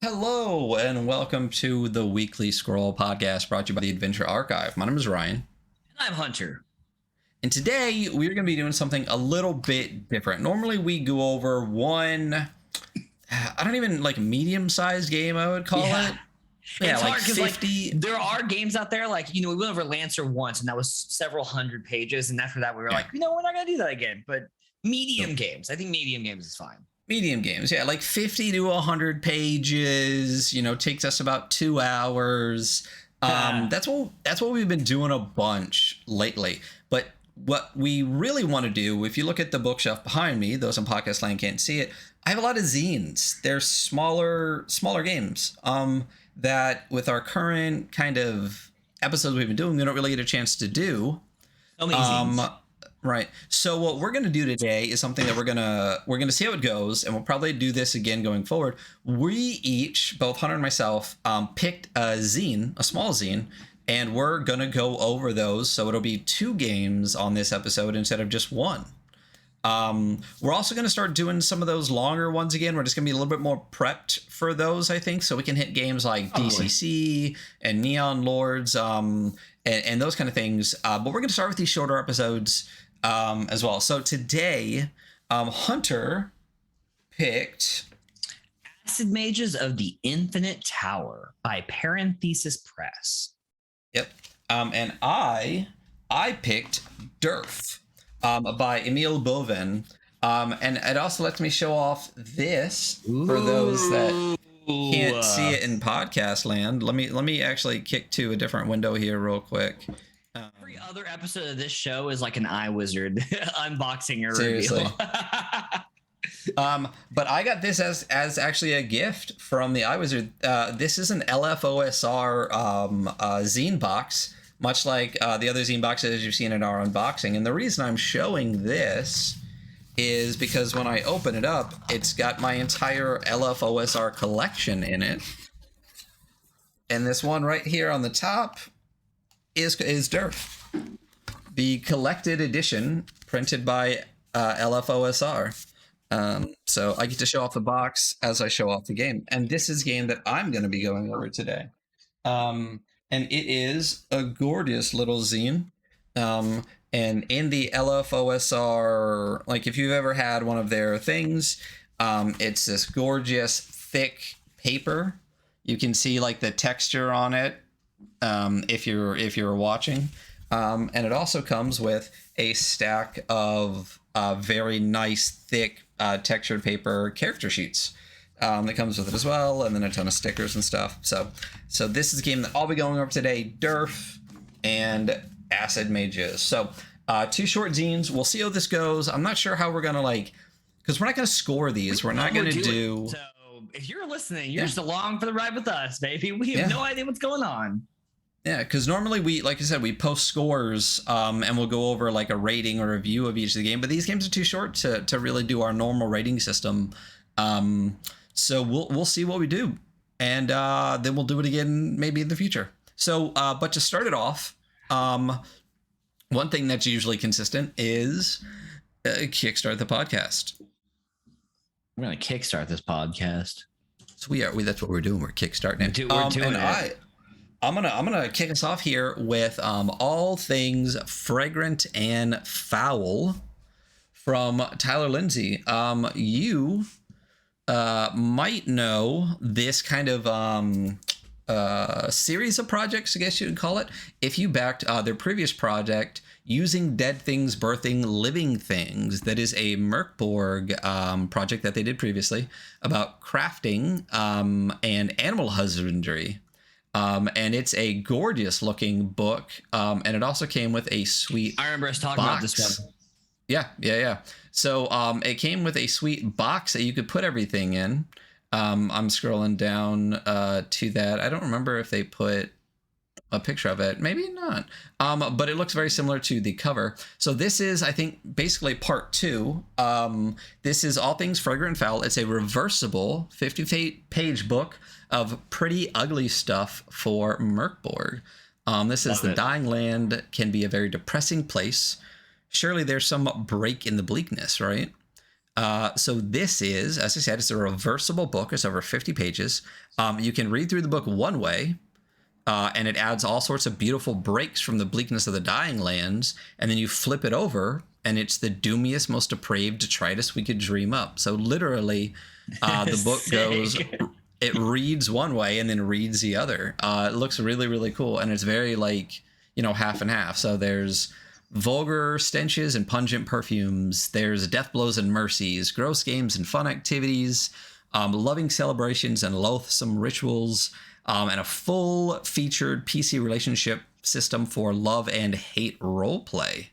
Hello and welcome to the Weekly Scroll podcast brought to you by the Adventure Archive. My name is Ryan. And I'm Hunter. And today we're going to be doing something a little bit different. Normally we go over one, I don't even like medium-sized game, I would call it. Yeah, it's like hard because 50. there are games out there we went over Lancer once and that was several hundred pages. And after that, we were like, we're not going to do that again. But medium games, I think medium games is fine. Medium games, yeah, like 50 to 100 pages, takes us about 2 hours. That's what we've been doing a bunch lately. But what we really want to do, if you look at the bookshelf behind me, those on podcast land can't see it, I have a lot of zines. They're smaller games that with our current kind of episodes we've been doing, we don't really get a chance to do. So many zines. Right. So what we're going to do today is something that we're going to see how it goes, and we'll probably do this again going forward. We each, both Hunter and myself, picked a zine, a small zine, and we're going to go over those. So it'll be 2 games on this episode instead of just one. We're also going to start doing some of those longer ones again. We're just going to be a little bit more prepped for those, I think, so we can hit games like DCC and Neon Lords, and those kind of things. But we're going to start with these shorter episodes as well. So today, Hunter picked Acid Mages of the Infinite Tower by Parenthesis Press. Yep. And I picked DURF by Emile Bovin. And it also lets me show off this for those that can't see it in podcast land. Let me actually kick to a different window here real quick. Every other episode of this show is like an iWizard unboxing or Seriously. reveal. But I got this as actually a gift from the iWizard. This is an LFOSR zine box, much like the other zine boxes you've seen in our unboxing. And the reason I'm showing this is because when I open it up, it's got my entire LFOSR collection in it. And this one right here on the top is DURF, the collected edition printed by LFOSR. So I get to show off the box as I show off the game. And this is a game that I'm going to be going over today. And it is a gorgeous little zine. And in the LFOSR, like if you've ever had one of their things, it's this gorgeous thick paper. You can see like the texture on it if you're watching. And it also comes with a stack of very nice thick textured paper character sheets that comes with it as well, and then a ton of stickers and stuff. So this is a game that I'll be going over today: DURF and Acid Mages. So 2 short zines. We'll see how this goes. I'm not sure how we're gonna because we're not gonna score these. We're not gonna do. So if you're listening, you're just along for the ride with us, baby. We have no idea what's going on. Yeah, because normally we, like I said, we post scores and we'll go over like a rating or review of each of the game. But these games are too short to really do our normal rating system. So we'll see what we do, and then we'll do it again maybe in the future. So, but to start it off, one thing that's usually consistent is Kickstart the Podcast. We're gonna kickstart this podcast. So that's what we're doing. We're kickstarting it. We're doing it. I'm gonna kick us off here with All Things Fragrant and Foul from Tyler Lindsay. You might know this kind of series of projects, I guess you would call it, if you backed their previous project, Using Dead Things Birthing Living Things. That is a Merkborg project that they did previously about crafting and animal husbandry. And it's a gorgeous looking book. And it also came with a sweet I remember us talking about this one. Yeah. So it came with a sweet box that you could put everything in. I'm scrolling down to that. I don't remember if they put a picture of it. Maybe not. But it looks very similar to the cover. So this is, I think, basically part 2. This is All Things Fragrant and Foul. It's a reversible 50-page book of pretty ugly stuff for Merkborg. This is the dying land can be a very depressing place. Surely there's some break in the bleakness, right? So this is, as I said, it's a reversible book. It's over 50 pages. You can read through the book one way, and it adds all sorts of beautiful breaks from the bleakness of the dying lands. And then you flip it over, and it's the doomiest, most depraved detritus we could dream up. So literally, the book goes, it reads one way and then reads the other. It looks really, really cool. And it's very like, half and half. So there's vulgar stenches and pungent perfumes. There's death blows and mercies, gross games and fun activities, loving celebrations and loathsome rituals, and a full featured PC relationship system for love and hate roleplay.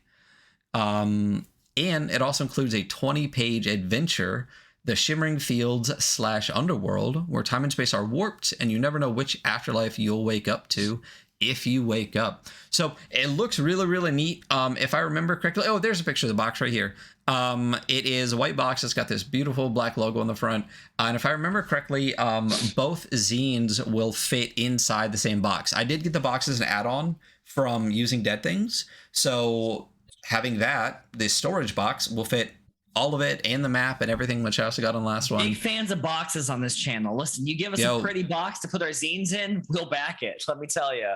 And it also includes a 20-page adventure, The Shimmering Fields / Underworld, where time and space are warped and you never know which afterlife you'll wake up to if you wake up. So it looks really, really neat. If I remember correctly, there's a picture of the box right here. It is a white box. It's got this beautiful black logo on the front. And if I remember correctly, both zines will fit inside the same box. I did get the box as an add-on from using Dead Things. So having that, this storage box will fit all of it and the map and everything, which I also got on the last one. Big fans of boxes on this channel. Listen, you give us a pretty box to put our zines in, we'll back it. Let me tell you.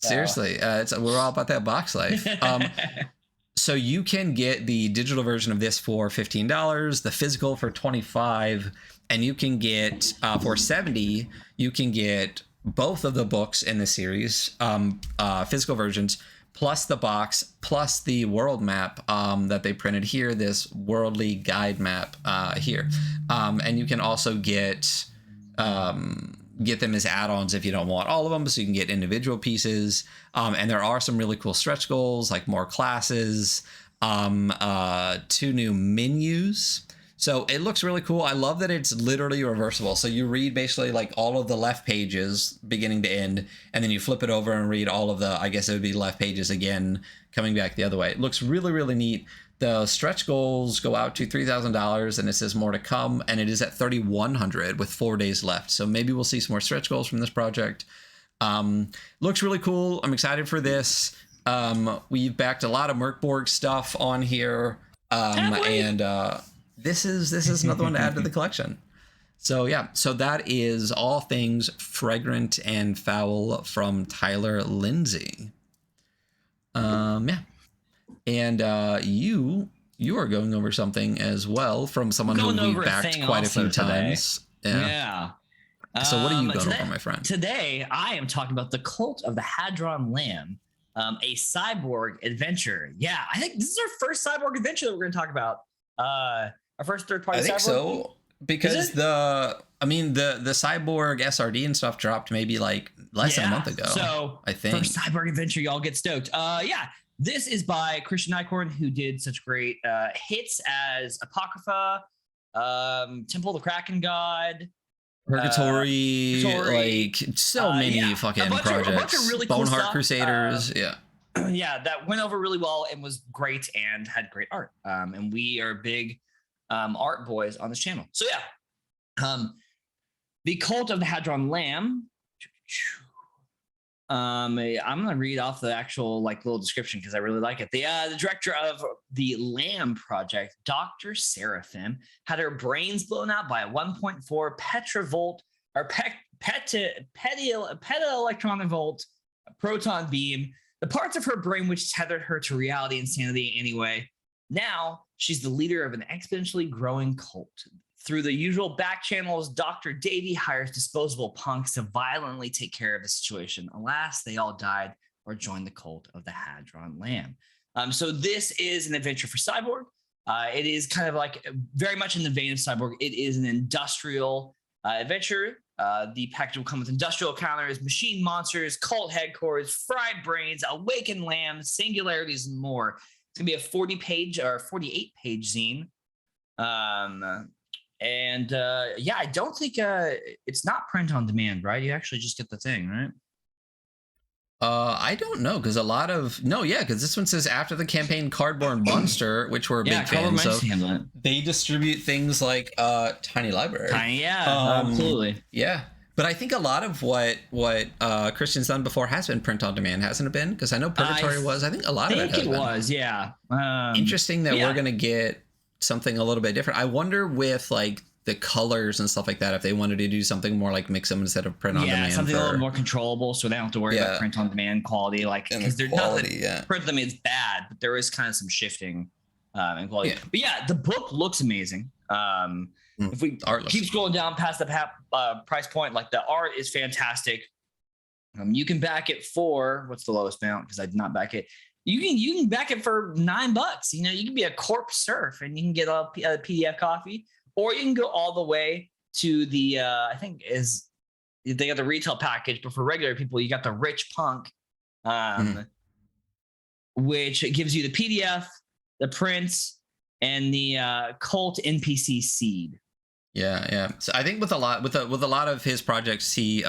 Seriously, we're all about that box life. So you can get the digital version of this for $15, the physical for $25, and you can get for $70. You can get both of the books in the series, physical versions, plus the box, plus the world map that they printed here, this worldly guide map here. And you can also get them as add-ons if you don't want all of them, so you can get individual pieces. And there are some really cool stretch goals, like more classes, 2 new menus. So it looks really cool. I love that it's literally reversible. So you read basically like all of the left pages beginning to end, and then you flip it over and read all of the, I guess it would be left pages again, coming back the other way. It looks really, really neat. The stretch goals go out to $3,000, and it says more to come, and it is at $3,100 with 4 days left. So maybe we'll see some more stretch goals from this project. Looks really cool. I'm excited for this. We've backed a lot of Merkborg stuff on here, this is another one to add to the collection. So yeah, so that is all things fragrant and foul from Tyler Lindsay. Yeah. And you are going over something as well from someone who we've backed quite a few times. Yeah. So what are you going over, my friend? Today, I am talking about the Cult of the Hadron Lamb, a cyborg adventure. Yeah, I think this is our first cyborg adventure that we're going to talk about. Our first third-party cyborg. I think so, because the cyborg SRD and stuff dropped maybe like less than a month ago. So I think first cyborg adventure, y'all get stoked. Yeah. This is by Christian Eichhorn, who did such great hits as Apocrypha, Temple of the Kraken God, Purgatory, like so many fucking projects. A bunch of really cool Boneheart stuff. Crusaders, yeah, that went over really well and was great and had great art. And we are big art boys on this channel. So yeah, the Cult of the Hadron Lamb. I'm gonna read off the actual little description because I really like it. The director of the Lamb project, Dr. Seraphim, had her brains blown out by a 1.4 petravolt or petaelectron volt proton beam. The parts of her brain which tethered her to reality and sanity anyway. Now she's the leader of an exponentially growing cult. Through the usual back channels, Dr. Davy hires disposable punks to violently take care of the situation. Alas, they all died or joined the Cult of the Hadron Lamb. So this is an adventure for Cyborg. It is kind of like very much in the vein of Cyborg. It is an industrial adventure. The package will come with industrial counters, machine monsters, cult headquarters, fried brains, awakened lambs, singularities, and more. It's going to be a 40-page or 48-page zine. Yeah, I don't think it's not print on demand, right? You actually just get the thing, right? I don't know, because because this one says after the campaign Cardboard Monster, which we're a big fans of. They distribute things like Tiny Library. Absolutely. Yeah. But I think a lot of what Christian's done before has been print on demand, hasn't it been? Because I know Purgatory was. I think a lot of it has been. Yeah. Interesting that we're going to get something a little bit different. I wonder with like the colors and stuff like that, if they wanted to do something more like mix them instead of print on demand. Yeah, something a little more controllable, so they don't have to worry about print on demand quality. Like, because there's nothing print on demand is bad, but there is kind of some shifting in quality. But yeah, the book looks amazing. If we keep scrolling down past the price point, like the art is fantastic. You can back it for what's the lowest amount? Because I did not back it. You can back it for $9. You know, you can be a corp surf and you can get a PDF coffee, or you can go all the way to the I think they got the retail package, but for regular people, you got the Rich Punk, which gives you the PDF, the prints, and the cult NPC seed. Yeah. So I think with a lot of his projects, he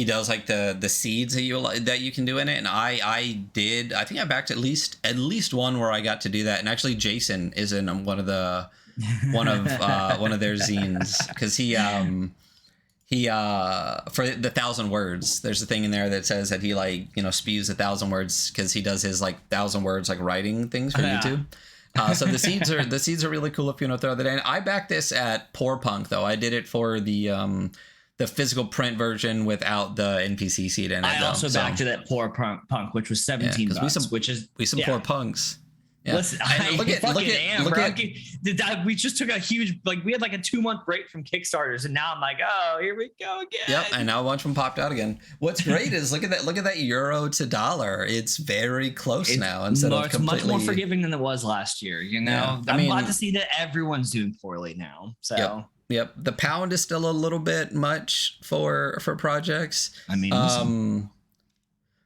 does like the seeds that you can do in it, and I think I backed at least one where I got to do that, and actually Jason is in one of their zines, because he for the 1,000 words, there's a thing in there that says that he spews 1,000 words because he does his 1,000 words writing things for YouTube. So the seeds are really cool if you want to throw that in. I backed this at Poor Punk though. I did it for the physical print version without the NPC seed in it. I also backed it at Poor Punk, which was $17. We some poor punks. Yeah. Listen, we just took a huge, we had a 2-month break from Kickstarters, and now I'm like, oh, here we go again. Yep, and now a bunch of them popped out again. What's great is look at that euro to dollar. It's very close now. It's much more forgiving than it was last year. You know, yeah. I'm glad to see that everyone's doing poorly now. So. Yep. The pound is still a little bit much for projects. I mean,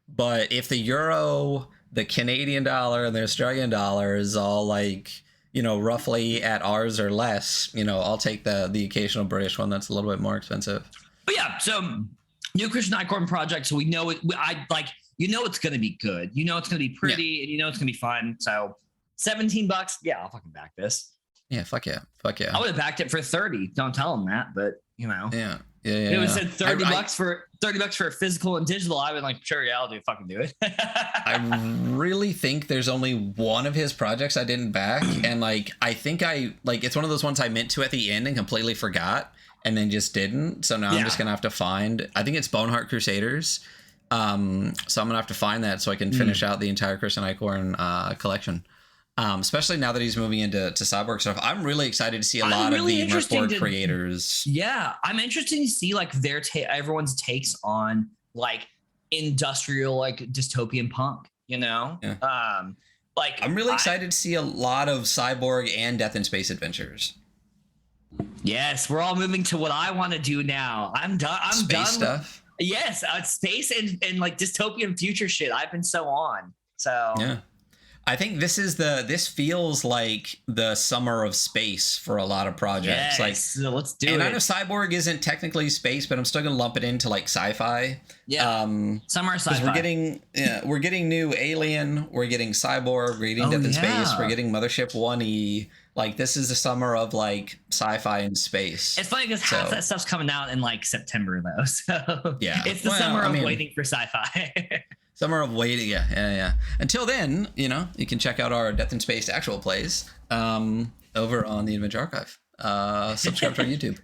but if the euro, the Canadian dollar, and the Australian dollar is all roughly at ours or less, I'll take the occasional British one that's a little bit more expensive. But yeah, so new Christian Icorn project. So we know it. It's going to be good. It's going to be pretty, and it's going to be fun. So $17. Yeah, I'll fucking back this. Yeah, fuck yeah. I would have backed it for 30. Don't tell them that, but Yeah. It was said $30 for $30 for a physical and digital. I would sure, yeah, I'll fucking do it. I really think there's only one of his projects I didn't back, and I think it's one of those ones I meant to at the end and completely forgot, and then just didn't. So now I'm just gonna have to find. I think it's Boneheart Crusaders. So I'm gonna have to find that so I can finish out the entire Christian Icorn collection. Especially now that he's moving into Cyborg stuff. I'm really excited to see a lot of the Mercboard creators. Yeah, I'm interested to see everyone's takes on industrial dystopian punk. Yeah. I'm really excited to see a lot of Cyborg and Death in Space adventures. Yes, we're all moving to what I want to do now. I'm done. Space stuff. Yes, space and dystopian future shit. I've been so on. So yeah. I think this feels like the summer of space for a lot of projects. So let's do it. And I know Cyborg isn't technically space, but I'm still gonna lump it into sci-fi. Yeah. Summer sci-fi. We're getting new Alien. We're getting Cyborg. We're getting Death in Space. We're getting Mothership 1E. This is the summer of sci-fi and space. It's funny because half that stuff's coming out in September though. So yeah, it's the summer of waiting for sci-fi. Summer of waiting, yeah. Until then, you can check out our Death in Space actual plays over on the Adventure Archive. Subscribe to our YouTube.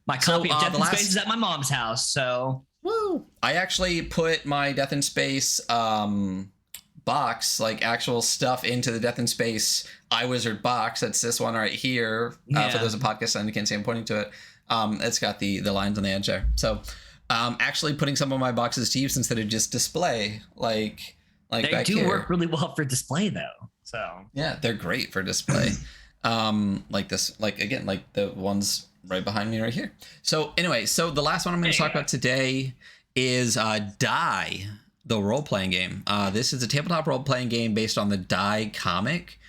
My copy of Death in Space is at my mom's house, so woo! I actually put my Death in Space box, actual stuff, into the Death in Space iWizard box. That's this one right here. For those of podcast and you can't see, I'm pointing to it. It's got the lines on the edge there. So. Actually putting some of my boxes to use instead of just display, they back do here. Work really well for display though. So yeah, they're great for display. The ones right behind me right here. So anyway, the last one I'm going to talk about today is Die, the role-playing game. This is a tabletop role-playing game based on the Die comic,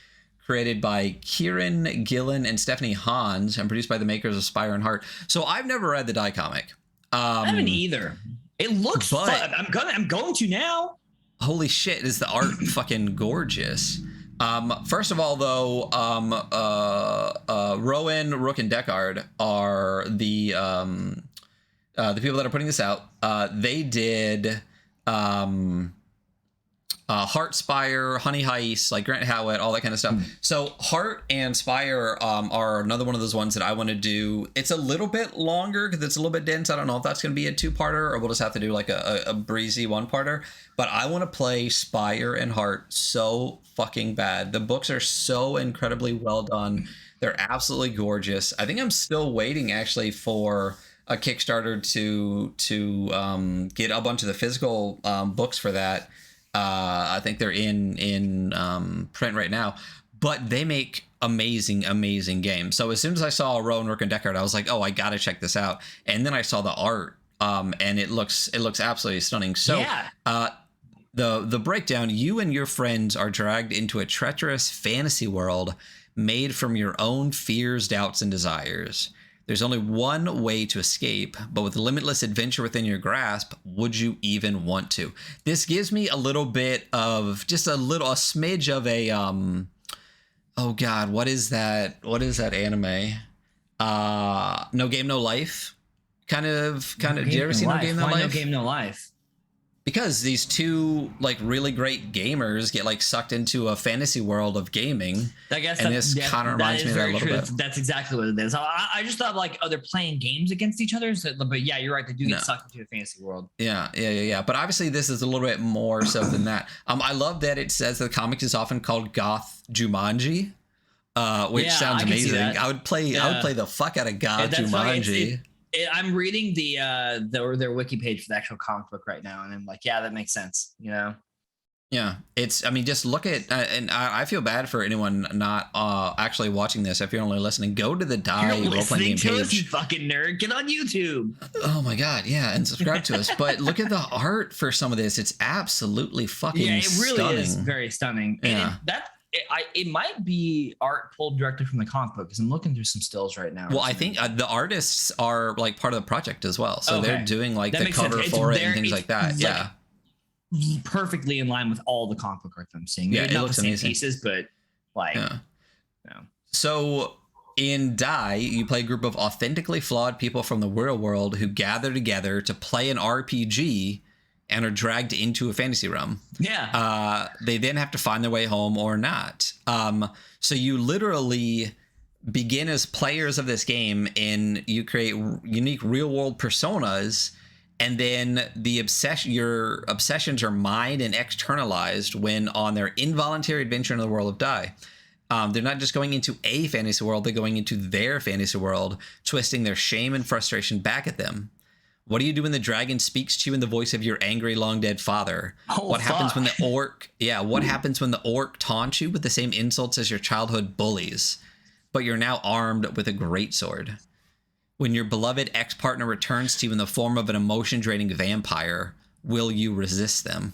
created by Kieran Gillen and Stephanie Hans, and produced by the makers of Spire and Heart. So I've never read the Die comic. I haven't either. It looks fun. I'm going to now. Holy shit, is the art fucking gorgeous. First of all, though, Rowan, Rook, and Deckard are the people that are putting this out. They did Heart, Spire, Honey Heist, like Grant Howitt, all that kind of stuff. So Heart and Spire are another one of those ones that I want to do. It's a little bit longer because it's a little bit dense. I don't know if that's going to be a 2-parter or we'll just have to do like a breezy 1-parter. But I want to play Spire and Heart so fucking bad. The books are so incredibly well done. They're absolutely gorgeous. I think I'm still waiting actually for a Kickstarter to get a bunch of the physical books for that. I think they're in print right now, but they make amazing games. So as soon as I saw Rowan Rook and Deckard, I was like, oh, I gotta check this out. And then I saw the art, and it looks absolutely stunning. So yeah. The breakdown: you and your friends are dragged into a treacherous fantasy world made from your own fears, doubts, and desires. There's only one way to escape, but with limitless adventure within your grasp, would you even want to? This gives me a little bit of just a smidge of a oh god, what is that anime? No Game No Life. Kind of. Did you ever see No Game No Life? Why No Game No Life? Because these two like really great gamers get like sucked into a fantasy world of gaming. I guess this kind of reminds me of that a little bit. That's exactly what it is. I just thought like, oh, they're playing games against each other. So, but yeah, you're right. They do get sucked into a fantasy world. Yeah. But obviously this is a little bit more so than that. I love that it says the comic is often called Goth Jumanji, which sounds amazing. I would play the fuck out of Goth Jumanji. I'm reading their wiki page for the actual comic book right now, and I'm like, yeah, that makes sense, you know? Yeah, just look at, and I feel bad for anyone not actually watching this. If you're only listening, go to the Die role-playing game page. Us, you fucking nerd, get on YouTube. Oh my god, yeah, and subscribe to us. But look at the art for some of this; it's absolutely fucking stunning. Really is very stunning. Yeah. And it might be art pulled directly from the comic book because I'm looking through some stills right now. Well, I think the artists are like part of the project as well, so they're doing like the cover for it and things like that. Yeah, perfectly in line with all the comic book art that I'm seeing. Yeah, it looks not the same amazing. Pieces, but like, So in Die, you play a group of authentically flawed people from the real world who gather together to play an RPG and are dragged into a fantasy realm. Yeah. They then have to find their way home or not. So you literally begin as players of this game and you create unique real world personas. And then your obsessions are mined and externalized when on their involuntary adventure in the world of Die. They're not just going into a fantasy world, they're going into their fantasy world, twisting their shame and frustration back at them. What do you do when the dragon speaks to you in the voice of your angry, long dead father? What happens when the orc? Yeah, what happens when the orc taunts you with the same insults as your childhood bullies, but you're now armed with a greatsword? When your beloved ex-partner returns to you in the form of an emotion-draining vampire, will you resist them?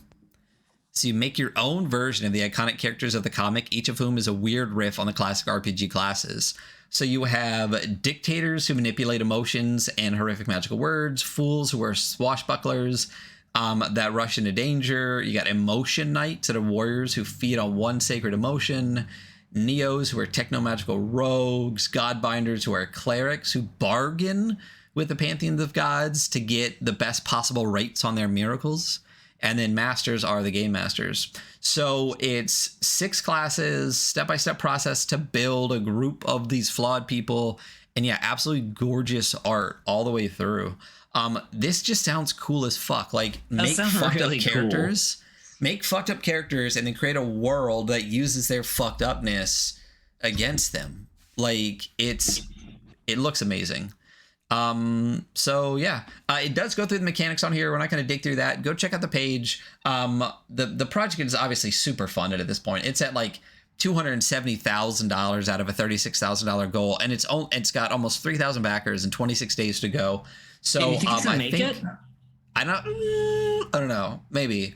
So you make your own version of the iconic characters of the comic, each of whom is a weird riff on the classic RPG classes. So you have dictators who manipulate emotions and horrific magical words, fools who are swashbucklers that rush into danger. You got emotion knights that are warriors who feed on one sacred emotion, neos who are techno-magical rogues, godbinders who are clerics who bargain with the pantheons of gods to get the best possible rates on their miracles. And then masters are the game masters. So it's 6 classes, step-by-step process to build a group of these flawed people. And yeah, absolutely gorgeous art all the way through. This just sounds cool as fuck. Like, make fucked up characters. Make fucked up characters and then create a world that uses their fucked upness against them. Like, it looks amazing. So yeah, it does go through the mechanics on here. We're not going to dig through that. Go check out the page. The project is obviously super funded at this point. It's at like $270,000 out of a $36,000 goal, and it's got almost 3,000 backers and 26 days to go. So you think it's gonna make it? I don't know, maybe.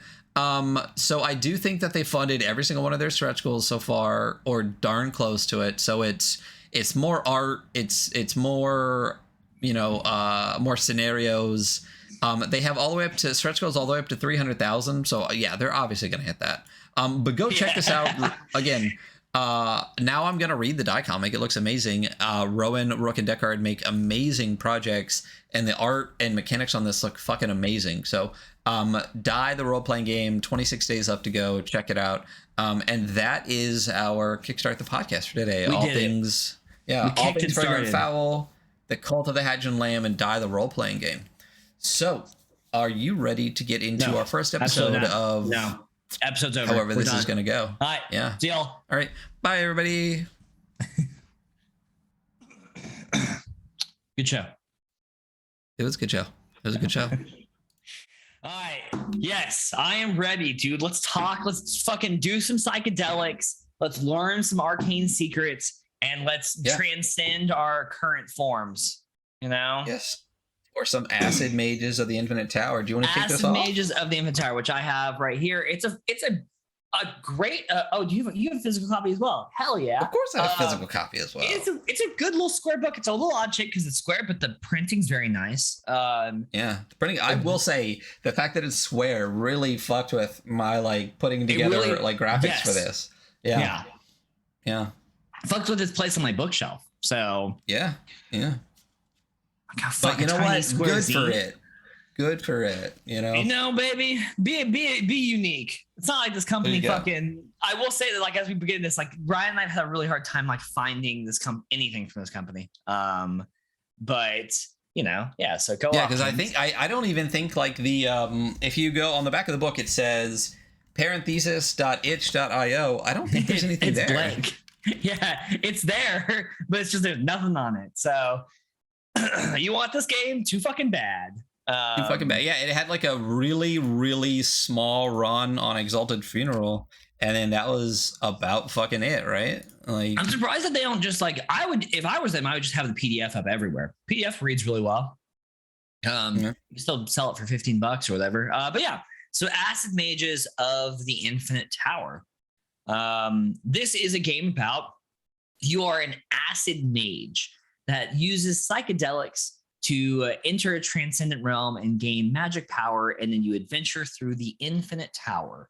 So I do think that they funded every single one of their stretch goals so far, or darn close to it. So it's more art. It's more, more scenarios. They have all the way up to stretch goals all the way up to 300,000. So yeah, they're obviously going to hit that. But go check this out again. Now I'm gonna read the die comic. It looks amazing. Rowan, Rook, and Deckard make amazing projects, and the art and mechanics on this look fucking amazing. So, Die, the role playing game, 26 days left to go. Check it out. And that is our Kickstart the Podcast for today. All things Further and Foul, the Cult of the Hadron Lamb, and Die, the role playing game. So, are you ready to get into our first episode of? No. Episode's over. However, this is going to go. All right. Yeah. See y'all. All right. Bye, everybody. Good show. It was a good show. It was a good show. All right. Yes, I am ready, dude. Let's talk. Let's fucking do some psychedelics. Let's learn some arcane secrets, and let's transcend our current forms. You know? Yes. Or some acid mages of the Infinite Tower. Do you want to kick this off? Acid mages of the Infinite Tower, which I have right here. It's a great. Do you have a physical copy as well? Hell yeah! Of course, I have a physical copy as well. It's a good little square book. It's a little odd shape because it's square, but the printing's very nice. The printing. I will say the fact that it's square really fucked with my putting together graphics for this. Yeah. Fucked with its place on my bookshelf. So yeah. But you know what? Good for it. You know, baby, be unique. It's not like this company fucking. I will say that as we begin this, Ryan and I've had a really hard time finding this anything from this company. But so go. Yeah, because I think I don't even think the if you go on the back of the book it says parenthesis.itch.io. I don't think there's anything there. Blank. Yeah, it's there, but it's just there's nothing on it. So. You want this game? Too fucking bad. Too fucking bad. Yeah, it had a really, really small run on Exalted Funeral, and then that was about fucking it, right? I'm surprised that they don't just I would, if I was them, I would just have the PDF up everywhere. PDF reads really well. You can still sell it for $15 or whatever. But yeah, so Acid Mages of the Infinite Tower. This is a game about you are an acid mage that uses psychedelics to enter a transcendent realm and gain magic power, and then you adventure through the Infinite Tower,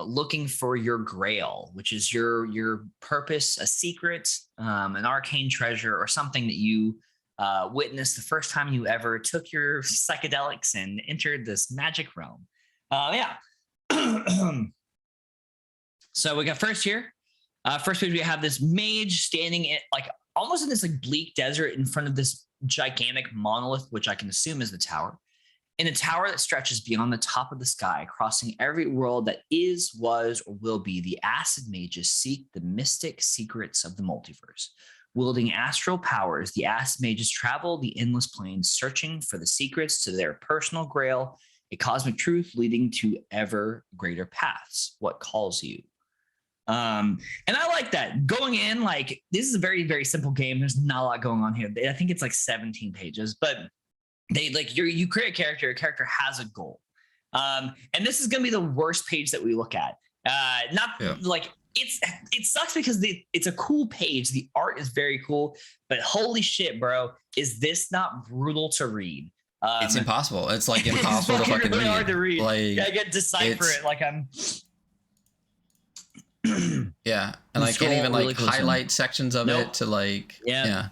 looking for your grail, which is your purpose, a secret, an arcane treasure, or something that you witnessed the first time you ever took your psychedelics and entered this magic realm. So we got first here. First page, we have this mage standing in almost in this bleak desert in front of this gigantic monolith, which I can assume is the tower. In a tower that stretches beyond the top of the sky, crossing every world that is, was, or will be, the acid mages seek the mystic secrets of the multiverse. Wielding astral powers, the acid mages travel the endless plains, searching for the secrets to their personal grail, a cosmic truth leading to ever greater paths. What calls you? And I like that going in, this is a very, very simple game. There's not a lot going on here. I think it's 17 pages, but they you create a character, has a goal. And this is going to be the worst page that we look at. It sucks because it's a cool page. The art is very cool, but holy shit, bro, is this not brutal to read? It's impossible. It's impossible to fucking really read. Hard to read. I get decipher it I'm. Yeah, and I can't even highlight sections of it to yeah.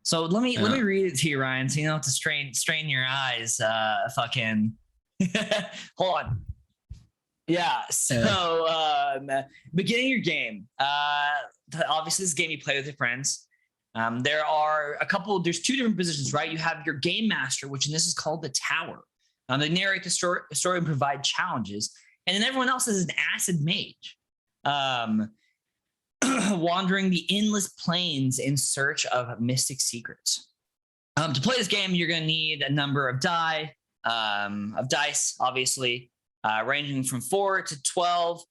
So let me read it to you, Ryan. So you don't have to strain your eyes. Fucking hold on. Yeah. So beginning your game. Obviously, this game you play with your friends. There's two different positions, right? You have your game master, which in this is called the tower. They narrate the story and provide challenges, and then everyone else is an acid mage. Wandering the endless plains in search of mystic secrets. To play this game, you're going to need a number of dice, obviously, ranging from 4 to 12.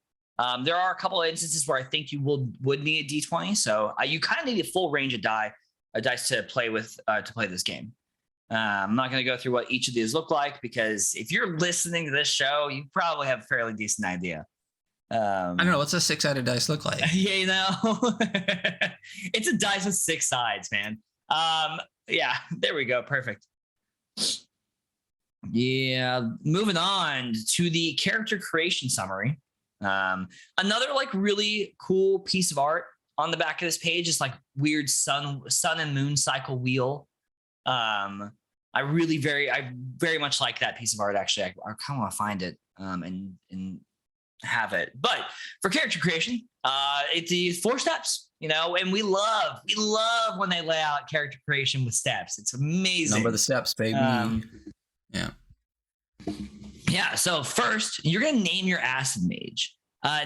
There are a couple of instances where I think you would need a D20, so you kind of need a full range of dice to play with to play this game. I'm not going to go through what each of these look like because if you're listening to this show, you probably have a fairly decent idea. I don't know. What's a 6-sided dice look like? Yeah, it's a dice with 6 sides, man. Yeah, there we go. Perfect. Yeah, moving on to the character creation summary. Another like really cool piece of art on the back of this page is like weird sun and moon cycle wheel. I very much like that piece of art. Actually, I kind of want to find it and have it. But for character creation, it's these 4 steps, and we love when they lay out character creation with steps. It's amazing. Number the steps, baby. Yeah. So first, you're gonna name your acid mage.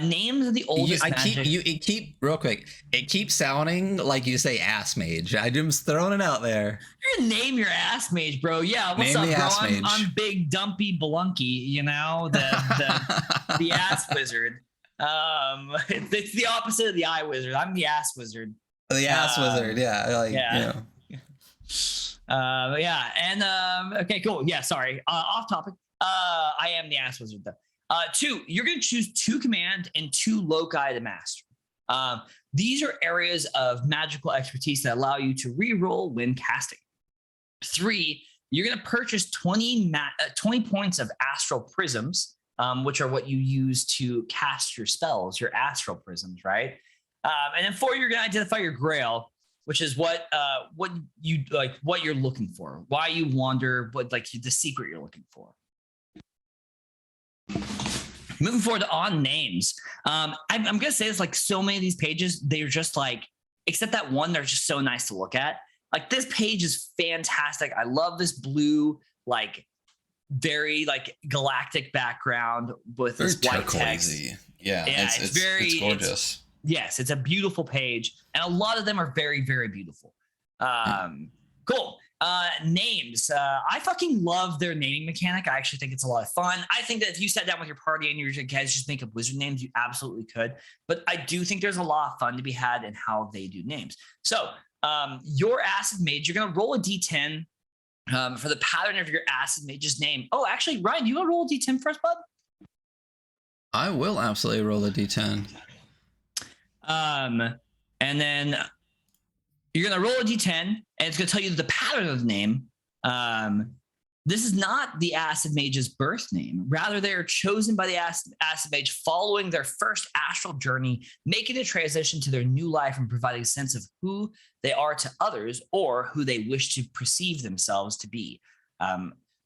Names of the oldest magic. It keeps sounding like you say ass mage. I'm just throwing it out there. You're gonna name your ass mage, bro. Yeah, what's name up, bro? I'm big dumpy Blunky, the ass wizard. It's the opposite of the eye wizard. I'm the ass wizard. The ass wizard, yeah. And okay, cool. Yeah, sorry. Off topic. I am the ass wizard though. 2, you're going to choose 2 command and 2 loci to master. These are areas of magical expertise that allow you to reroll when casting. 3, you're going to purchase 20 points of astral prisms, which are what you use to cast your spells, your astral prisms, right? And then 4, you're going to identify your grail, which is what you like, what you're looking for, why you wander, what like the secret you're looking for. Moving forward on names. I'm going to say this, like so many of these pages, they're just like, except that one, they're just so nice to look at. Like this page is fantastic. I love this blue, like very like galactic background with this white text. Yeah, it's gorgeous. Yes, it's a beautiful page. And a lot of them are very, very beautiful. Cool. Names. I fucking love their naming mechanic. I actually think it's a lot of fun. I think that if you sat down with your party and you guys just make up wizard names, you absolutely could. But I do think there's a lot of fun to be had in how they do names. So your acid mage, you're going to roll a d10 for the pattern of your acid mage's name. Oh, actually, Ryan, you want to roll a d10 first, bud? I will absolutely roll a d10. And then you're going to roll a d10, and it's going to tell you the pattern of the name. This is not the acid mage's birth name. Rather, they are chosen by the acid mage following their first astral journey, making a transition to their new life and providing a sense of who they are to others or who they wish to perceive themselves to be.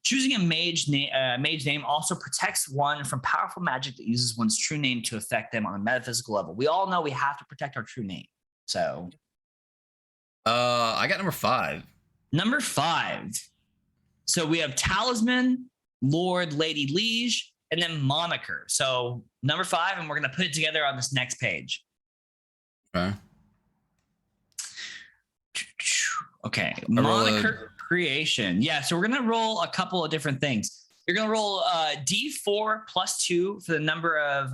Choosing a mage name also protects one from powerful magic that uses one's true name to affect them on a metaphysical level. We all know we have to protect our true name. So, I got number 5. Number 5. So we have talisman, lord, lady, liege, and then moniker. So number 5, and we're going to put it together on this next page. Okay. Moniker creation. Yeah. So we're going to roll a couple of different things. You're going to roll D4 plus 2 for the number of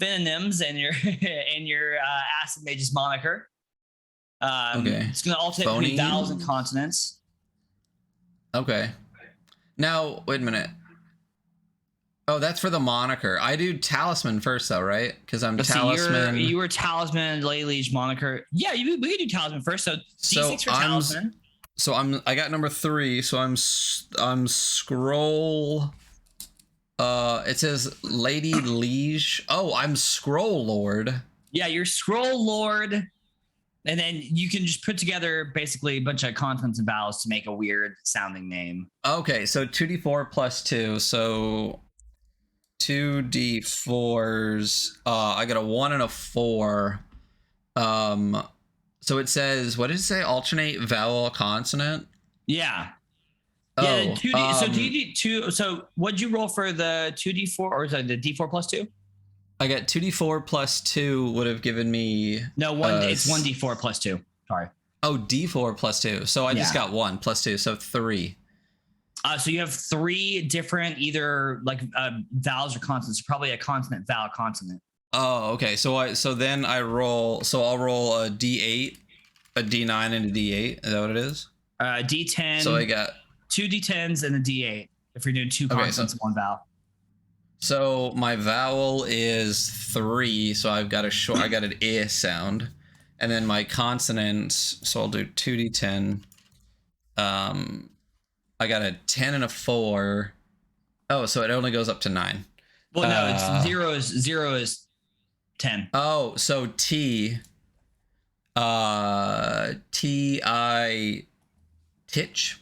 phononyms in your acid mage's moniker. Okay. It's going to alternate between vowels and consonants. Okay. Now, wait a minute. Oh, that's for the moniker. I do talisman first, though, right? Because I'm talisman. You were talisman, lady, liege, moniker. Yeah, we could do talisman first. So D6 for talisman. I got number 3. So I'm scroll. It says lady, liege. Oh, I'm scroll lord. Yeah, you're scroll lord. And then you can just put together basically a bunch of consonants and vowels to make a weird sounding name. Okay, so 2d4 plus 2. So 2d4s. I got a 1 and a 4. So it says, what did it say? Alternate vowel consonant? Yeah. Yeah, 2D, so D2. So what'd you roll for the 2d4 or is it the d4 plus 2? I got 2d4 plus 2 would have given me... No, it's 1d4 plus 2. Sorry. Oh, d4 plus 2. So I just got 1 plus 2, so 3. So you have 3 different either like vowels or consonants. Probably a consonant, vowel, consonant. Oh, okay. So then I roll... So I'll roll a d8, a d9, and a d8. Is that what it is? D10. So I got... 2 d10s and a d8 if you're doing 2 consonants and 1 vowel. So my vowel is 3, so I got an I sound, and then my consonants. So I'll do 2d10. I got a 10 and a 4. Oh, so it only goes up to 9. Well, no, it's zero is 10. Oh, so T-I Titch.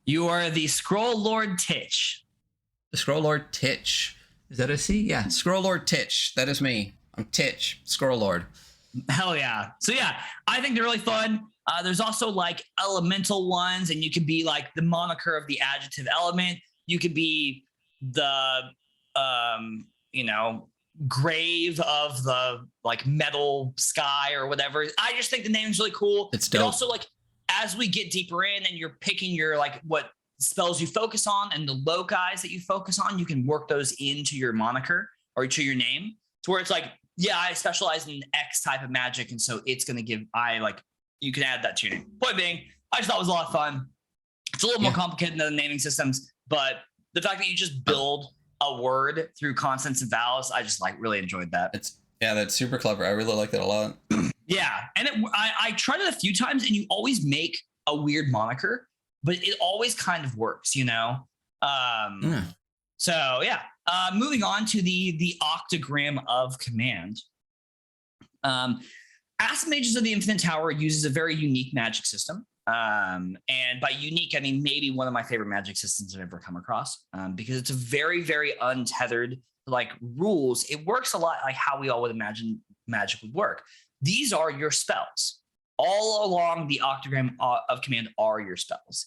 You are the Scroll Lord Titch. The Scroll Lord Titch. Is that a C? Yeah. Scroll Lord Titch. That is me. I'm Titch, Scroll Lord. Hell yeah. So yeah, I think they're really fun. There's also like elemental ones, and you could be like the moniker of the adjective element. You could be the, grave of the like metal sky or whatever. I just think the name's really cool. It's dope. And also, like, as we get deeper in and you're picking your like what spells you focus on and the loci that you focus on, you can work those into your moniker or to your name, to where it's like, yeah, I specialize in X type of magic, and so it's gonna give you can add that to your name. Point being, I just thought it was a lot of fun. It's a little more complicated than the naming systems, but the fact that you just build a word through consonants and vowels, I just like really enjoyed that. That's super clever. I really like that a lot. Yeah, and I tried it a few times, and you always make a weird moniker, but it always kind of works, So yeah, moving on to the octagram of command. Acid Mages of the Infinite Tower uses a very unique magic system. And by unique, I mean maybe one of my favorite magic systems I've ever come across, because it's a very, very untethered like rules. It works a lot like how we all would imagine magic would work. These are your spells. All along the octagram of command are your spells.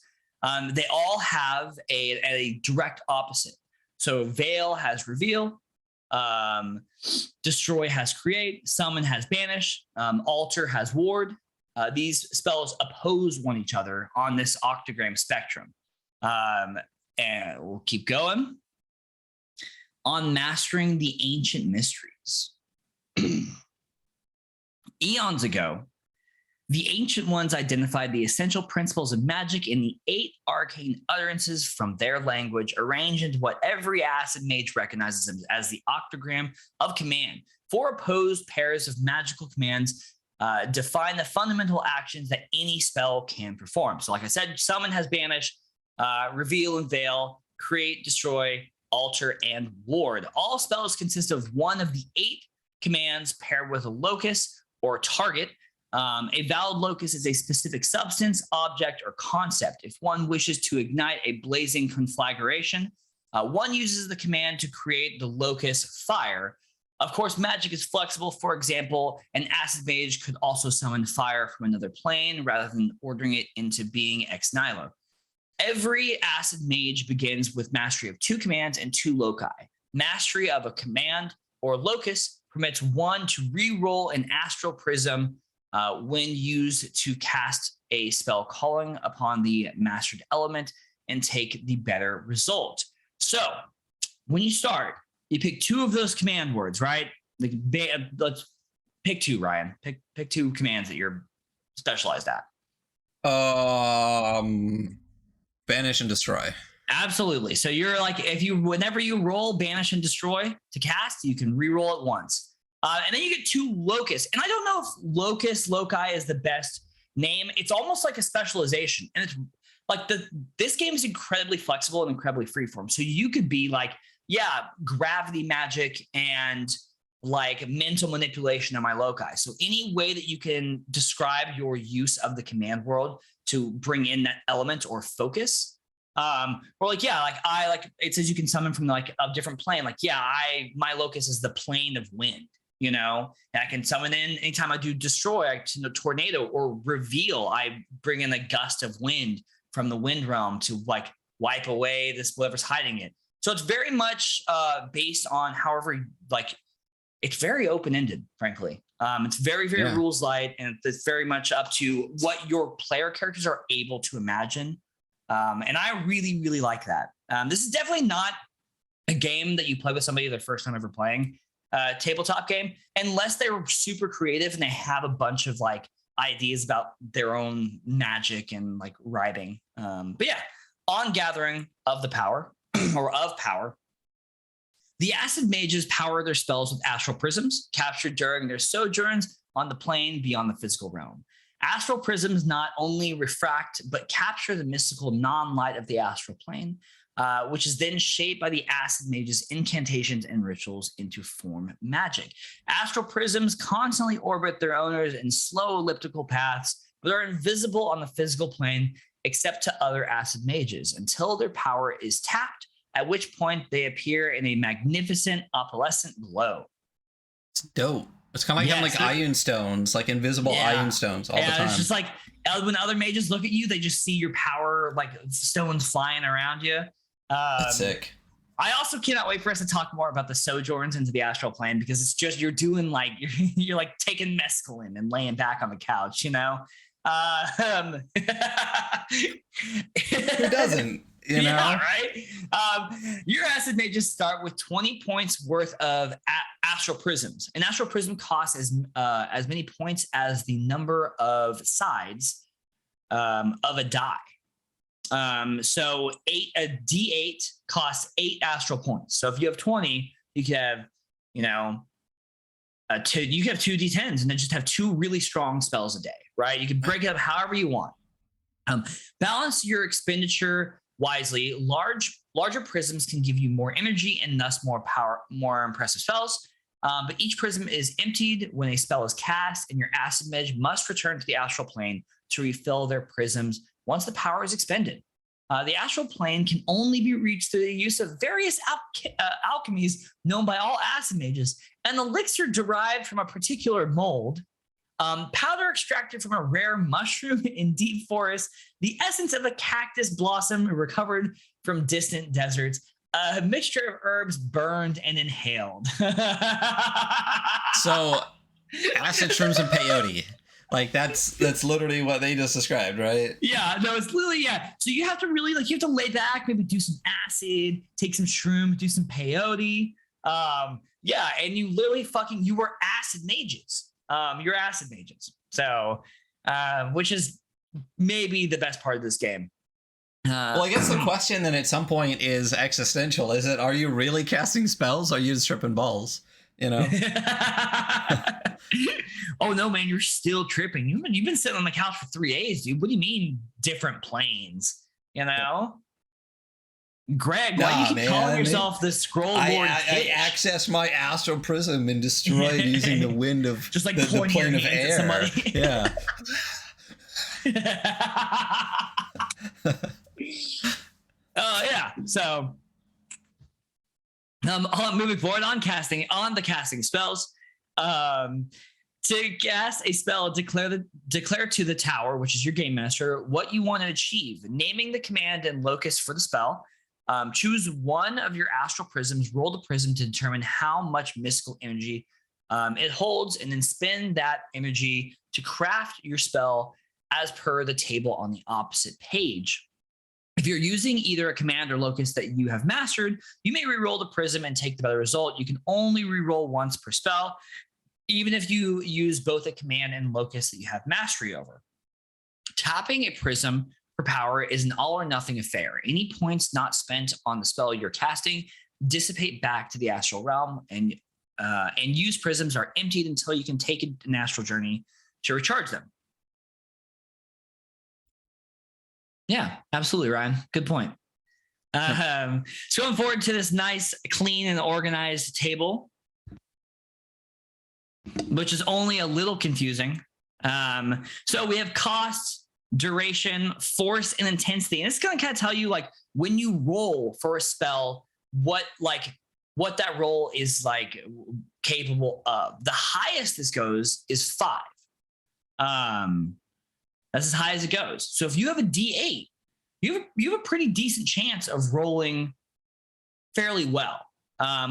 They all have a direct opposite. So Veil has Reveal, Destroy has Create, Summon has Banish, Alter has Ward. These spells oppose one each other on this octagram spectrum. And we'll keep going. On Mastering the Ancient Mysteries. Eons ago, the Ancient Ones identified the essential principles of magic in the 8 arcane utterances from their language, arranged into what every acid mage recognizes as the octagram of command. 4 opposed pairs of magical commands define the fundamental actions that any spell can perform. So like I said, Summon has Banish, Reveal and Veil, Create, Destroy, Alter, and Ward. All spells consist of one of the 8 commands paired with a locus or target. A valid locus is a specific substance, object, or concept. If one wishes to ignite a blazing conflagration, one uses the command to create the locus fire. Of course, magic is flexible. For example, an acid mage could also summon fire from another plane rather than ordering it into being ex nihilo. Every acid mage begins with mastery of 2 commands and 2 loci. Mastery of a command or locus permits one to re-roll an astral prism when used to cast a spell calling upon the mastered element and take the better result. So when you start, you pick 2 of those command words, right? Let's pick 2, Ryan. Pick 2 commands that you're specialized at. Banish and Destroy. Absolutely. So you're like, whenever you roll Banish and Destroy to cast, you can re-roll it once. And then you get 2 locus. And I don't know if loci is the best name. It's almost like a specialization. And it's like this game is incredibly flexible and incredibly freeform. So you could be like, yeah, gravity magic and like mental manipulation are my loci. So any way that you can describe your use of the command world to bring in that element or focus. Or like, yeah, like it says you can summon from like a different plane. Like, yeah, my locus is the plane of wind, and I can summon in anytime I do Destroy, I can a tornado, or Reveal. I bring in a gust of wind from the wind realm to like wipe away whatever's hiding it. So it's very much based on however, like, it's very open-ended, frankly. It's very, very rules light, and it's very much up to what your player characters are able to imagine. And I really, really like that. This is definitely not a game that you play with somebody their first time ever playing. Tabletop game, unless they're super creative and they have a bunch of like ideas about their own magic and like writing. But yeah, on Gathering of the Power or of Power, the acid mages power their spells with astral prisms captured during their sojourns on the plane beyond the physical realm. Astral prisms not only refract but capture the mystical non-light of the astral plane. which is then shaped by the Acid Mage's incantations and rituals into form magic. Astral prisms constantly orbit their owners in slow elliptical paths, but are invisible on the physical plane except to other Acid Mages until their power is tapped, at which point they appear in a magnificent opalescent glow. It's dope. It's kind of like having like ion stones, like invisible ion stones all the time. It's just like when other mages look at you, they just see your power, like stones flying around you. That's sick. I also cannot wait for us to talk more about the sojourns into the astral plane, because it's just you're doing like you're like taking mescaline and laying back on the couch, you know. Who doesn't? You know, right? Your Acid Mages start with 20 points worth of astral prisms. An astral prism costs as many points as the number of sides of a die. So a D8 costs 8 astral points. So if you have 20, you could have, you know, you could have 2 D10s and then just have 2 really strong spells a day, right? You can break it up however you want. Balance your expenditure wisely. Larger prisms can give you more energy and thus more power, more impressive spells. But each prism is emptied when a spell is cast, and your Acid Mage must return to the astral plane to refill their prisms once the power is expended. The astral plane can only be reached through the use of various alchemies known by all Acid Mages. An elixir derived from a particular mold, powder extracted from a rare mushroom in deep forests, the essence of a cactus blossom recovered from distant deserts, a mixture of herbs burned and inhaled. So, acid, shrooms, and peyote. Like that's literally what they just described, right? Yeah, no, it's literally, yeah. So you have to really you have to lay back, maybe do some acid, take some shroom, do some peyote. Yeah, and you literally you were Acid Mages. You're Acid Mages. So, which is maybe the best part of this game. Well, I guess the question then at some point is existential. Is it, are you really casting spells? Or are you just tripping balls? You know? Oh no, man, you're still tripping. You've been sitting on the couch for 3 days, dude. What do you mean different planes? You know? Greg, why do you keep calling yourself the Scroll Lord? I access my astral prism and destroy it using the wind of just like the plane of air. Somebody. Yeah. Yeah. So moving forward on the casting spells. To cast a spell, declare to the tower, which is your game master, what you want to achieve, naming the command and locus for the spell. Choose one of your astral prisms, roll the prism to determine how much mystical energy it holds, and then spend that energy to craft your spell as per the table on the opposite page. If you're using either a command or locus that you have mastered, you may reroll the prism and take the better result. You can only reroll once per spell, even if you use both a command and locus that you have mastery over. Tapping a prism for power is an all or nothing affair. Any points not spent on the spell you're casting dissipate back to the astral realm, and used prisms are emptied until you can take an astral journey to recharge them. Yeah, absolutely, Ryan. Good point. So going forward to this nice, clean, and organized table, which is only a little confusing. So we have cost, duration, force, and intensity. And it's going to kind of tell you, like, when you roll for a spell, what that roll is like capable of. The highest this goes is 5. That's as high as it goes. So if you have a D8, you have a pretty decent chance of rolling fairly well.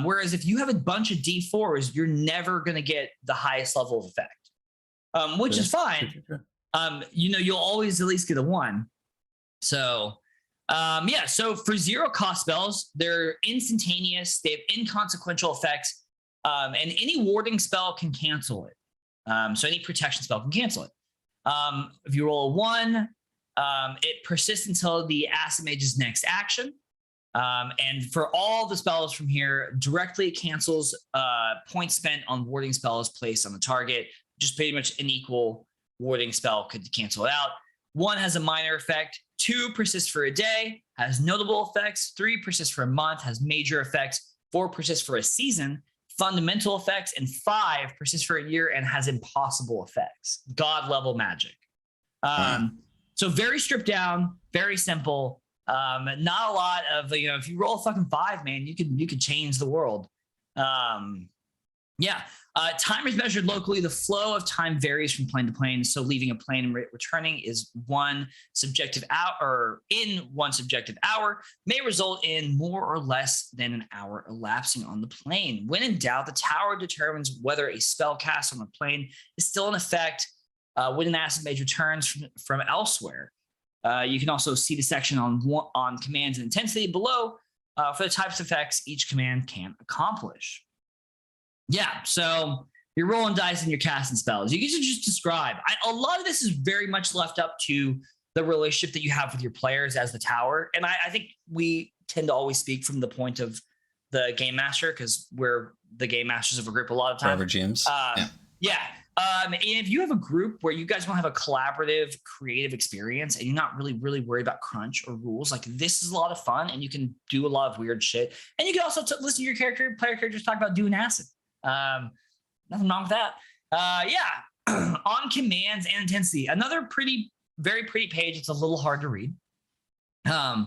Whereas if you have a bunch of D4s, you're never going to get the highest level of effect, which is fine. You'll always at least get a 1. So, so for 0 cost spells, they're instantaneous. They have inconsequential effects, and any warding spell can cancel it. So any protection spell can cancel it. If you roll a 1, it persists until the Acid Mage's next action. And for all the spells from here, directly cancels points spent on warding spells placed on the target. Just pretty much an equal warding spell could cancel it out. 1 has a minor effect. 2 persists for a day, has notable effects. 3 persists for a month, has major effects. 4 persists for a season, fundamental effects. And 5 persists for a year and has impossible effects, god level magic. So very stripped down, very simple. Not a lot of, if you roll a fucking 5, man, you could change the world. Time is measured locally. The flow of time varies from plane to plane. So leaving a plane and returning is one subjective hour, may result in more or less than an hour elapsing on the plane. When in doubt, the tower determines whether a spell cast on the plane is still in effect when an acid mage returns from elsewhere. You can also see the section on commands and intensity below for the types of effects each command can accomplish. Yeah, so you're rolling dice and you're casting spells. You can just describe. A lot of this is very much left up to the relationship that you have with your players as the tower. And I think we tend to always speak from the point of the game master because we're the game masters of a group a lot of times. Forever GMs. And if you have a group where you guys want to have a collaborative, creative experience and you're not really worried about crunch or rules, like this is a lot of fun and you can do a lot of weird shit. And you can also listen to your player characters talk about doing acid. Nothing wrong with that. On commands and intensity, another very pretty page. It's a little hard to read. I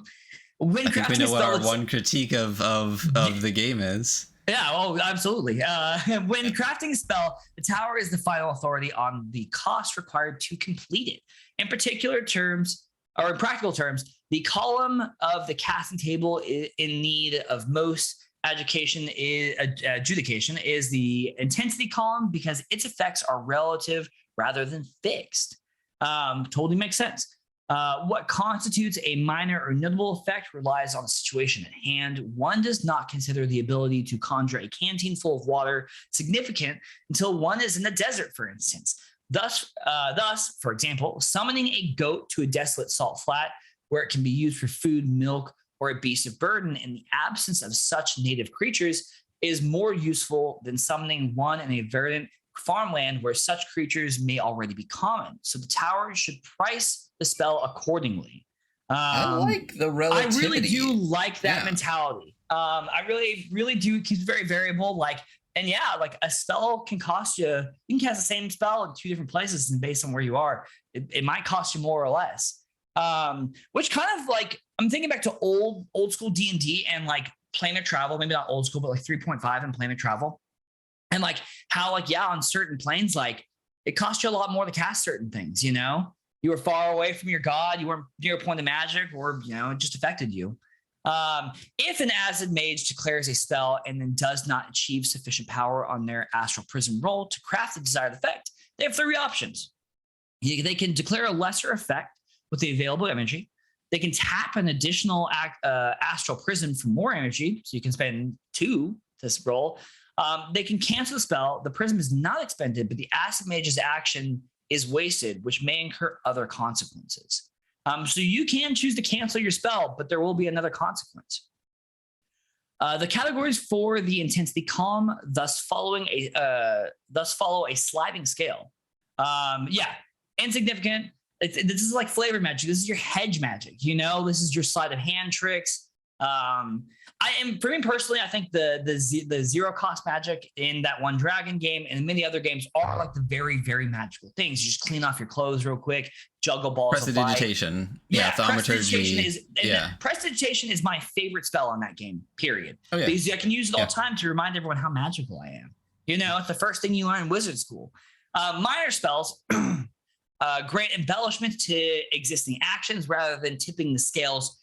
think we know what our one critique of the game is. Yeah, oh, absolutely. When crafting a spell, the tower is the final authority on the cost required to complete it. In practical terms, the column of the casting table in need of most adjudication is the intensity column because its effects are relative rather than fixed. Totally makes sense. What constitutes a minor or notable effect relies on the situation at hand. One does not consider the ability to conjure a canteen full of water significant until one is in the desert, for instance. Thus, for example, summoning a goat to a desolate salt flat where it can be used for food, milk, or a beast of burden in the absence of such native creatures is more useful than summoning one in a verdant farmland where such creatures may already be common. So the tower should price the spell accordingly. I like the relativity. I really do like that mentality. I really do. It keeps it very variable. Like a spell can cost you can cast the same spell in 2 different places and based on where you are, it might cost you more or less. Which kind of like I'm thinking back to old school D&D and like planar travel, maybe not old school, but like 3.5 and planar travel. And like how on certain planes, like it costs you a lot more to cast certain things, you were far away from your god, you weren't near a point of magic, or it just affected you. If an acid mage declares a spell and then does not achieve sufficient power on their astral prism roll to craft the desired effect, they have 3 options. They can declare a lesser effect with the available energy. They can tap an additional astral prism for more energy, so you can spend 2 this roll. They can cancel the spell. The prism is not expended, but the acid mage's action is wasted, which may incur other consequences. So you can choose to cancel your spell, but there will be another consequence. The categories for the intensity column thus follow a sliding scale. Insignificant. This is like flavor magic. This is your hedge magic. This is your sleight of hand tricks. For me personally, I think the 0 cost magic in that one dragon game and many other games are like the very, very magical things. You just clean off your clothes real quick, juggle balls. Prestidigitation. Thaumaturgy. Prestidigitation is my favorite spell on that game, period. Oh, yeah. Because I can use it all the time to remind everyone how magical I am. It's the first thing you learn in wizard school. Minor spells grant embellishment to existing actions rather than tipping the scales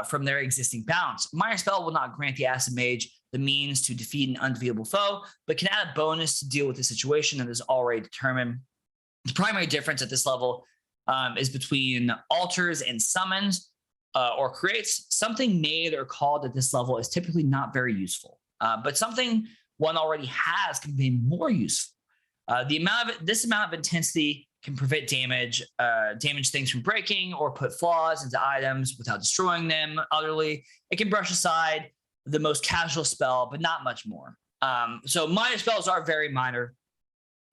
from their existing balance. Minor spell will not grant the acid mage the means to defeat an undefeatable foe, but can add a bonus to deal with the situation that is already determined. The primary difference at this level is between alters and summons or creates. Something made or called at this level is typically not very useful, but something one already has can be more useful. This amount of intensity can prevent damage things from breaking or put flaws into items without destroying them utterly. It can brush aside the most casual spell, but not much more. So minor spells are very minor.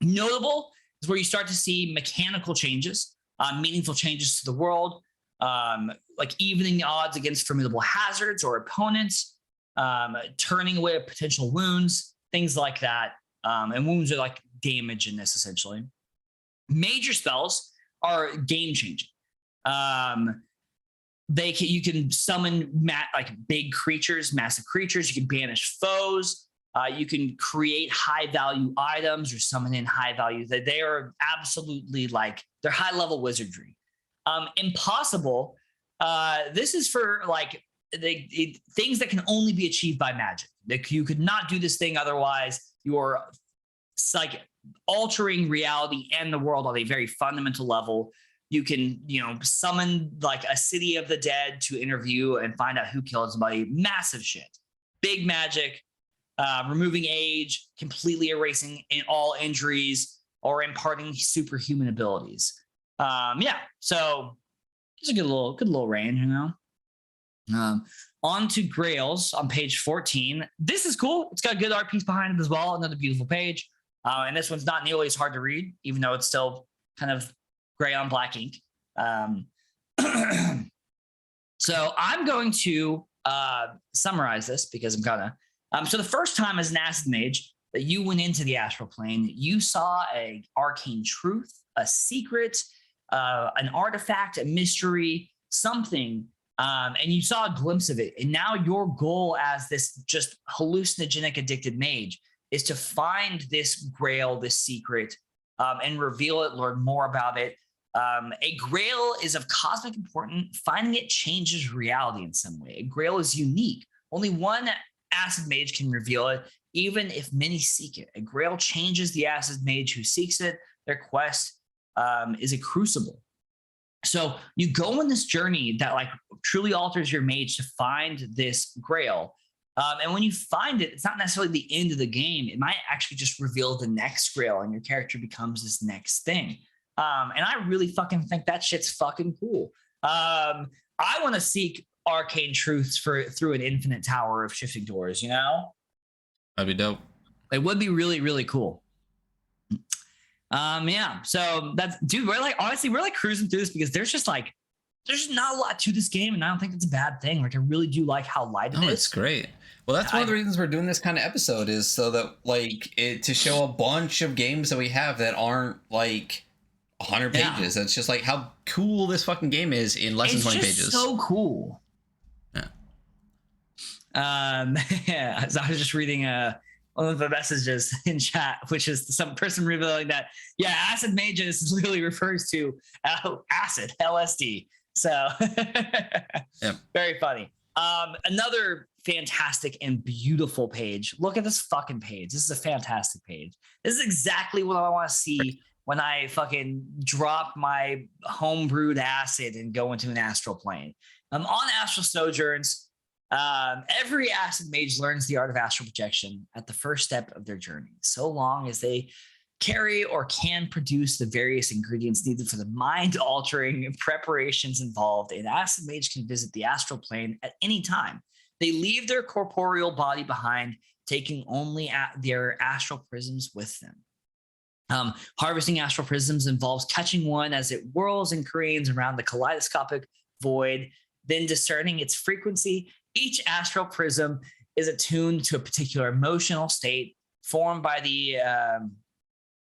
Notable is where you start to see mechanical changes, meaningful changes to the world. like evening odds against formidable hazards or opponents, turning away potential wounds, things like that. And wounds are like damage in this essentially. Major spells are game changing. You can summon like big creatures, massive creatures. You can banish foes. You can create high value items or summon in high value. They are absolutely like they're high level wizardry. Impossible. This is for like things that can only be achieved by magic. Like you could not do this thing otherwise. You're like altering reality and the world on a very fundamental level. You can, summon like a city of the dead to interview and find out who killed somebody. Massive shit. Big magic, removing age, completely erasing all injuries, or imparting superhuman abilities. So it's a good little range, On to Grails on page 14. This is cool. It's got good art piece behind it as well. Another beautiful page. And this one's not nearly as hard to read, even though it's still kind of gray on black ink. So I'm going to summarize this because I'm gonna. So the first time as an acid mage that you went into the astral plane, you saw an arcane truth, a secret, an artifact, a mystery, something, and you saw a glimpse of it. And now your goal as this just hallucinogenic addicted mage is to find this grail, this secret, and reveal it, learn more about it. A grail is of cosmic importance. Finding it changes reality in some way. A grail is unique. Only one acid mage can reveal it, even if many seek it. A grail changes the acid mage who seeks it. Their quest is a crucible. So you go on this journey that like truly alters your mage to find this grail. And when you find it, it's not necessarily the end of the game. It might actually just reveal the next grail and your character becomes this next thing. And I really fucking think that shit's fucking cool. I want to seek arcane truths through an infinite tower of shifting doors, That'd be dope. It would be really, really cool. So that's, dude, we're like cruising through this because there's not a lot to this game, and I don't think it's a bad thing. Like I really do like how light it is. It's great. Well, that's one of the reasons we're doing this kind of episode is so that to show a bunch of games that we have that aren't like 100 pages. It's just like how cool this fucking game is in less than 20 pages. It's so cool. Yeah. So I was just reading one of the messages in chat, which is some person revealing that acid mages literally refers to acid, LSD. So very funny. Another fantastic and beautiful page. Look at this fucking page. This is a fantastic page. This is exactly what I want to see when I fucking drop my homebrewed acid and go into an astral plane. On Astral Sojourns, every acid mage learns the art of astral projection at the first step of their journey, so long as they carry or can produce the various ingredients needed for the mind-altering preparations involved. An acid mage can visit the astral plane at any time. They leave their corporeal body behind, taking only their astral prisms with them. Harvesting astral prisms involves catching one as it whirls and careens around the kaleidoscopic void, then discerning its frequency. Each astral prism is attuned to a particular emotional state formed by the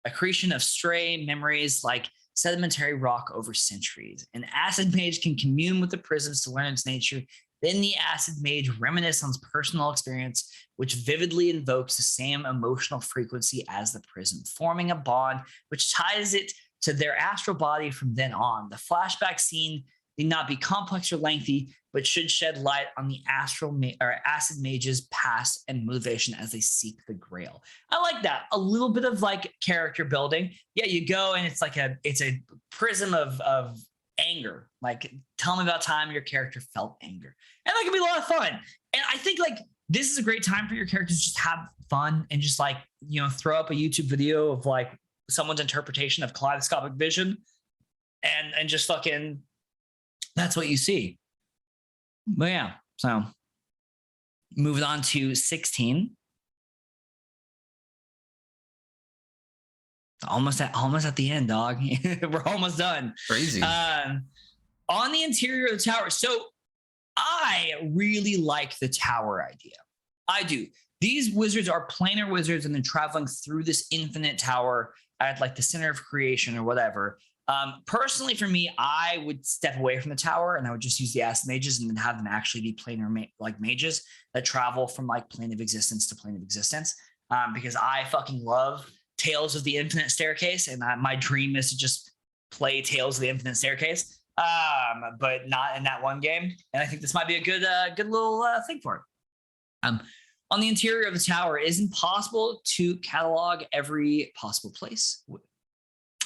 accretion of stray memories like sedimentary rock over centuries. An acid mage can commune with the prisms to learn its nature. Then the acid mage reminisces on personal experience, which vividly invokes the same emotional frequency as the prism, forming a bond which ties it to their astral body from then on. The flashback scene need not be complex or lengthy, but should shed light on the acid mage's past and motivation as they seek the grail. I like that. A little bit of like character building. Yeah, you go and it's a prism of anger. Like, tell me about time your character felt anger. And that can be a lot of fun. And I think like this is a great time for your characters to just have fun and just like, throw up a YouTube video of like someone's interpretation of kaleidoscopic vision and just fucking, that's what you see. But yeah, so moving on to 16. Almost at the end, dog. We're almost done. Crazy. On the interior of the tower. So I really like the tower idea. I do. These wizards are planar wizards, and they're traveling through this infinite tower at like the center of creation or whatever. Personally, for me, I would step away from the tower and I would just use the acid mages and then have them actually be planar like mages that travel from like plane of existence to plane of existence. Because I fucking love Tales of the Infinite Staircase, and my dream is to just play Tales of the Infinite Staircase, but not in that one game. And I think this might be a good little thing for it. On the interior of the tower, it is impossible to catalog every possible place.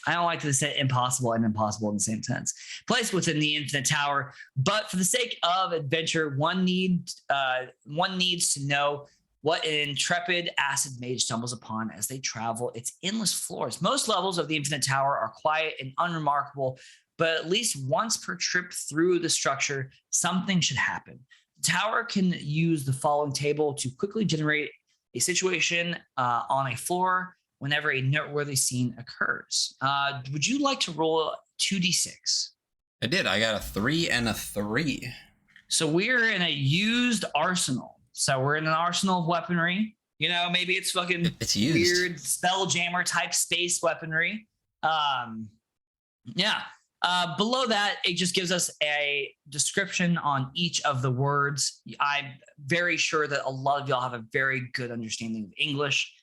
I don't like to say impossible and impossible in the same sense. Place within the infinite tower, but for the sake of adventure, one needs to know what an intrepid acid mage stumbles upon as they travel its endless floors. Most levels of the infinite tower are quiet and unremarkable, but at least once per trip through the structure, something should happen. The tower can use the following table to quickly generate a situation on a floor whenever a noteworthy scene occurs. Would you like to roll 2d6? I did. I got a 3 and a 3. So we're in a used arsenal. So we're in an arsenal of weaponry. You know, maybe it's fucking it's used. Weird spelljammer type space weaponry. Below that, it just gives us a description on each of the words. I'm very sure that a lot of y'all have a very good understanding of English.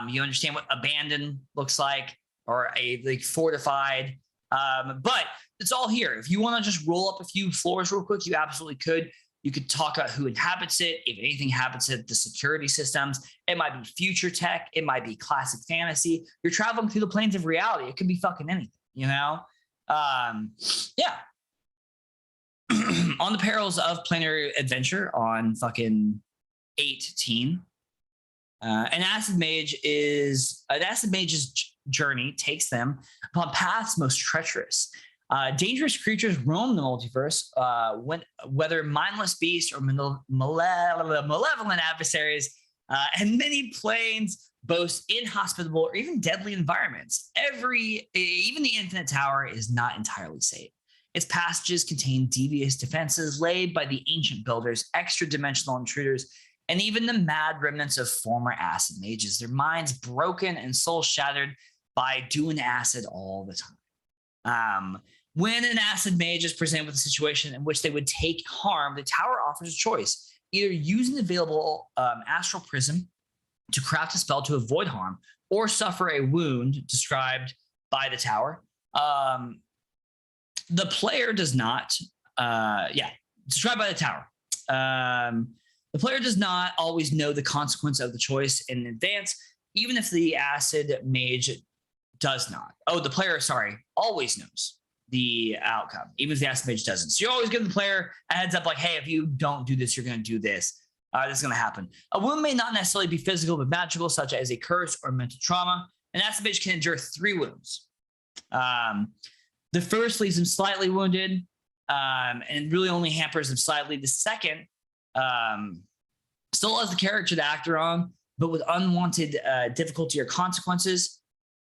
You understand what abandoned looks like, or like fortified. But it's all here. If you want to just roll up a few floors real quick, you absolutely could. You could talk about who inhabits it, if anything happens to the security systems. It might be future tech. It might be classic fantasy. You're traveling through the planes of reality. It could be fucking anything, you know? On the perils of planar adventure on fucking 18. An acid mage's journey takes them upon paths most treacherous. Dangerous creatures roam the multiverse, whether mindless beasts or malevolent adversaries, and many planes boast inhospitable or even deadly environments. Even the Infinite Tower is not entirely safe. Its passages contain devious defenses laid by the ancient builders, extra-dimensional intruders, and even the mad remnants of former acid mages, their minds broken and souls shattered by doing acid all the time. When an acid mage is presented with a situation in which they would take harm, the tower offers a choice: either using the available astral prism to craft a spell to avoid harm, or suffer a wound described by the tower. The player does not, described by the tower. The player does not always know the consequence of the choice in advance, even if the acid mage does not. Oh, the player, always knows the outcome, even if the acid mage doesn't. So you always give the player a heads up, like, hey, if you don't do this, you're going to do this. This is going to happen. A wound may not necessarily be physical, but magical, such as a curse or mental trauma. An acid mage can endure 3 wounds. The first leaves him slightly wounded, and really only hampers him slightly. The second still allows the character to act on, but with unwanted difficulty or consequences.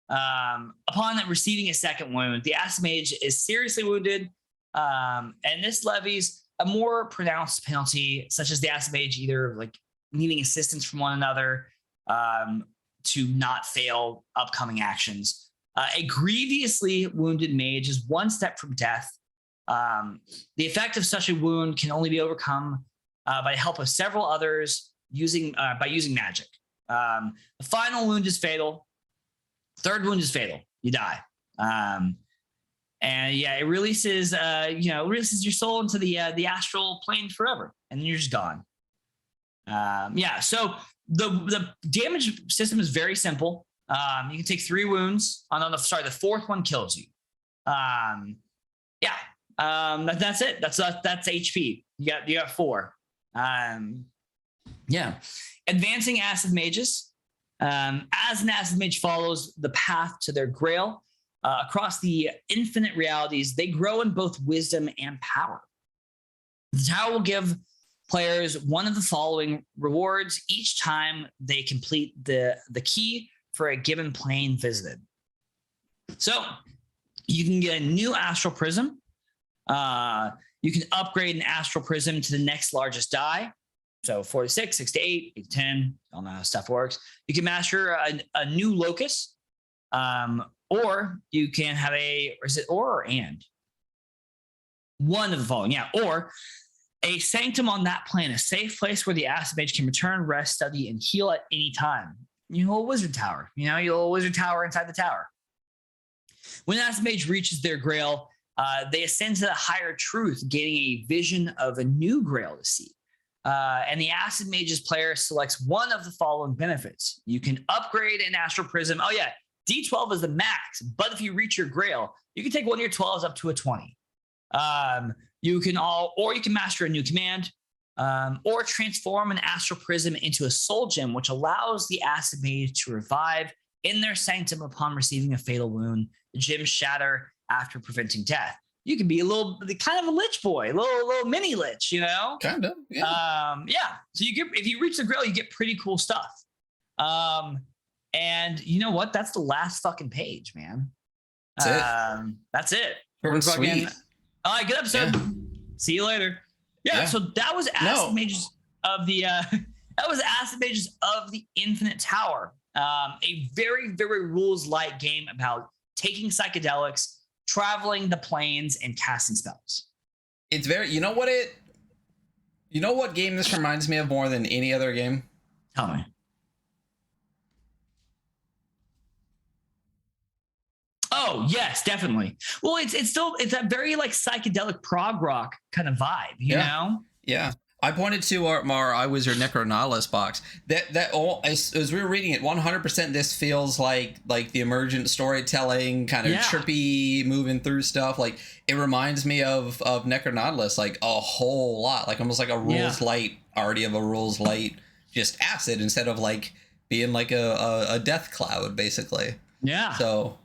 Upon receiving a second wound, the acid mage is seriously wounded, and this levies a more pronounced penalty, such as the acid mage either like needing assistance from one another to not fail upcoming actions. A grievously wounded mage is 1 step from death. The effect of such a wound can only be overcome by the help of several others by using magic. The final wound is fatal. Third wound is fatal. You die. And yeah, it releases your soul into the astral plane forever, and then you're just gone. So the damage system is very simple. You can take 3 wounds. The 4th one kills you. That's it. That's HP. You got 4. Advancing acid mages. As an acid mage follows the path to their grail across the infinite realities, they grow in both wisdom and power. The tower will give players one of the following rewards each time they complete the key for a given plane visited. So you can get a new astral prism, You can upgrade an astral prism to the next largest die. So 4 to 6, 6 to 8, 8 to 10. I don't know how stuff works. You can master a new locus, or you can have or is it or and? One of the following, yeah. Or a sanctum on that plane, a safe place where the acid mage can return, rest, study, and heal at any time. Your little wizard tower, your little wizard tower inside the tower. When the acid mage reaches their grail, they ascend to the higher truth, gaining a vision of a new grail to see. And the acid mage's player selects one of the following benefits. You can upgrade an astral prism. Oh yeah, D12 is the max, but if you reach your grail, you can take one of your 12s up to a 20. You can master a new command, or transform an astral prism into a soul gem, which allows the acid mage to revive in their sanctum upon receiving a fatal wound. The gems shatter after preventing death. You can be kind of a lich boy, a little mini lich, Kind of, yeah. So if you reach the grail, you get pretty cool stuff. And you know what? That's the last fucking page, man. That's it. Sweet. All right, good episode. Yeah. See you later. Yeah. So that was Acid Mages of the Infinite Tower. A very, very rules light game about taking psychedelics, traveling the planes, and casting spells. It's very, you know what game this reminds me of more than any other game? Tell me. Oh, yes, definitely. Well, it's that very like psychedelic prog rock kind of vibe, you know? Yeah. I pointed to our iWizard Necronalis box. As we were reading it, 100% this feels like the emergent storytelling kind of trippy, moving through stuff. Like it reminds me of Necronalis like a whole lot, like almost like a rules light, already of a rules light, just acid instead of like being like a death cloud, basically. Yeah. So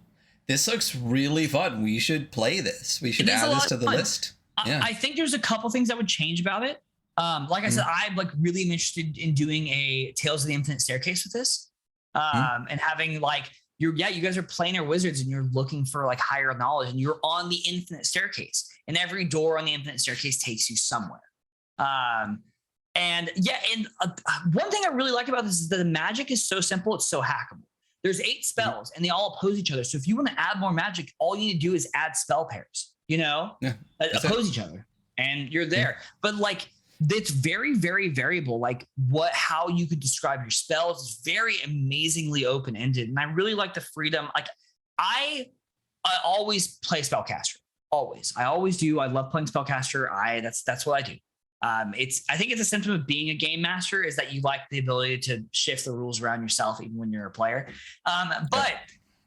this looks really fun. We should play this. We should add this to the list. I think there's a couple things that would change about it. Like I said, I'm like really interested in doing a Tales of the Infinite Staircase with this, and having like you guys are planar wizards and you're looking for like higher knowledge and you're on the Infinite Staircase and every door on the Infinite Staircase takes you somewhere. One thing I really like about this is that the magic is so simple, it's so hackable. There's 8 spells and they all oppose each other. So if you want to add more magic, all you need to do is add spell pairs, oppose each other, and you're there. But like, it's very, very variable. Like how you could describe your spells is very amazingly open-ended. And I really like the freedom. Like I always play spellcaster. Always. I always do. I love playing spellcaster. That's what I do. I think it's a symptom of being a game master is that you like the ability to shift the rules around yourself, even when you're a player. Like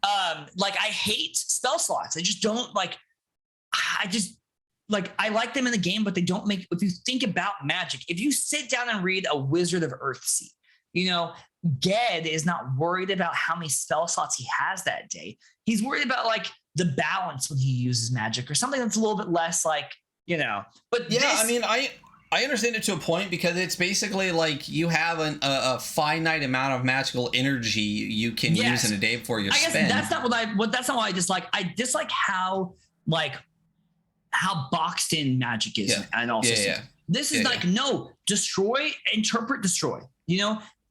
I hate spell slots. I just don't like, I like them in the game, but they don't make, if you think about magic, if you sit down and read a Wizard of Earthsea, Ged is not worried about how many spell slots he has that day. He's worried about like the balance when he uses magic or something that's a little bit less like, but I understand it to a point because it's basically like you have a finite amount of magical energy you can use in a day before you spend. That's not that's not what I dislike. I dislike how boxed in magic is and all systems. This is no, destroy, interpret, destroy.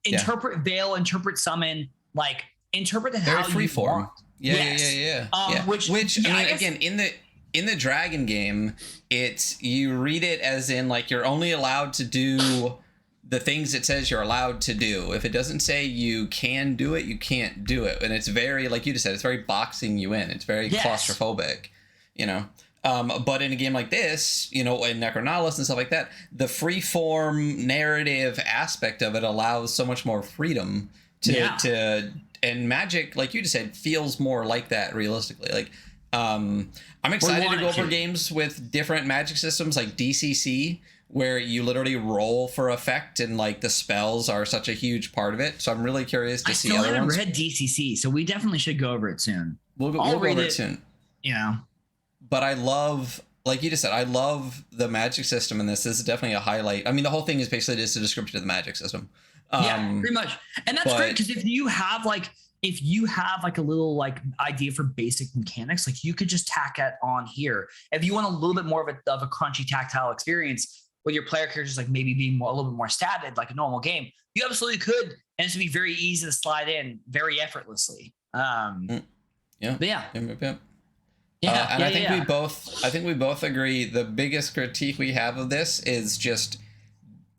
Interpret, veil, interpret, summon, like interpret it how free you form. want. Which again in the dragon game, you read it as in like you're only allowed to do the things it says you're allowed to do. If it doesn't say you can do it, you can't do it. And it's very, like you just said, it's very boxing you in. It's very claustrophobic, but in a game like this, in Necronalis and stuff like that, the free form narrative aspect of it allows so much more freedom and magic, like you just said, feels more like that realistically. Like, I'm excited to go over games with different magic systems like DCC, where you literally roll for effect and like the spells are such a huge part of it. So I'm really curious to see other ones. I haven't read DCC, so we definitely should go over it soon. We'll go over it soon. But I love, like you just said, I love the magic system in this. This is definitely a highlight. I mean, the whole thing is basically just a description of the magic system. Pretty much. And that's great because if you have like, if you have like a little like idea for basic mechanics, like you could just tack it on here. If you want a little bit more of a crunchy tactile experience with your player characters, like maybe being a little bit more statted like a normal game, you absolutely could. And it's gonna be very easy to slide in very effortlessly. Yeah. But yeah. And I think we both agree the biggest critique we have of this is just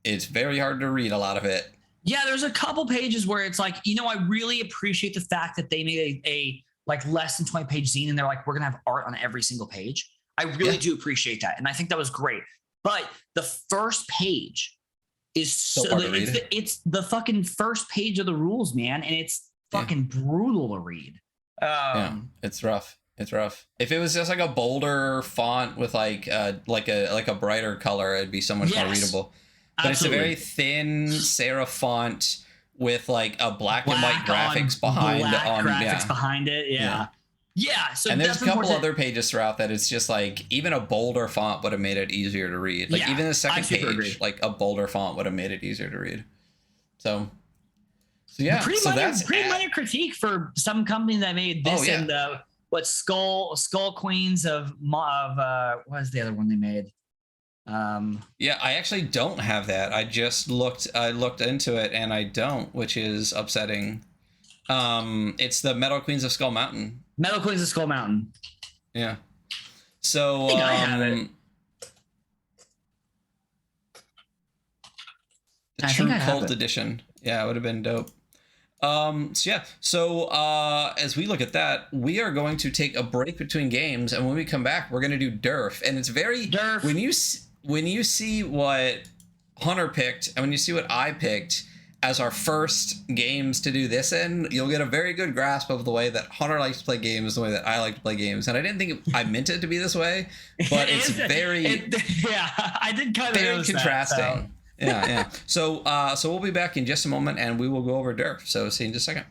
it's very hard to read a lot of it. Yeah, there's a couple pages where it's like, I really appreciate the fact that they made a like less than 20 page zine and they're like, we're gonna have art on every single page. I really do appreciate that. And I think that was great. But the first page is it's the fucking first page of the rules, man. And it's fucking brutal to read. It's rough. It's rough. If it was just like a bolder font with like a brighter color, it'd be so much more readable. But Absolutely. It's a very thin serif font with like a black and white graphics behind it. Yeah. So and there's a couple other pages throughout that it's just like even a bolder font would have made it easier to read. Like even the second page, like a bolder font would have made it easier to read. So yeah. That's pretty minor critique for some company that made this and Skull Queens of what was the other one they made? I actually don't have that. I looked into it and I don't, which is upsetting. It's the Metal Queens of Skull Mountain. Yeah. So I have it. The True Cult Edition. Yeah, it would have been dope. So as we look at that, we are going to take a break between games, and when we come back, we're going to do DURF. And it's very DURF. When you see what Hunter picked and when you see what I picked as our first games to do this in, you'll get a very good grasp of the way that Hunter likes to play games, the way that I like to play games. And I didn't think I meant it to be this way, but it's I did kind of very contrasting. Yeah. So we'll be back in just a moment, and we will go over DURF. So see you in just a second.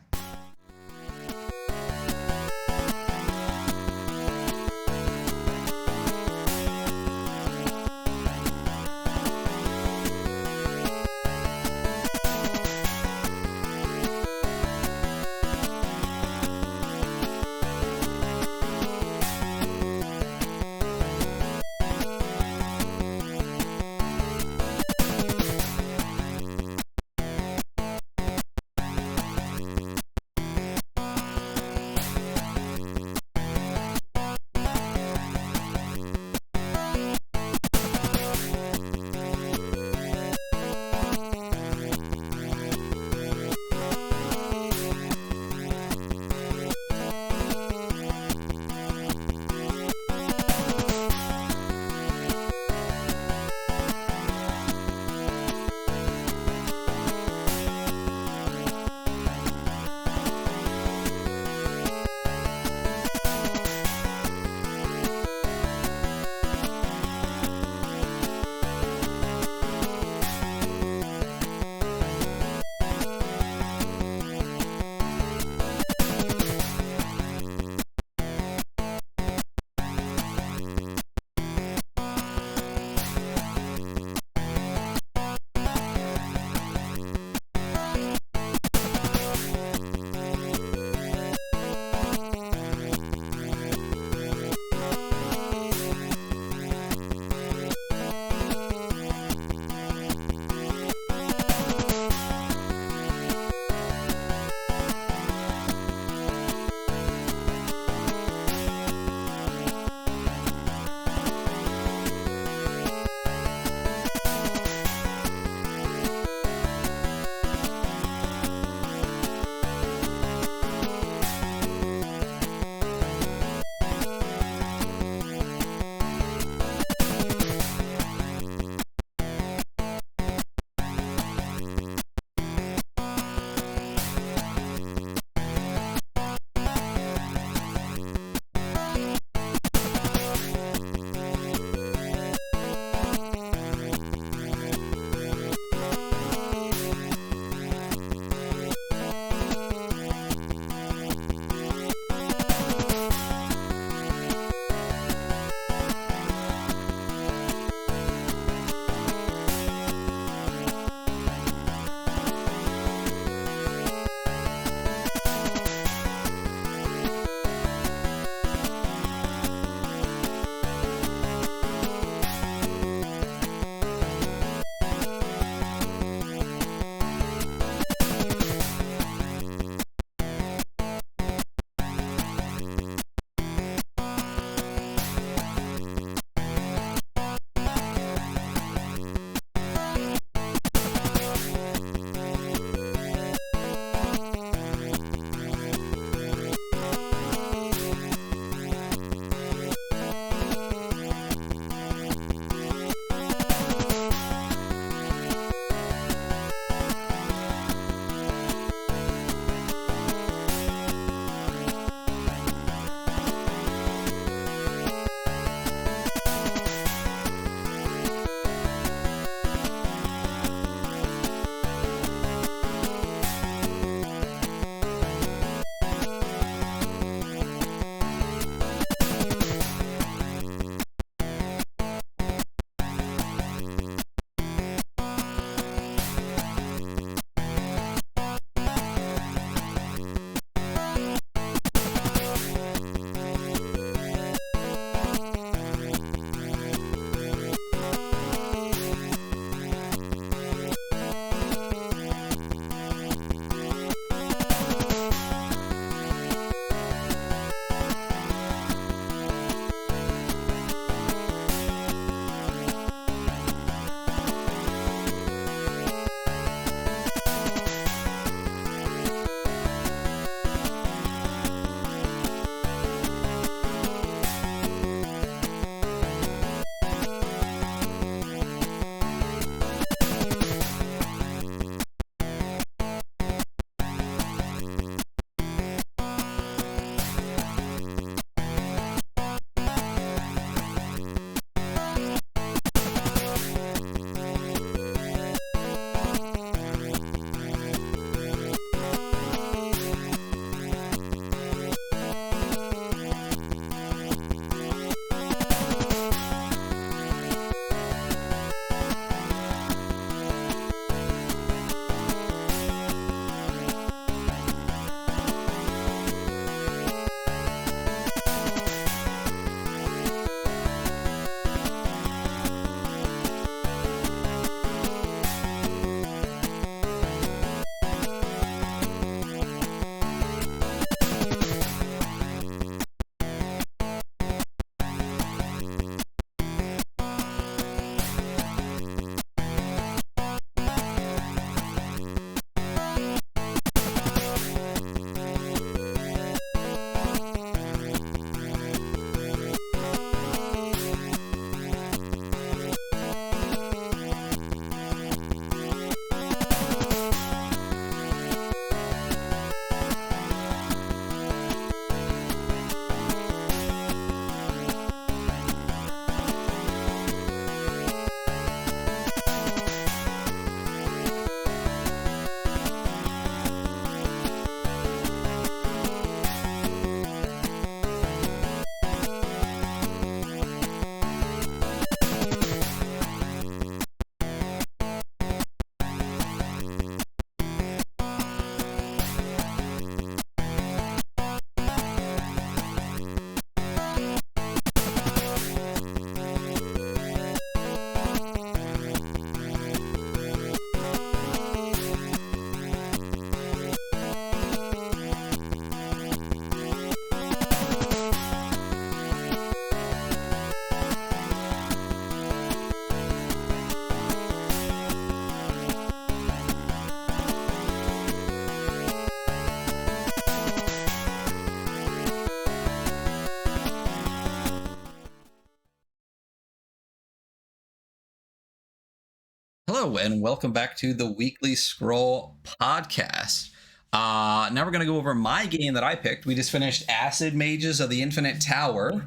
Hello, and welcome back to the Weekly Scroll Podcast. Now we're going to go over my game that I picked. We just finished Acid Mages of the Infinite Tower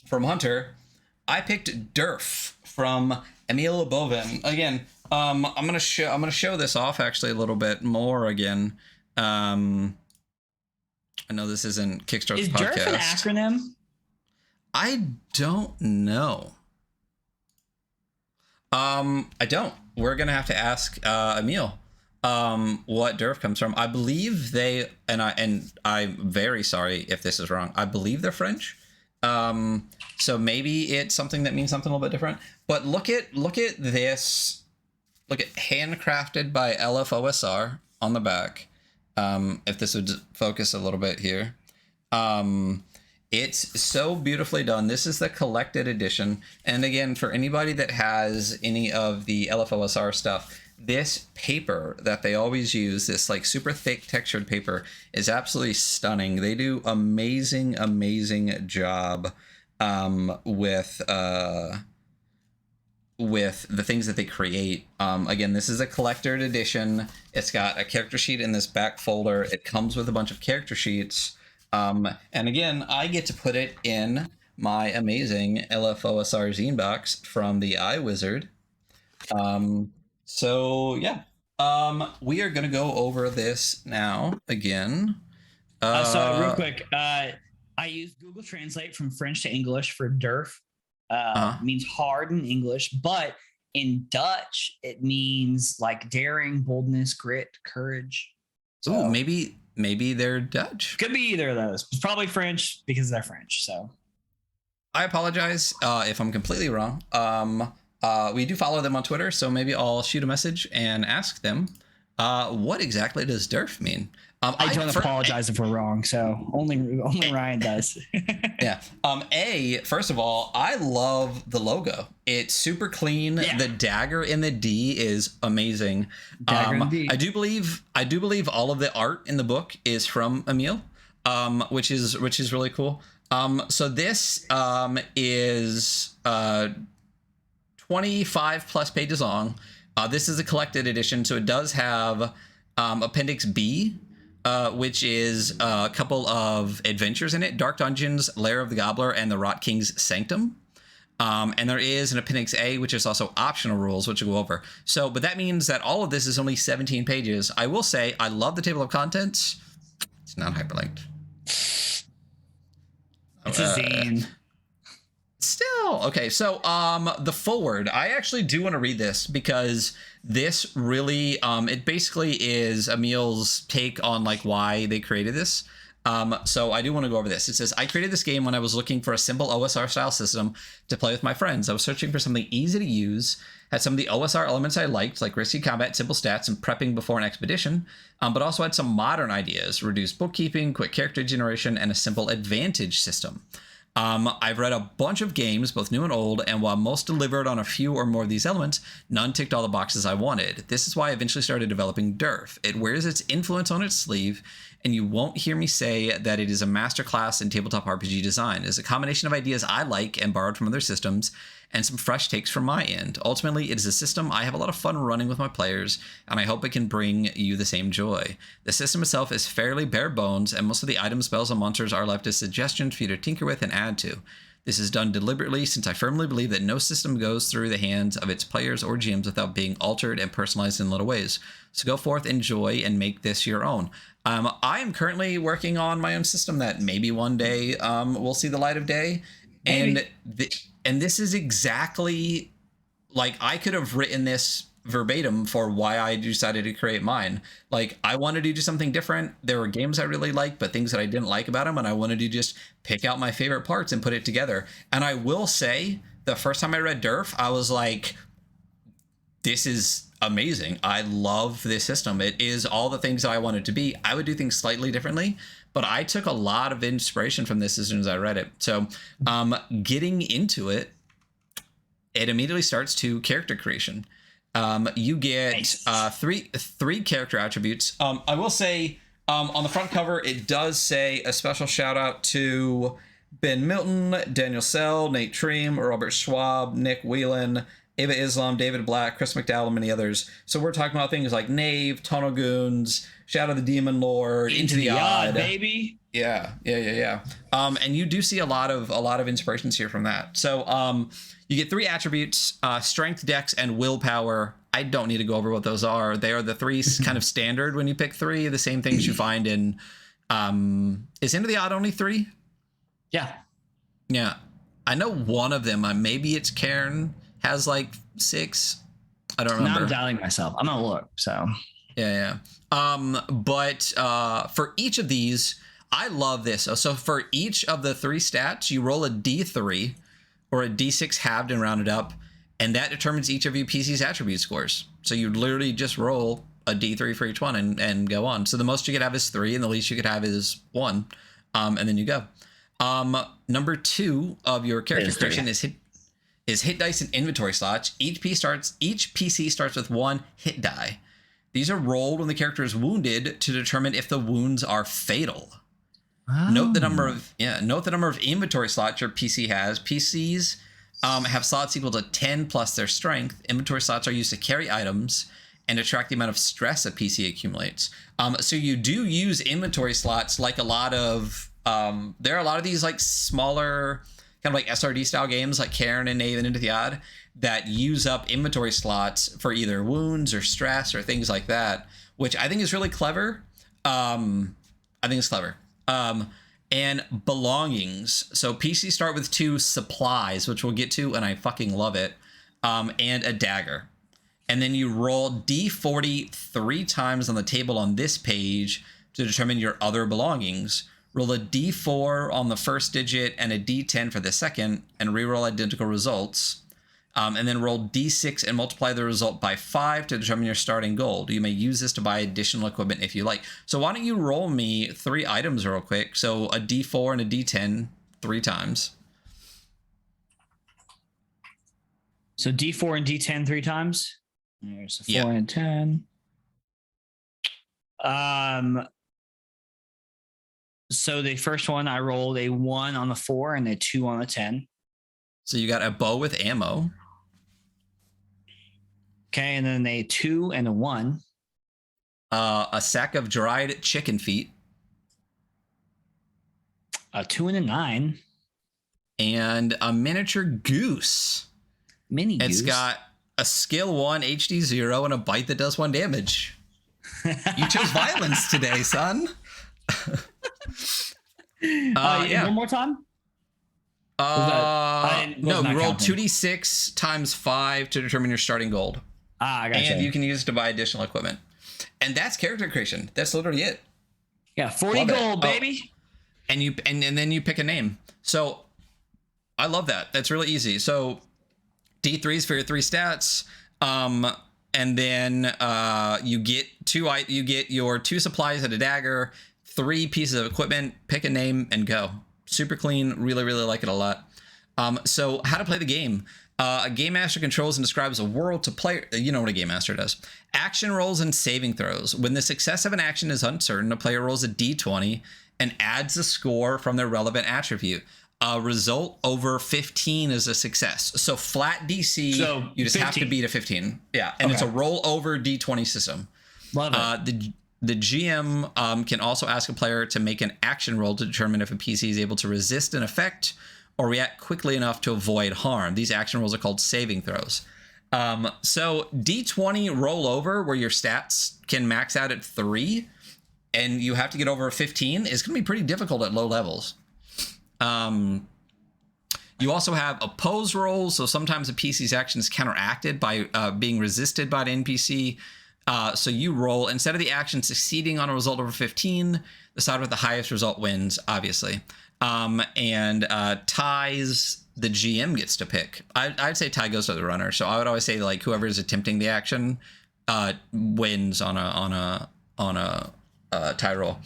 from Hunter. I picked DURF from Emil Bovin. Again, I'm gonna show this off actually a little bit more again. I know this isn't Kickstart the Podcast. Is DURF an acronym? I don't know. I don't. We're gonna have to ask Emil what DURF comes from. I believe they and I'm very sorry if this is wrong. I believe they're French. So maybe it's something that means something a little bit different. But look at this. Look at handcrafted by LFOSR on the back. If this would focus a little bit here. It's so beautifully done. This is the collected edition. And again, for anybody that has any of the LFOSR stuff, this paper that they always use, this like super thick textured paper, is absolutely stunning. They do amazing job with the things that they create. Again, this is a collected edition. It's got a character sheet in this back folder. It comes with a bunch of character sheets. And again, I get to put it in my amazing LFOSR zine box from the iWizard. So yeah, we are gonna go over this now again. So real quick, I used Google Translate from French to English for DURF. Means hard in English, but in Dutch it means like daring, boldness, grit, courage. So, ooh, maybe they're Dutch. Could be either of those. It's probably French because they're French. So I apologize if I'm completely wrong. We do follow them on Twitter, so maybe I'll shoot a message and ask them what exactly does DURF mean. I don't apologize if we're wrong. So only Ryan does. Yeah. First of all, I love the logo. It's super clean. Yeah. The dagger in the D is amazing. Dagger in the D. I do believe all of the art in the book is from Emil, which is really cool. So this is 25 plus pages long. This is a collected edition, so it does have Appendix B, which is a couple of adventures in it: Dark Dungeons, Lair of the Gobbler, and the Rot King's Sanctum. And there is an Appendix A, which is also optional rules, which we'll go over. So, but that means that all of this is only 17 pages. I will say I love the table of contents. It's not hyperlinked. It's a zine. Still okay. So the forward, I actually do want to read this because this really it basically is Emil's take on like why they created this. So I do want to go over this. It says, I created this game when I was looking for a simple OSR style system to play with my friends. I was searching for something easy to use, had some of the OSR elements I liked, like risky combat, simple stats, and prepping before an expedition, but also had some modern ideas: reduced bookkeeping, quick character generation, and a simple advantage system. I've read a bunch of games, both new and old, and while most delivered on a few or more of these elements, none ticked all the boxes I wanted. This is why I eventually started developing DURF. It wears its influence on its sleeve, and you won't hear me say that it is a masterclass in tabletop RPG design. It is a combination of ideas I like and borrowed from other systems, and some fresh takes from my end. Ultimately, it is a system I have a lot of fun running with my players, and I hope it can bring you the same joy. The system itself is fairly bare bones, and most of the items, spells, and monsters are left as suggestions for you to tinker with and add to. This is done deliberately, since I firmly believe that no system goes through the hands of its players or GMs without being altered and personalized in little ways. So go forth, enjoy, and make this your own. I am currently working on my own system that maybe one day will see the light of day. Maybe. And this is exactly, like, I could have written this verbatim for why I decided to create mine. Like, I wanted to do something different. There were games I really liked, but things that I didn't like about them, and I wanted to just pick out my favorite parts and put it together. And I will say, the first time I read DURF, I was like, this is amazing. I love this system. It is all the things that I wanted to be. I would do things slightly differently, but I took a lot of inspiration from this as soon as I read it. So getting into it, it immediately starts to character creation. You get three character attributes. I will say on the front cover, it does say a special shout out to Ben Milton, Daniel Sell, Nate Treem, Robert Schwab, Nick Whelan, Ava Islam, David Black, Chris McDowell, and many others. So we're talking about things like Knave, Tunnel Goons, Shadow the Demon Lord, Into the Odd, baby. Yeah. And you do see a lot of inspirations here from that. So you get 3 attributes: strength, dex, and willpower. I don't need to go over what those are. They are the 3 kind of standard when you pick 3, the same things you find in is Into the Odd only 3? Yeah. I know one of them, maybe it's Cairn, has like 6. I don't remember. Now I'm doubting myself. I'm gonna look. So yeah. But for each of these, I love this. So for each of the 3 stats, you roll a D3 or a D6 halved and rounded up, and that determines each of your PC's attribute scores. So you literally just roll a D3 for each one and go on. So the most you could have is 3, and the least you could have is 1, and then you go. Number 2 of your character creation is hit dice and inventory slots. Each PC starts with 1 hit die. These are rolled when the character is wounded to determine if the wounds are fatal. Oh. Note the number of inventory slots your PC has. PCs have slots equal to 10 plus their strength. Inventory slots are used to carry items and to track the amount of stress a PC accumulates. So you do use inventory slots like a lot of there are a lot of these like smaller kind of like SRD style games like Cairn and Knave and Into the Odd that use up inventory slots for either wounds or stress or things like that, which I think is really clever. And belongings. So PC start with 2 supplies, which we'll get to, and I fucking love it, and a dagger. And then you roll D40 3 times on the table on this page to determine your other belongings. Roll a D4 on the first digit and a D10 for the second, and reroll identical results. And then roll D6 and multiply the result by 5 to determine your starting gold. You may use this to buy additional equipment if you like. So why don't you roll me 3 items real quick? So a D4 and a D10 3 times. So D4 and D10 3 times. There's a 4 and 10. So the first one, I rolled a 1 on the 4 and a 2 on the 10. So you got a bow with ammo. Okay, and then a 2 and a 1. A sack of dried chicken feet. A 2 and a 9. And a miniature goose. Mini goose. It's got a skill 1, HD 0, and a bite that does 1 damage. You chose violence today, son. One more time? No, you roll 2d6 times 5 to determine your starting gold. I gotcha. And you can use it to buy additional equipment. And that's character creation. That's literally it. Yeah, 40 love gold, baby. And then you pick a name. So I love that. That's really easy. So D3s for your 3 stats. And then you get your 2 supplies and a dagger, 3 pieces of equipment, pick a name, and go. Super clean. Really, really like it a lot. So how to play the game. A game master controls and describes a world to player. You know what a game master does. Action rolls and saving throws. When the success of an action is uncertain, a player rolls a d20 and adds a score from their relevant attribute. A result over 15 is a success. So flat DC, so you just 15. Have to beat a 15. Yeah, and It's a roll over d20 system. Love it. The GM can also ask a player to make an action roll to determine if a PC is able to resist an effect or react quickly enough to avoid harm. These action rolls are called saving throws. So D20 rollover, where your stats can max out at 3, and you have to get over a 15, is going to be pretty difficult at low levels. You also have oppose rolls, so sometimes a PC's action is counteracted by being resisted by an NPC. So you roll, instead of the action succeeding on a result over 15, the side with the highest result wins, obviously. And ties, the GM gets to pick. I'd say tie goes to the runner. So I would always say like whoever is attempting the action wins on a tie roll.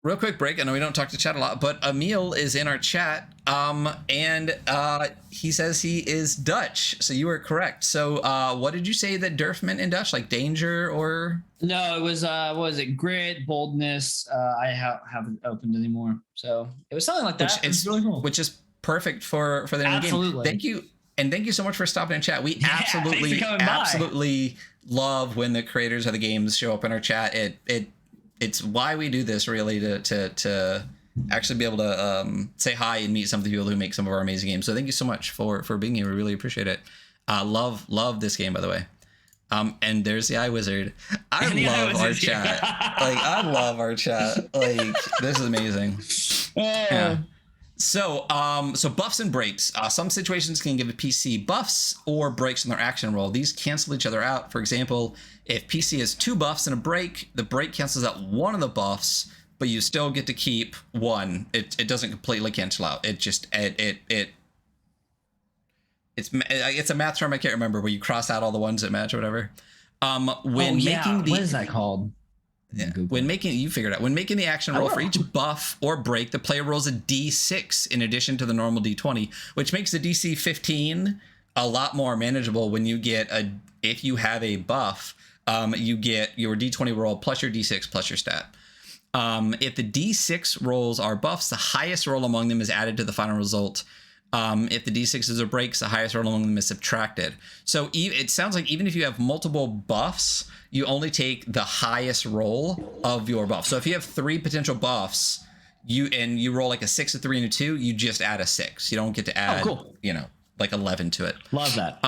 real quick break. I know we don't talk to chat a lot, but Emil is in our chat, and he says he is Dutch. So you were correct. So what did you say that DURF meant in Dutch? Like danger or? No, it was what was it? Grit, boldness. I haven't opened anymore, so it was something like that. It's really cool. Which is perfect for the name of the game. Thank you. And thank you so much for stopping in chat. We absolutely love when the creators of the games show up in our chat. It's why we do this, really, to actually be able to say hi and meet some of the people who make some of our amazing games. So thank you so much for being here. We really appreciate it. Love this game, by the way. And there's the iWizard. I love our chat. Like, I love our chat. Like, this is amazing. Yeah. So buffs and breaks. Some situations can give a PC buffs or breaks in their action roll. These cancel each other out. For example, if PC has 2 buffs and a break, the break cancels out one of the buffs, but you still get to keep one. It doesn't completely cancel out. It just it's a math term I can't remember, where you cross out all the ones that match or whatever. What is that called? Yeah. When making the action roll for each buff or break, the player rolls a D6 in addition to the normal D20, which makes the DC 15 a lot more manageable. When you get if you have a buff, you get your D20 roll plus your D6 plus your stat. If the D6 rolls are buffs, the highest roll among them is added to the final result. If the D6s are breaks, the highest roll among them is subtracted. So it sounds like even if you have multiple buffs, you only take the highest roll of your buff. So if you have 3 potential buffs, you roll like a 6, a 3, and a 2, you just add a 6. You don't get to add, like 11 to it. Love that.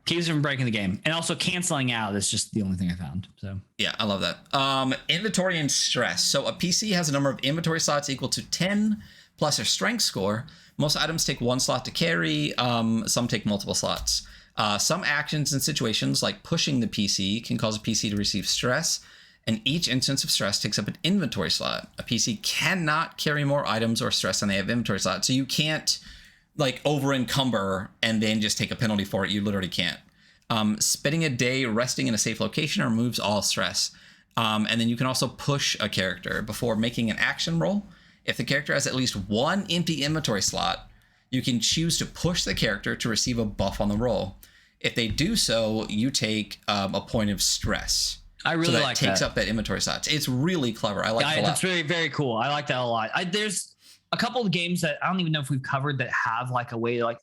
Keeps from breaking the game, and also canceling out is just the only thing I found. So yeah, I love that. Inventory and stress. So a PC has a number of inventory slots equal to 10 plus their strength score. Most items take 1 slot to carry. Some take multiple slots. Some actions and situations, like pushing the PC, can cause a PC to receive stress, and each instance of stress takes up an inventory slot. A PC cannot carry more items or stress than they have inventory slots. So you can't like over encumber and then just take a penalty for it. You literally can't. Spending a day resting in a safe location removes all stress. And then you can also push a character before making an action roll. If the character has at least 1 empty inventory slot, you can choose to push the character to receive a buff on the roll. If they do so, you take a point of stress. I really like that. Takes up that inventory slot. It's really clever. I like it a lot. That's very, very cool. I like that a lot. There's a couple of games that I don't even know if we've covered that have like a way to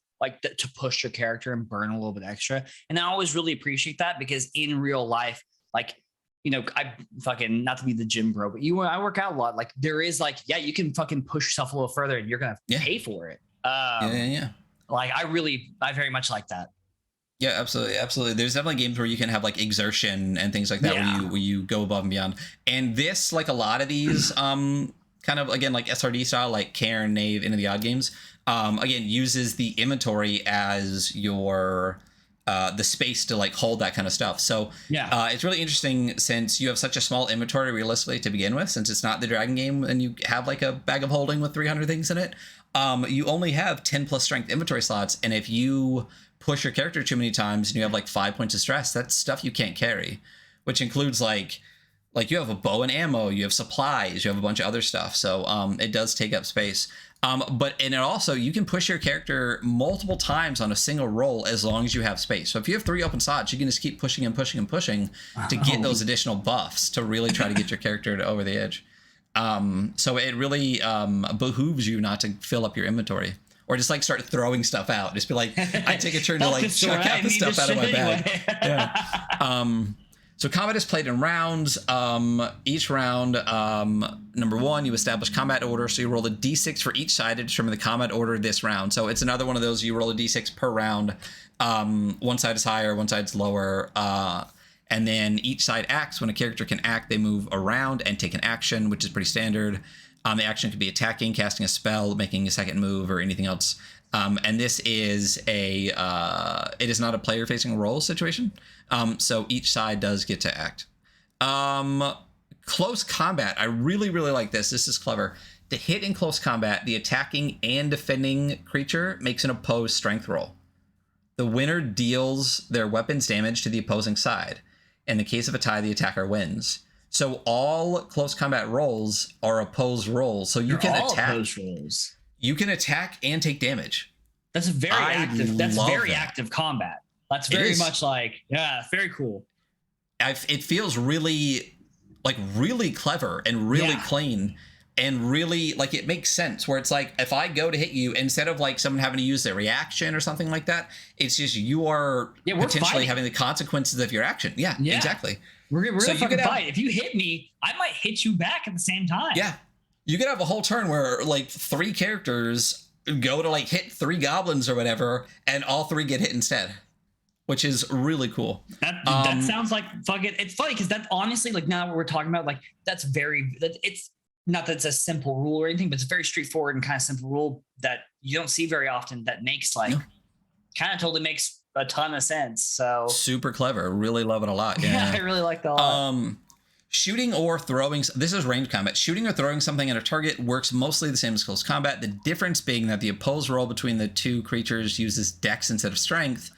to push your character and burn a little bit extra. And I always really appreciate that, because in real life, like, I fucking, not to be the gym bro, but I work out a lot. Like, there is you can fucking push yourself a little further and you're going to pay for it. Like, I very much like that. Yeah, absolutely. There's definitely games where you can have like exertion and things like that, where you go above and beyond. And this, like a lot of these, kind of again like SRD style, like Cairn, Knave, Into the Odd games, again uses the inventory as your the space to like hold that kind of stuff. So it's really interesting, since you have such a small inventory realistically to begin with, since it's not the Dragon game and you have like a bag of holding with 300 things in it. You only have 10 plus strength inventory slots, and if you push your character too many times and you have like 5 points of stress, that's stuff you can't carry, which includes like you have a bow and ammo, you have supplies, you have a bunch of other stuff. So it does take up space. But it also, you can push your character multiple times on a single roll as long as you have space. So if you have 3 open slots, you can just keep pushing and pushing and pushing to get those additional buffs to really try to get your character to over the edge. So it really behooves you not to fill up your inventory, or just like start throwing stuff out. Just be like, I take a turn to like chuck out the stuff out of my bag. Yeah. So combat is played in rounds. Each round, number 1, you establish combat order. So you roll a d6 for each side to determine the combat order this round. So it's another one of those, you roll a d6 per round. One side is higher, one side's lower. And then each side acts. When a character can act, they move around and take an action, which is pretty standard. The action could be attacking, casting a spell, making a second move, or anything else. And this is it is not a player-facing role situation. So each side does get to act. Close combat. I really, really like this. This is clever. To hit in close combat, the attacking and defending creature makes an opposed strength roll. The winner deals their weapon's damage to the opposing side. In the case of a tie, the attacker wins. So all close combat rolls are opposed rolls. So you can attack. Opposed rolls. You can attack and take damage. That's very active. That's very active combat. That's very much like, yeah, very cool. It feels really clever and really clean and really like it makes sense where it's like if I go to hit you, instead of like someone having to use their reaction or something like that, it's just you are potentially having the consequences of your action. Yeah. Exactly. We're gonna fucking fight. If you hit me, I might hit you back at the same time. Yeah. You could have a whole turn where like 3 characters go to like hit 3 goblins or whatever, and all 3 get hit instead, which is really cool. That sounds like fucking. It's funny because that honestly, like now we're talking about, like it's not that it's a simple rule or anything, but it's a very straightforward and kind of simple rule that you don't see very often. That makes kind of totally makes a ton of sense. So super clever. Really love it a lot. Yeah, I really like that a lot. Shooting or throwing, this is range combat. Shooting or throwing something at a target works mostly the same as close combat. The difference being that the opposed roll between the 2 creatures uses dex instead of strength.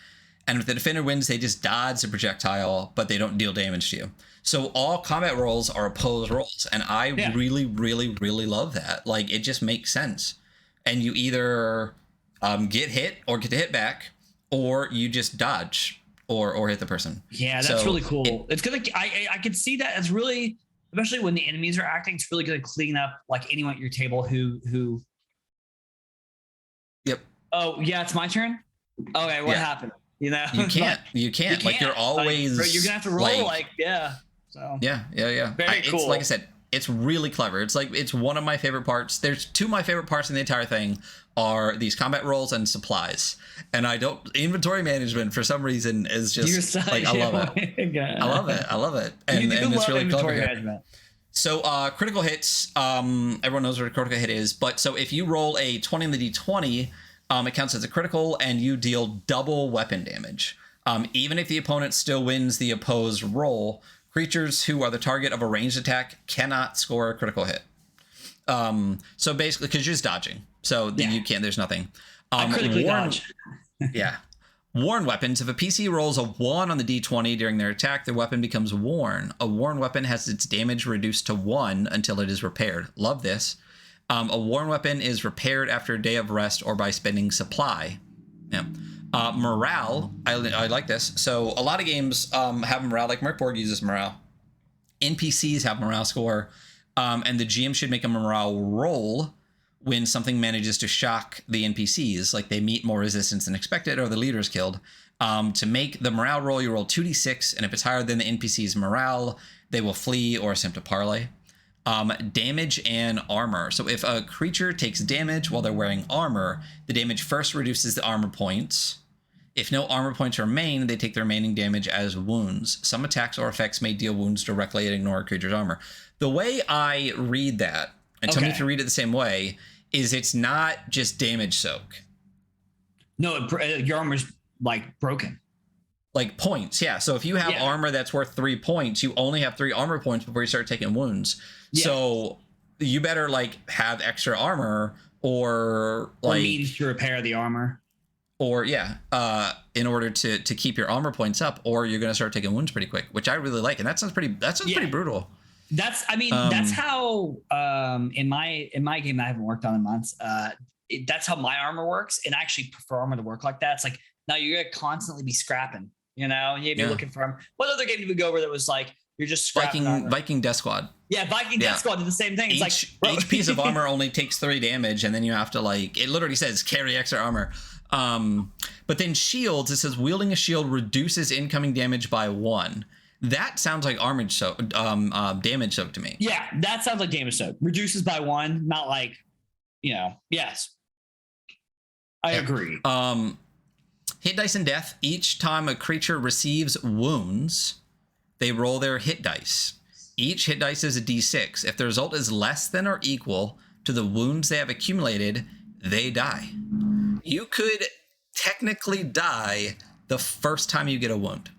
And if the defender wins, they just dodge a projectile, but they don't deal damage to you. So all combat rolls are opposed rolls. And I really, really, really love that. Like, it just makes sense. And you either get hit or get hit back, or you just dodge. Or hit the person. Yeah, that's really cool. It's gonna. I could see that as really, especially when the enemies are acting. It's really gonna clean up like anyone at your table who. Yep. Oh yeah, it's my turn. Okay, what happened? You know, you can't. Like you're always. Like, you're gonna have to roll. So. Yeah. Very cool. It's like I said. It's really clever. It's like it's one of my favorite parts. There's 2 of my favorite parts in the entire thing are these combat rolls and supplies. And inventory management for some reason is just like I love it. I love it. And it's really clever. Management. So critical hits, everyone knows what a critical hit is, but so if you roll a 20 on the D20, it counts as a critical and you deal double weapon damage. Even if the opponent still wins the opposed roll, creatures who are the target of a ranged attack cannot score a critical hit. So basically, because you're just dodging, so you can't. There's nothing. Critically dodge. Yeah. Worn weapons. If a PC rolls a 1 on the D20 during their attack, their weapon becomes worn. A worn weapon has its damage reduced to 1 until it is repaired. Love this. A worn weapon is repaired after a day of rest or by spending supply. Yeah. Morale, I like this. So a lot of games have morale, like Merkborg uses morale. NPCs have morale score, and the GM should make a morale roll when something manages to shock the NPCs, like they meet more resistance than expected or the leader is killed. To make the morale roll, you roll 2d6, and if it's higher than the NPC's morale, they will flee or attempt to parlay. Damage and armor. So if a creature takes damage while they're wearing armor, the damage first reduces the armor points. If no armor points remain, they take the remaining damage as wounds. Some attacks or effects may deal wounds directly and ignore a creature's armor. The way I read that, and tell me if you read it the same way, is it's not just damage soak. No, your armor's like broken. Like points, yeah. So if you have armor that's worth 3 points, you only have 3 armor points before you start taking wounds. Yeah. So you better like have extra armor or means to repair the armor. Or in order to keep your armor points up, or you're gonna start taking wounds pretty quick, which I really like, and that sounds pretty brutal. That's how in my game that I haven't worked on in months, that's how my armor works, and I actually prefer armor to work like that. It's like now you're gonna constantly be scrapping, you know, you'd be looking for armor. What other game did we go over that was like you're just scrapping Viking Death Squad? Yeah, Viking Death Squad did the same thing. It's each piece of armor only takes 3 damage, and then you have to it literally says carry extra armor. But then shields, it says wielding a shield reduces incoming damage by 1. That sounds like damage soak to me. Yeah, that sounds like damage soak. Reduces by 1, not like, yes. I agree. Hit dice and death. Each time a creature receives wounds, they roll their hit dice. Each hit dice is a d6. If the result is less than or equal to the wounds they have accumulated, they die. You could technically die the first time you get a wound.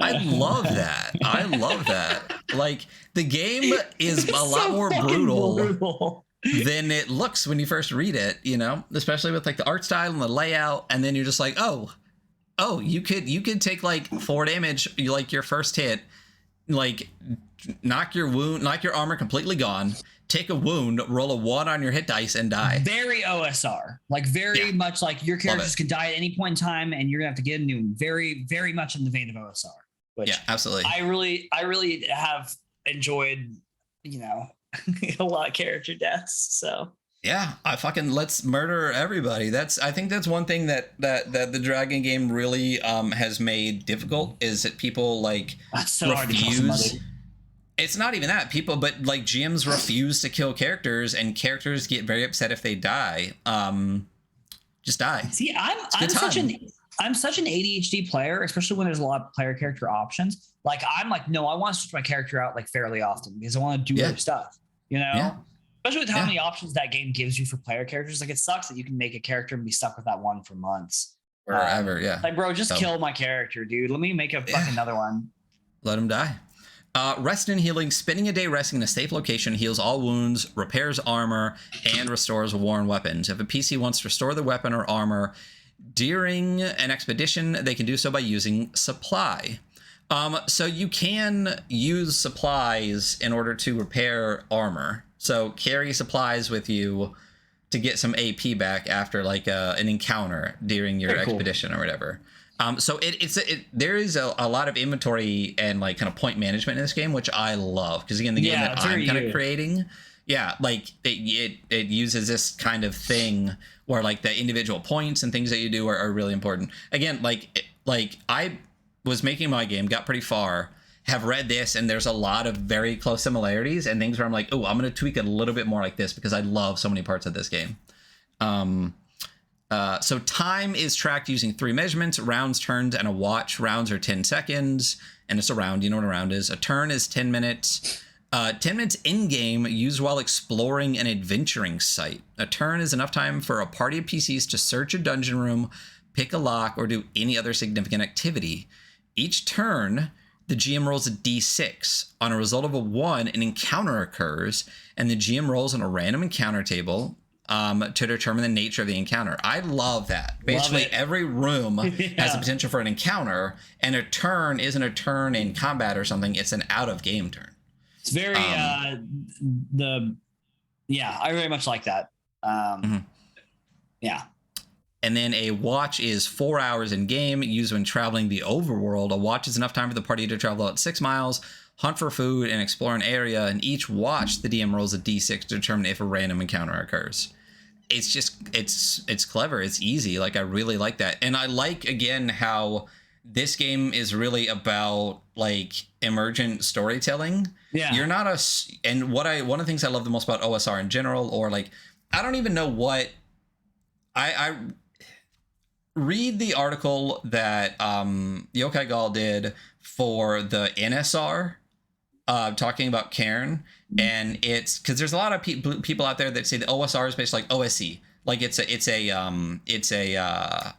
I love that. Like, the game is a lot more brutal than it looks when you first read it, especially with like the art style and the layout. And then you're just like, oh, Oh, you could take like 4 damage, like your first hit, like knock your armor completely gone, take a wound, roll a 1 on your hit dice, and die. Very OSR, like very much like your characters can die at any point in time, and you're gonna have to get a new one. Very, very much in the vein of OSR. Which yeah, absolutely. I really have enjoyed, a lot of character deaths. So yeah, let's murder everybody. I think that's one thing that the Dragon game really has made difficult, is that people like so refuse. It's not even that but like GMs refuse to kill characters, and characters get very upset if they die. Just die. See, I'm such an ADHD player, especially when there's a lot of player character options. Like I'm like, no, I want to switch my character out like fairly often because I want to do other stuff, especially with how many options that game gives you for player characters. Like it sucks that you can make a character and be stuck with that one for months. Forever. Like, bro, just kill my character, dude. Let me make a fucking another one. Let him die. Rest and healing. Spending a day resting in a safe location heals all wounds, repairs armor, and restores worn weapons. If a PC wants to restore the weapon or armor during an expedition, they can do so by using supply. So you can use supplies in order to repair armor. So carry supplies with you to get some AP back after like an encounter during your expedition or whatever. So there is a lot of inventory and like kind of point management in this game, which I love, because again, the game that I'm kind of creating, like it uses this kind of thing where like the individual points and things that you do are really important. Again, like I was making my game, got pretty far, have read this, and there's a lot of very close similarities and things where I'm like, oh, I'm going to tweak it a little bit more like this because I love so many parts of this game. So time is tracked using 3 measurements: rounds, turns, and a watch. Rounds are 10 seconds, and it's a round. You know what a round is. A turn is 10 minutes. 10 minutes in-game, used while exploring an adventuring site. A turn is enough time for a party of PCs to search a dungeon room, pick a lock, or do any other significant activity. Each turn, the GM rolls a d6. On a result of a 1, an encounter occurs, and the GM rolls on a random encounter table to determine the nature of the encounter. I love that. Basically, every room has the potential for an encounter, and a turn isn't a turn in combat or something. It's an out-of-game turn. It's very I very much like that. Yeah. And then a watch is 4 hours in game, used when traveling the overworld. A watch is enough time for the party to travel out 6 miles, hunt for food, and explore an area. And each watch, the DM rolls a d6 to determine if a random encounter occurs. It's just, it's clever. It's easy. Like, I really like that. And I like, again, how this game is really about like emergent storytelling. Yeah. You're not and one of the things I love the most about OSR in general, or like, I don't even know what I read the article that Yokai Gal did for the NSR, talking about Cairn, and it's because there's a lot of people out there that say the OSR is basically like OSC, like it's a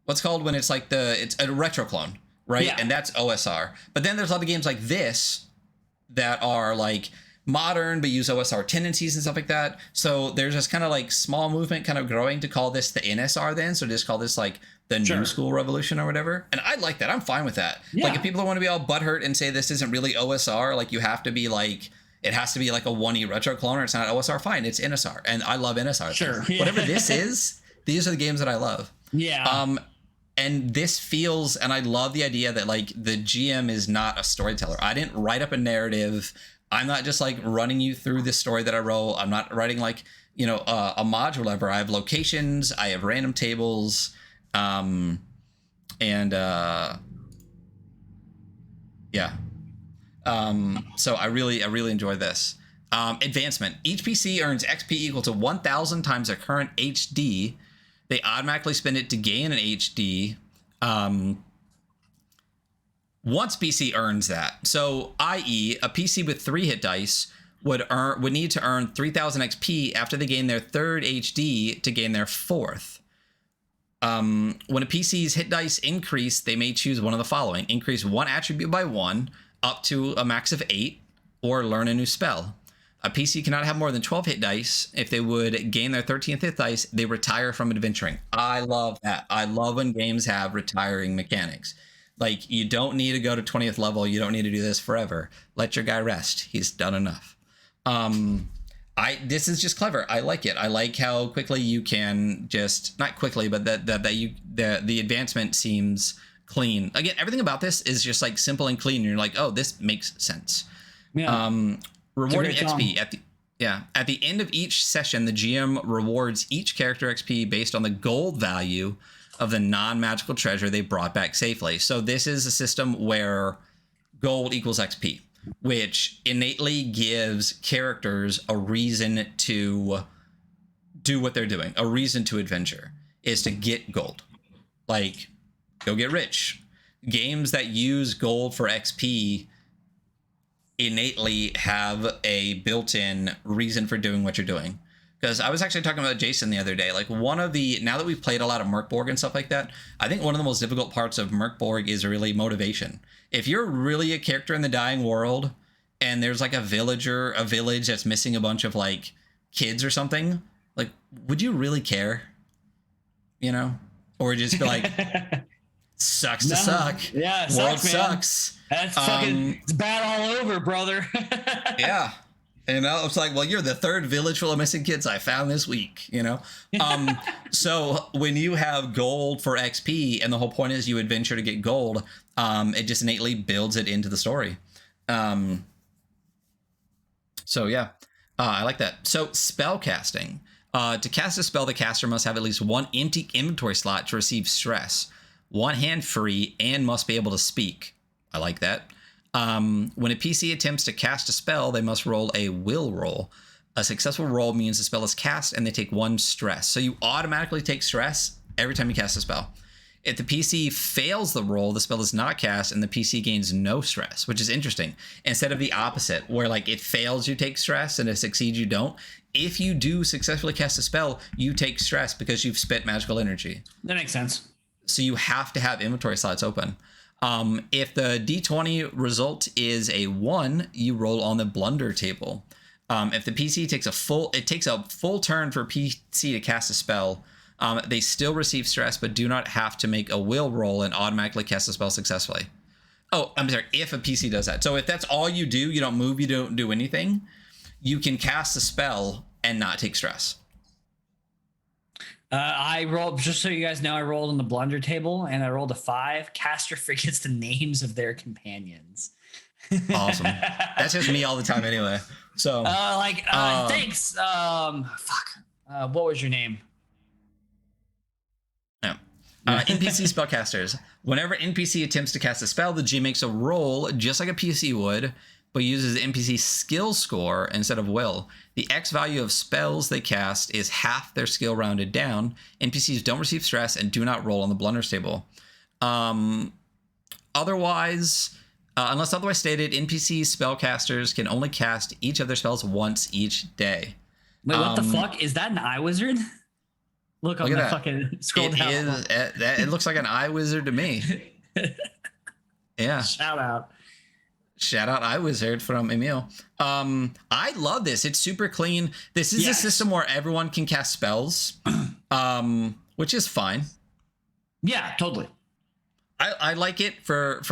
what's called when it's like it's a retro clone, right? Yeah. And that's OSR. But then there's other games like this that are like modern but use OSR tendencies and stuff like that. So there's this kind of like small movement kind of growing to call this the NSR then. So just call this like the new school revolution or whatever. And I like that. I'm fine with that. Yeah. Like if people want to be all butthurt and say this isn't really OSR, like you have to be like, it has to be like a 1E retro clone or it's not OSR, fine. It's NSR. And I love NSR. Sure. Yeah. Whatever this is, these are the games that I love. Yeah. And this feels, and I love the idea that like the GM is not a storyteller. I didn't write up a narrative. I'm not just like running you through this story that I wrote. I'm not writing like, a module level. I have locations. I have random tables. So I really enjoy this. Advancement. Each PC earns XP equal to 1,000 times their current HD. They automatically spend it to gain an HD. Once PC earns that, so i.e. a PC with 3 hit dice would need to earn 3,000 XP after they gain their 3rd HD to gain their 4th. When a PC's hit dice increase, they may choose one of the following: increase one attribute by 1 up to a max of 8, or learn a new spell. A PC cannot have more than 12 hit dice. If they would gain their 13th hit dice, they retire from adventuring. I love that. I love when games have retiring mechanics. Like, you don't need to go to 20th level. You don't need to do this forever. Let your guy rest. He's done enough. This is just clever. I like it. I like how quickly you can just, not quickly, but the advancement seems clean. Again, everything about this is just like simple and clean. You're like, oh, this makes sense. Yeah. Rewarding XP at the end of each session, the GM rewards each character XP based on the gold value of the non-magical treasure they brought back safely. So this is a system where gold equals XP, which innately gives characters a reason to do what they're doing. A reason to adventure is to get gold. Like, go get rich. Games that use gold for XP innately have a built-in reason for doing what you're doing. Because I was actually talking about Jason the other day. Like, now that we've played a lot of Merkborg and stuff like that, I think one of the most difficult parts of Merkborg is really motivation. If you're really a character in the dying world and there's like a village that's missing a bunch of like kids or something, like, would you really care? You know? Or just be like, sucks to suck. Yeah, world sucks, man. Sucks. That's fucking, it's bad all over, brother. Yeah. You know, it's like, well, you're the third village full of missing kids I found this week, you know? So when you have gold for XP and the whole point is you adventure to get gold, it just innately builds it into the story. So yeah, I like that. So spell casting. To cast a spell, the caster must have at least one empty inventory slot to receive stress, one hand free, and must be able to speak. I like that. When a PC attempts to cast a spell, they must roll a will roll. A successful roll means the spell is cast and they take 1 stress. So you automatically take stress every time you cast a spell. If the PC fails the roll, the spell is not cast and the PC gains no stress, which is interesting. Instead of the opposite, where like it fails, you take stress, and if it succeeds, you don't. If you do successfully cast a spell, you take stress because you've spent magical energy. That makes sense. So you have to have inventory slots open. If the D20 result is a 1, you roll on the blunder table. If the PC takes a full turn for PC to cast a spell, they still receive stress, but do not have to make a will roll and automatically cast a spell successfully. Oh, I'm sorry. If a PC does that. So if that's all you do, you don't move, you don't do anything, you can cast a spell and not take stress. I rolled, just so you guys know, I rolled on the blunder table and I rolled a 5. Caster forgets the names of their companions. Awesome. That's just me all the time anyway. So thanks. What was your name? Yeah. NPC spellcasters. Whenever NPC attempts to cast a spell, the G makes a roll just like a PC would, but uses the NPC skill score instead of will. The X value of spells they cast is half their skill rounded down. NPCs don't receive stress and do not roll on the blunders table. Unless otherwise stated, NPC spellcasters can only cast each of their spells once each day. Wait, what the fuck? Is that an eye wizard? Look on the fucking scroll down. It looks like an eye wizard to me. Yeah. Shout out iWizard from Emil. I love this. It's super clean. This is a system where everyone can cast spells, which is fine. Yeah, totally. I like it for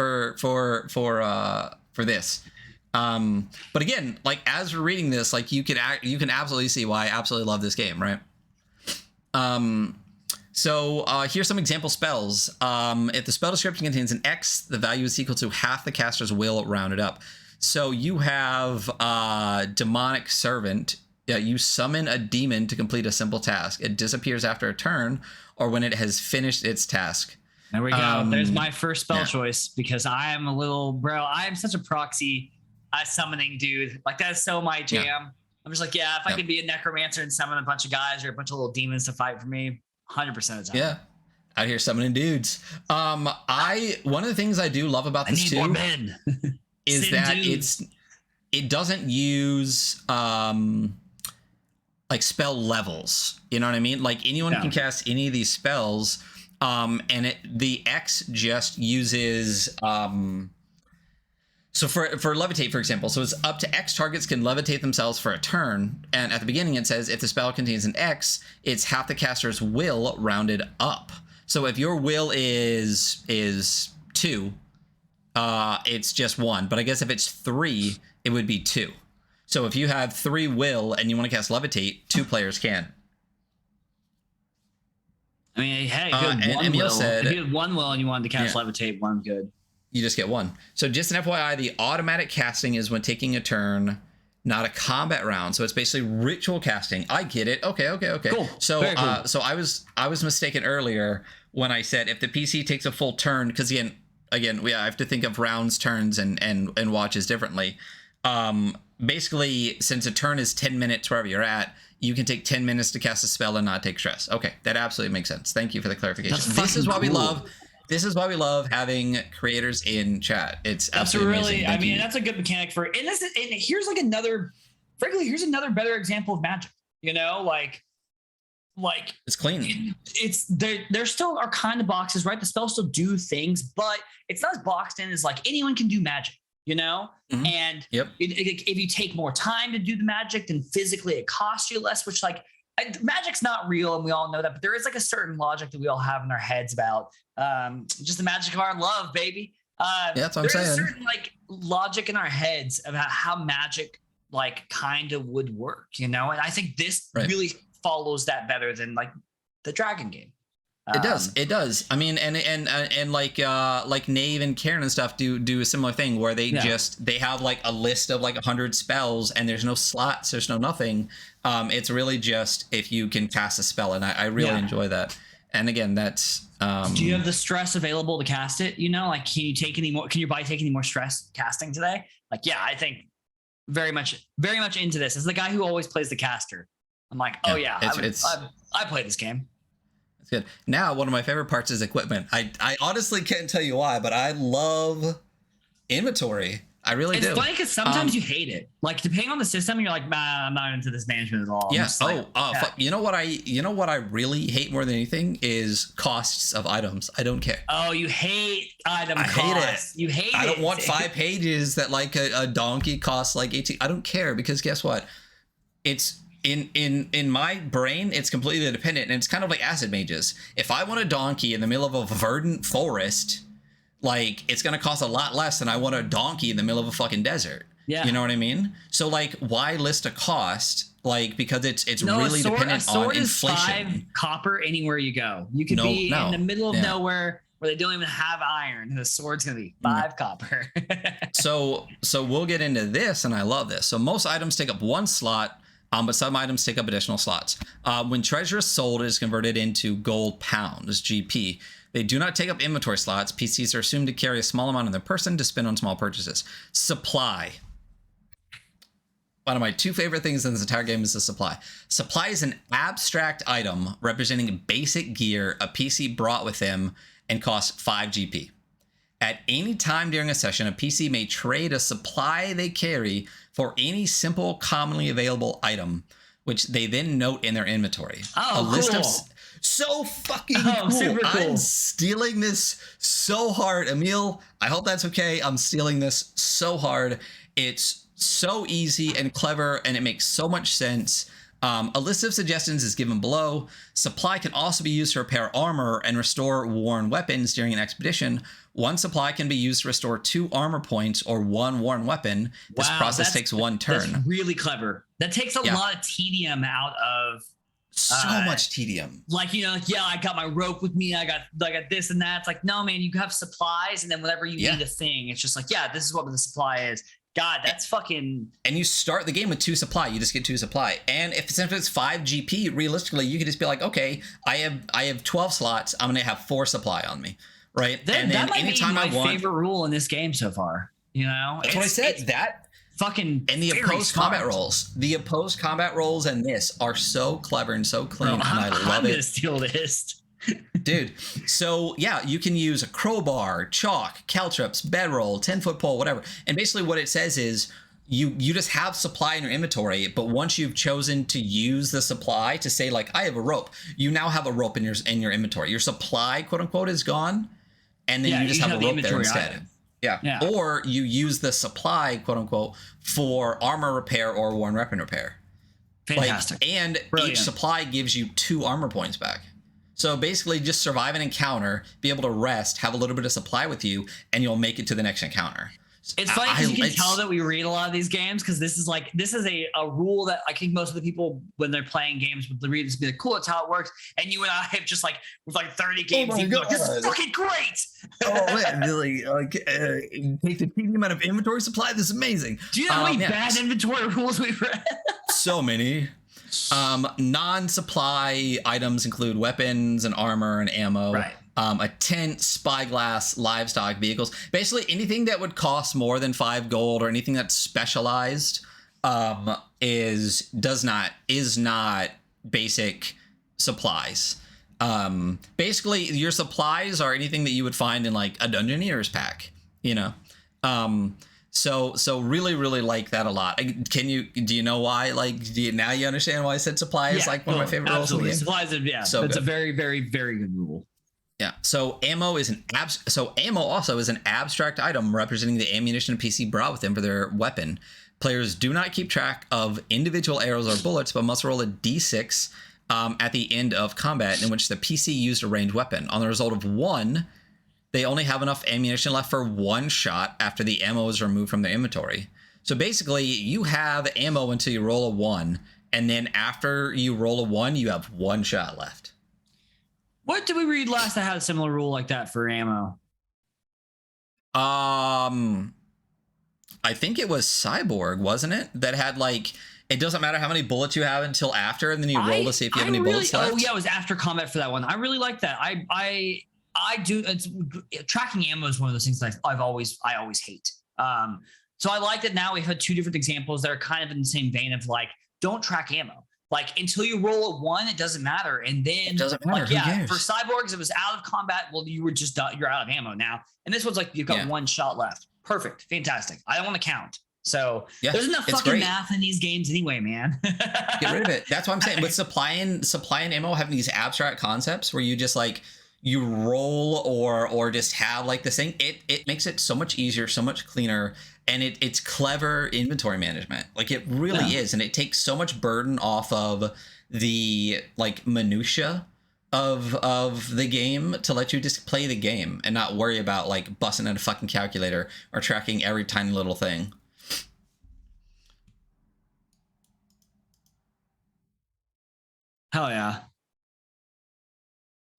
this. But again, like as we're reading this, like you can absolutely see why I absolutely love this game, right? So here's some example spells. If the spell description contains an X, the value is equal to half the caster's will rounded up. So you have Demonic Servant. You summon a demon to complete a simple task. It disappears after a turn or when it has finished its task. There we go. There's my first spell choice because I am I am such a proxy summoning dude. Like that's so my jam. Yeah. I'm just like, if I could be a necromancer and summon a bunch of guys or a bunch of little demons to fight for me, 100% of the time. Yeah. Out here summoning dudes. One of the things I do love about this too is that it doesn't use like spell levels. You know what I mean? Like anyone can cast any of these spells. And the X just uses So for levitate, for example, so it's up to X targets can levitate themselves for a turn. And at the beginning, it says if the spell contains an X, it's half the caster's will rounded up. So if your will is 2, it's just 1. But I guess if it's 3, it would be 2. So if you have 3 will and you want to cast levitate, 2 players can. I mean, hey, good. And Emil said, if you had 1 will and you wanted to cast levitate, 1 good. You just get 1. So just an FYI, the automatic casting is when taking a turn, not a combat round. So it's basically ritual casting. I get it. Okay. Cool. So cool. So I was mistaken earlier when I said if the PC takes a full turn, because again, I have to think of rounds, turns, and watches differently. Basically, since a turn is 10 minutes wherever you're at, you can take 10 minutes to cast a spell and not take stress. Okay, that absolutely makes sense. Thank you for the clarification. This is why we love. This is why we love having creators in chat. It's absolutely amazing. I mean, that's a good mechanic for it. And here's like another better example of magic. You know, like it's clean. It's there still are kind of boxes, right? The spells still do things, but it's not as boxed in as like anyone can do magic, you know? Mm-hmm. And if you take more time to do the magic, then physically it costs you less, which magic's not real, and we all know that, but there is like a certain logic that we all have in our heads about just the magic of our love, baby. That's what I'm saying. There's a certain like logic in our heads about how magic like kind of would work, you know? And I think this really follows that better than like the Dragon game. It does. I mean, and like Nave and Karen and stuff do a similar thing where they they have like a list of like 100 spells and there's no slots, there's no nothing. It's really just if you can cast a spell, and I really enjoy that. And again, that's do you have the stress available to cast it? You know, like can your body take any more stress casting today? Like, yeah, I think very much into this. As the guy who always plays the caster, I'm like, I play this game. It's good. Now, one of my favorite parts is equipment. I honestly can't tell you why, but I love inventory. I really do. It's funny because sometimes you hate it. Like depending on the system, you're like, I'm not into this management at all. Yeah. You know what I really hate more than anything is costs of items. I don't care. Oh, you hate item costs. Hate it. You hate it. I don't want 5 pages that like a donkey costs like 18. I don't care because guess what? It's in my brain, it's completely dependent, and it's kind of like acid mages. If I want a donkey in the middle of a verdant forest, like it's gonna cost a lot less than I want a donkey in the middle of a fucking desert. Yeah, you know what I mean? So like, why list a cost? Like because it's really dependent on inflation. Is 5 copper anywhere you go. You could be in the middle of nowhere where they don't even have iron, and the sword's gonna be 5 copper. So we'll get into this, and I love this. So most items take up 1 slot. But some items take up additional slots. When treasure is sold, it is converted into gold pounds, GP. They do not take up inventory slots. PCs are assumed to carry a small amount on their person to spend on small purchases. Supply. One of my 2 favorite things in this entire game is the supply. Supply is an abstract item representing basic gear a PC brought with him and costs 5 GP. At any time during a session, a PC may trade a supply they carry for any simple, commonly available item, which they then note in their inventory. Oh, list of so fucking cool. Super cool. I'm stealing this so hard. Emil, I hope that's okay. I'm stealing this so hard. It's so easy and clever, and it makes so much sense. A list of suggestions is given below. Supply can also be used to repair armor and restore worn weapons during an expedition. 1 supply can be used to restore 2 armor points or 1 worn weapon. This process takes 1 turn. That's really clever. That takes a lot of tedium out of so much tedium. Like, you know, I got my rope with me. I got this and that. It's like, no, man, you have supplies, and then whenever you need a thing, it's just like, this is what the supply is. God, that's fucking. And you start the game with 2 supply. You just get 2 supply. And if it's 5 GP, realistically, you could just be like, okay, I have 12 slots. I'm gonna have 4 supply on me, right? And then anytime I want, favorite rule in this game so far. You know, that's what I said. That fucking and the opposed combat rolls. The opposed combat rolls and this are so clever and so clean, and I love it. I'm gonna steal this. Dude, so you can use a crowbar, chalk, caltrops, bedroll, 10-foot pole, whatever. And basically what it says is you just have supply in your inventory, but once you've chosen to use the supply to say like, I have a rope, you now have a rope in your inventory. Your supply, quote unquote, is gone, and then you just have a rope there instead. Yeah. Or you use the supply, quote unquote, for armor repair or worn weapon repair. Fantastic. And Brilliant. Each supply gives you 2 armor points back. So basically just survive an encounter, be able to rest, have a little bit of supply with you, and you'll make it to the next encounter. It's funny because you can tell that we read a lot of these games, because this is a rule that I think most of the people, when they're playing games, would read this, be like, cool, it's how it works. And you and I have just like, with like 30 games, this is fucking great. Take the premium amount of inventory supply. This is amazing. Do you know how many bad inventory rules we've read? So many. Non-supply items include weapons and armor and ammo. Right. A tent, spyglass, livestock, vehicles, basically anything that would cost more than 5 gold or anything that's specialized is not basic supplies. Basically your supplies are anything that you would find in like a Dungeoneer's pack, you know. So really like that a lot. Do you know why? Like, now you understand why I said supply is like one of my favorite rules in the game? Supplies, so it's a very, very, very good rule. Yeah. So ammo also is an abstract item representing the ammunition a PC brought with them for their weapon. Players do not keep track of individual arrows or bullets, but must roll a d6 at the end of combat in which the PC used a ranged weapon. On the result of 1, they only have enough ammunition left for 1 shot after the ammo is removed from their inventory. So basically, you have ammo until you roll a 1, and then after you roll a 1, you have 1 shot left. What did we read last that had a similar rule like that for ammo? I think it was Cyborg, wasn't it? That had like, it doesn't matter how many bullets you have until after, and then you roll to see if you have any bullets left. Oh yeah, it was after combat for that one. I really like that. I do. Tracking ammo is one of those things that I always hate. So I like that now we've had 2 different examples that are kind of in the same vein of like, don't track ammo. Like, until you roll a 1, it doesn't matter. And then it doesn't matter. Like, for Cyborgs, it was out of combat. Well, you're out of ammo now. And this one's like, you've got 1 shot left. Perfect. Fantastic. I don't want to count. So there's enough fucking math in these games anyway, man. Get rid of it. That's what I'm saying. With supply and ammo having these abstract concepts where you just like, you roll or just have like this thing, it makes it so much easier, so much cleaner. And it's clever inventory management. Like, it really is. And it takes so much burden off of the like minutia of the game to let you just play the game and not worry about like busting out a fucking calculator or tracking every tiny little thing. Hell yeah.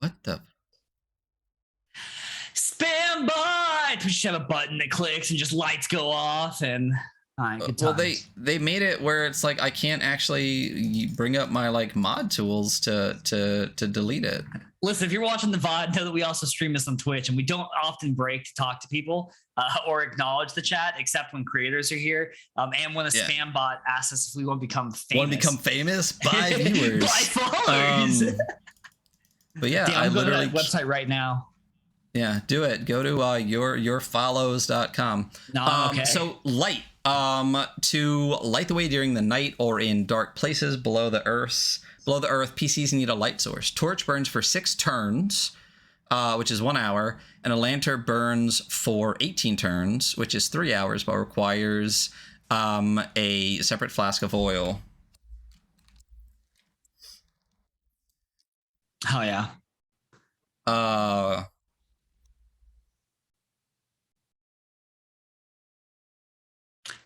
What the? Spam bot! We should have a button that clicks and just lights go off and well, they made it where it's like I can't actually bring up my like mod tools to delete it. Listen, if you're watching the VOD, know that we also stream this on Twitch, and we don't often break to talk to people or acknowledge the chat, except when creators are here. And when a spam bot asks us if we want to become famous. Want to become famous by viewers, by followers. But yeah, I'm going to that website right now. Yeah, do it. Go to yourfollows.com. Okay. So light. To light the way during the night or in dark places below the earth, PCs need a light source. Torch burns for 6 turns, which is 1 hour, and a lantern burns for 18 turns, which is 3 hours, but requires a separate flask of oil. Oh yeah.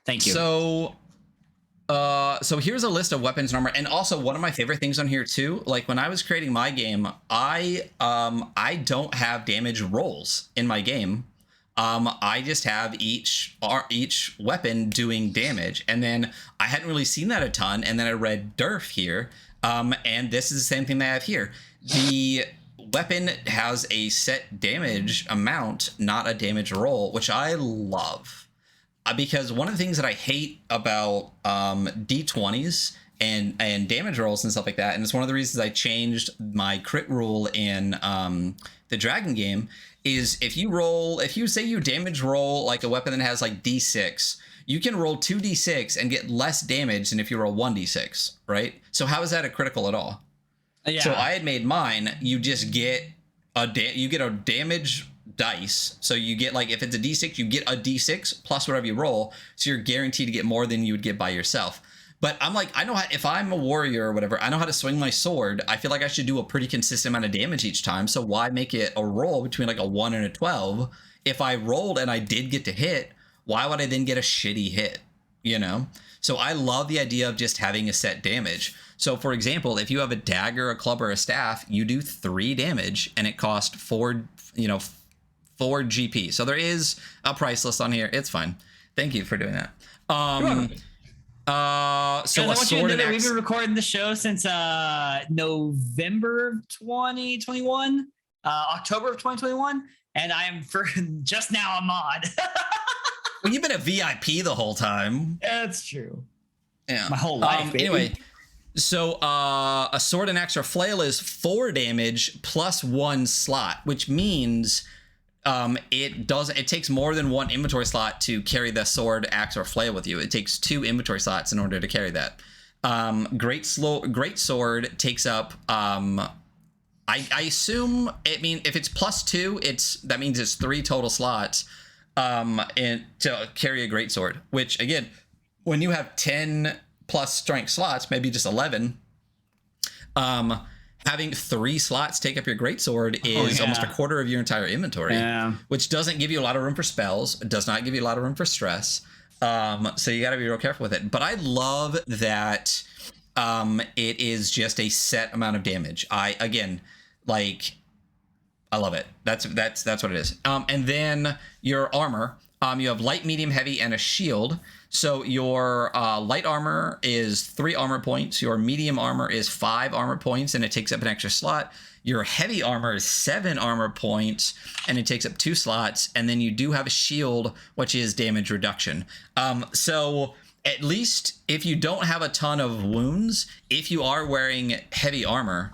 Thank you. So here's a list of weapons and armor, and also one of my favorite things on here too. Like, when I was creating my game, I don't have damage rolls in my game. I just have each weapon doing damage, and then I hadn't really seen that a ton, and then I read DURF here, and this is the same thing that I have here. The weapon has a set damage amount, not a damage roll, which I love. Because one of the things that I hate about D20s and damage rolls and stuff like that, and it's one of the reasons I changed my crit rule in the Dragon game, is if you say you damage roll like a weapon that has like D6, you can roll 2d6 and get less damage than if you roll 1d6, right? So how is that a critical at all? Yeah. So I had made mine, you just get a damage dice. So you get like, if it's a d6, you get a d6 plus whatever you roll. So you're guaranteed to get more than you would get by yourself. But I'm like, I know how, if I'm a warrior or whatever, I know how to swing my sword. I feel like I should do a pretty consistent amount of damage each time. So why make it a roll between like a 1 and a 12? If I rolled and I did get to hit, why would I then get a shitty hit? You know? So I love the idea of just having a set damage. So for example, if you have a dagger, a club, or a staff, you do 3 damage and it costs 4 GP. So there is a price list on here. It's fine. Thank you for doing that. So I want you to know that we've been recording the show since November of 2021, October of 2021, and I am for just now a mod. Well, you've been a VIP the whole time. That's true. Yeah, my whole life. Anyway, so a sword and axe or flail is 4 damage plus 1 slot, which means it takes more than 1 inventory slot to carry the sword, axe, or flail with you. It takes 2 inventory slots in order to carry that. Great sword takes up I assume, if it's plus 2, that means it's 3 total slots and to carry a great sword, which again, when you have 10 plus strength slots, maybe just 11, having 3 slots take up your greatsword is almost a quarter of your entire inventory, which doesn't give you a lot of room for spells. It does not give you a lot of room for stress. So you got to be real careful with it. But I love that it is just a set amount of damage. I love it. That's what it is. And then your armor, you have light, medium, heavy, and a shield. So your light armor is 3 armor points. Your medium armor is 5 armor points, and it takes up an extra slot. Your heavy armor is 7 armor points, and it takes up 2 slots. And then you do have a shield, which is damage reduction. So at least if you don't have a ton of wounds, if you are wearing heavy armor,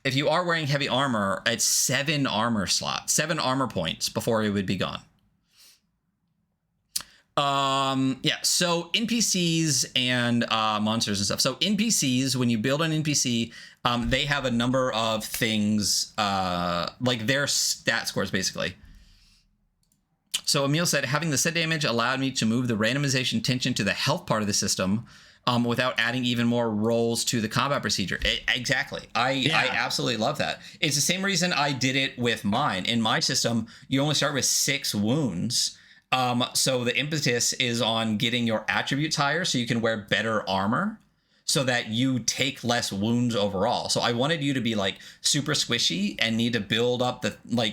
if you are wearing heavy armor, it's 7 armor slots, 7 armor points before it would be gone. So NPCs and monsters and stuff. So NPCs, when you build an NPC, they have a number of things, like their stat scores, basically. So Emil said, having the set damage allowed me to move the randomization tension to the health part of the system, without adding even more rolls to the combat procedure. Exactly. I absolutely love that. It's the same reason I did it with mine. In my system, you only start with 6 wounds. So the impetus is on getting your attributes higher so you can wear better armor so that you take less wounds overall. So I wanted you to be like super squishy and need to build up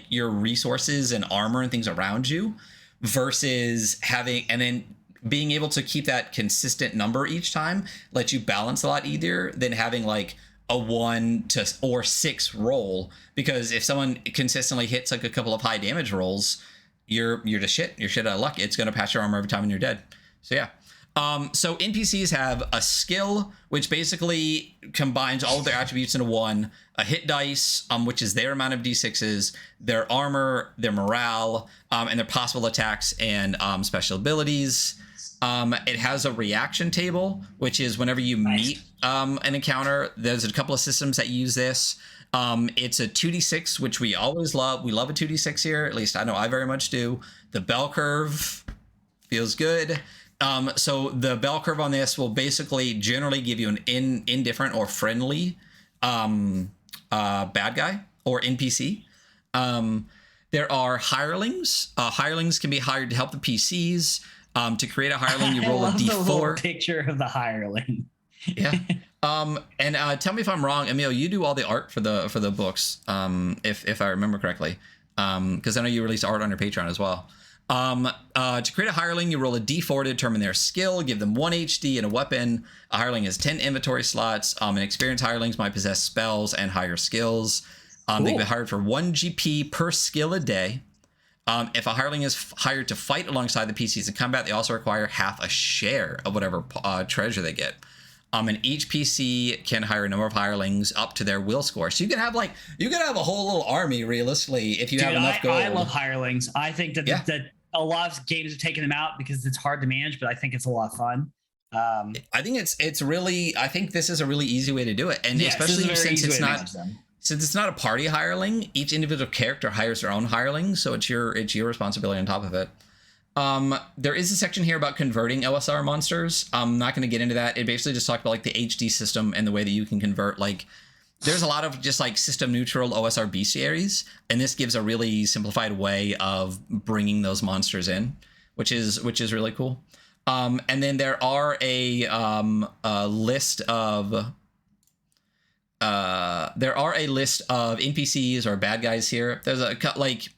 your resources and armor and things around you versus having, and then being able to keep that consistent number each time lets you balance a lot easier than having like a 1 or 6 roll, because if someone consistently hits like a couple of high damage rolls, you're just shit. You're shit out of luck. It's going to pass your armor every time and you're dead. So yeah. So NPCs have a skill, which basically combines all of their attributes into one, a hit dice, which is their amount of d6s, their armor, their morale, and their possible attacks and special abilities. It has a reaction table, which is whenever you meet an encounter. There's a couple of systems that use this. It's a 2d6, which we always love. We love a 2d6 here. At least I know I very much do. The bell curve feels good. So the bell curve on this will basically generally give you an indifferent or friendly bad guy or NPC. There are hirelings. Hirelings can be hired to help the PCs. To create a hireling, you roll a d4. The little picture of the hireling. Yeah. And tell me if I'm wrong, Emil. You do all the art for the books, if I remember correctly, because I know you release art on your Patreon as well. To create a hireling, you roll a d4 to determine their skill, give them 1 HD and a weapon. A hireling has 10 inventory slots. And experienced hirelings might possess spells and higher skills. They can be hired for 1 GP per skill a day. If a hireling is hired to fight alongside the PCs in combat, they also require half a share of whatever treasure they get. And each PC can hire a number of hirelings up to their will score. So you can have a whole little army realistically if you have enough gold. I love hirelings. I think that a lot of games have taken them out because it's hard to manage, but I think it's a lot of fun. I think it's really, I think this is a really easy way to do it, and especially since it's not. Since it's not a party hireling, each individual character hires their own hireling, so it's your responsibility on top of it. There is a section here about converting OSR monsters. I'm not going to get into that. It basically just talks about like the HD system and the way that you can convert. Like, there's a lot of just like system neutral OSR bestiaries, and this gives a really simplified way of bringing those monsters in, which is really cool. And then there are a list of NPCs or bad guys here. There's a like.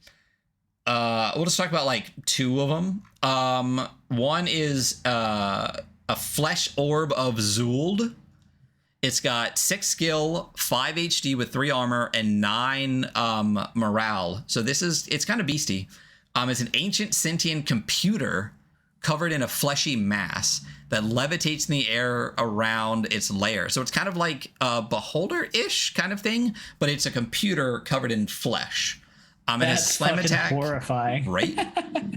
We'll just talk about like two of them. One is a flesh orb of Zuld. It's got 6 skill, 5 HD with 3 armor, and 9 morale. So it's kind of beastie. It's an ancient sentient computer covered in a fleshy mass that levitates in the air around its lair. So it's kind of like a beholder-ish kind of thing, but it's a computer covered in flesh. It has slam attack. Horrifying. Right?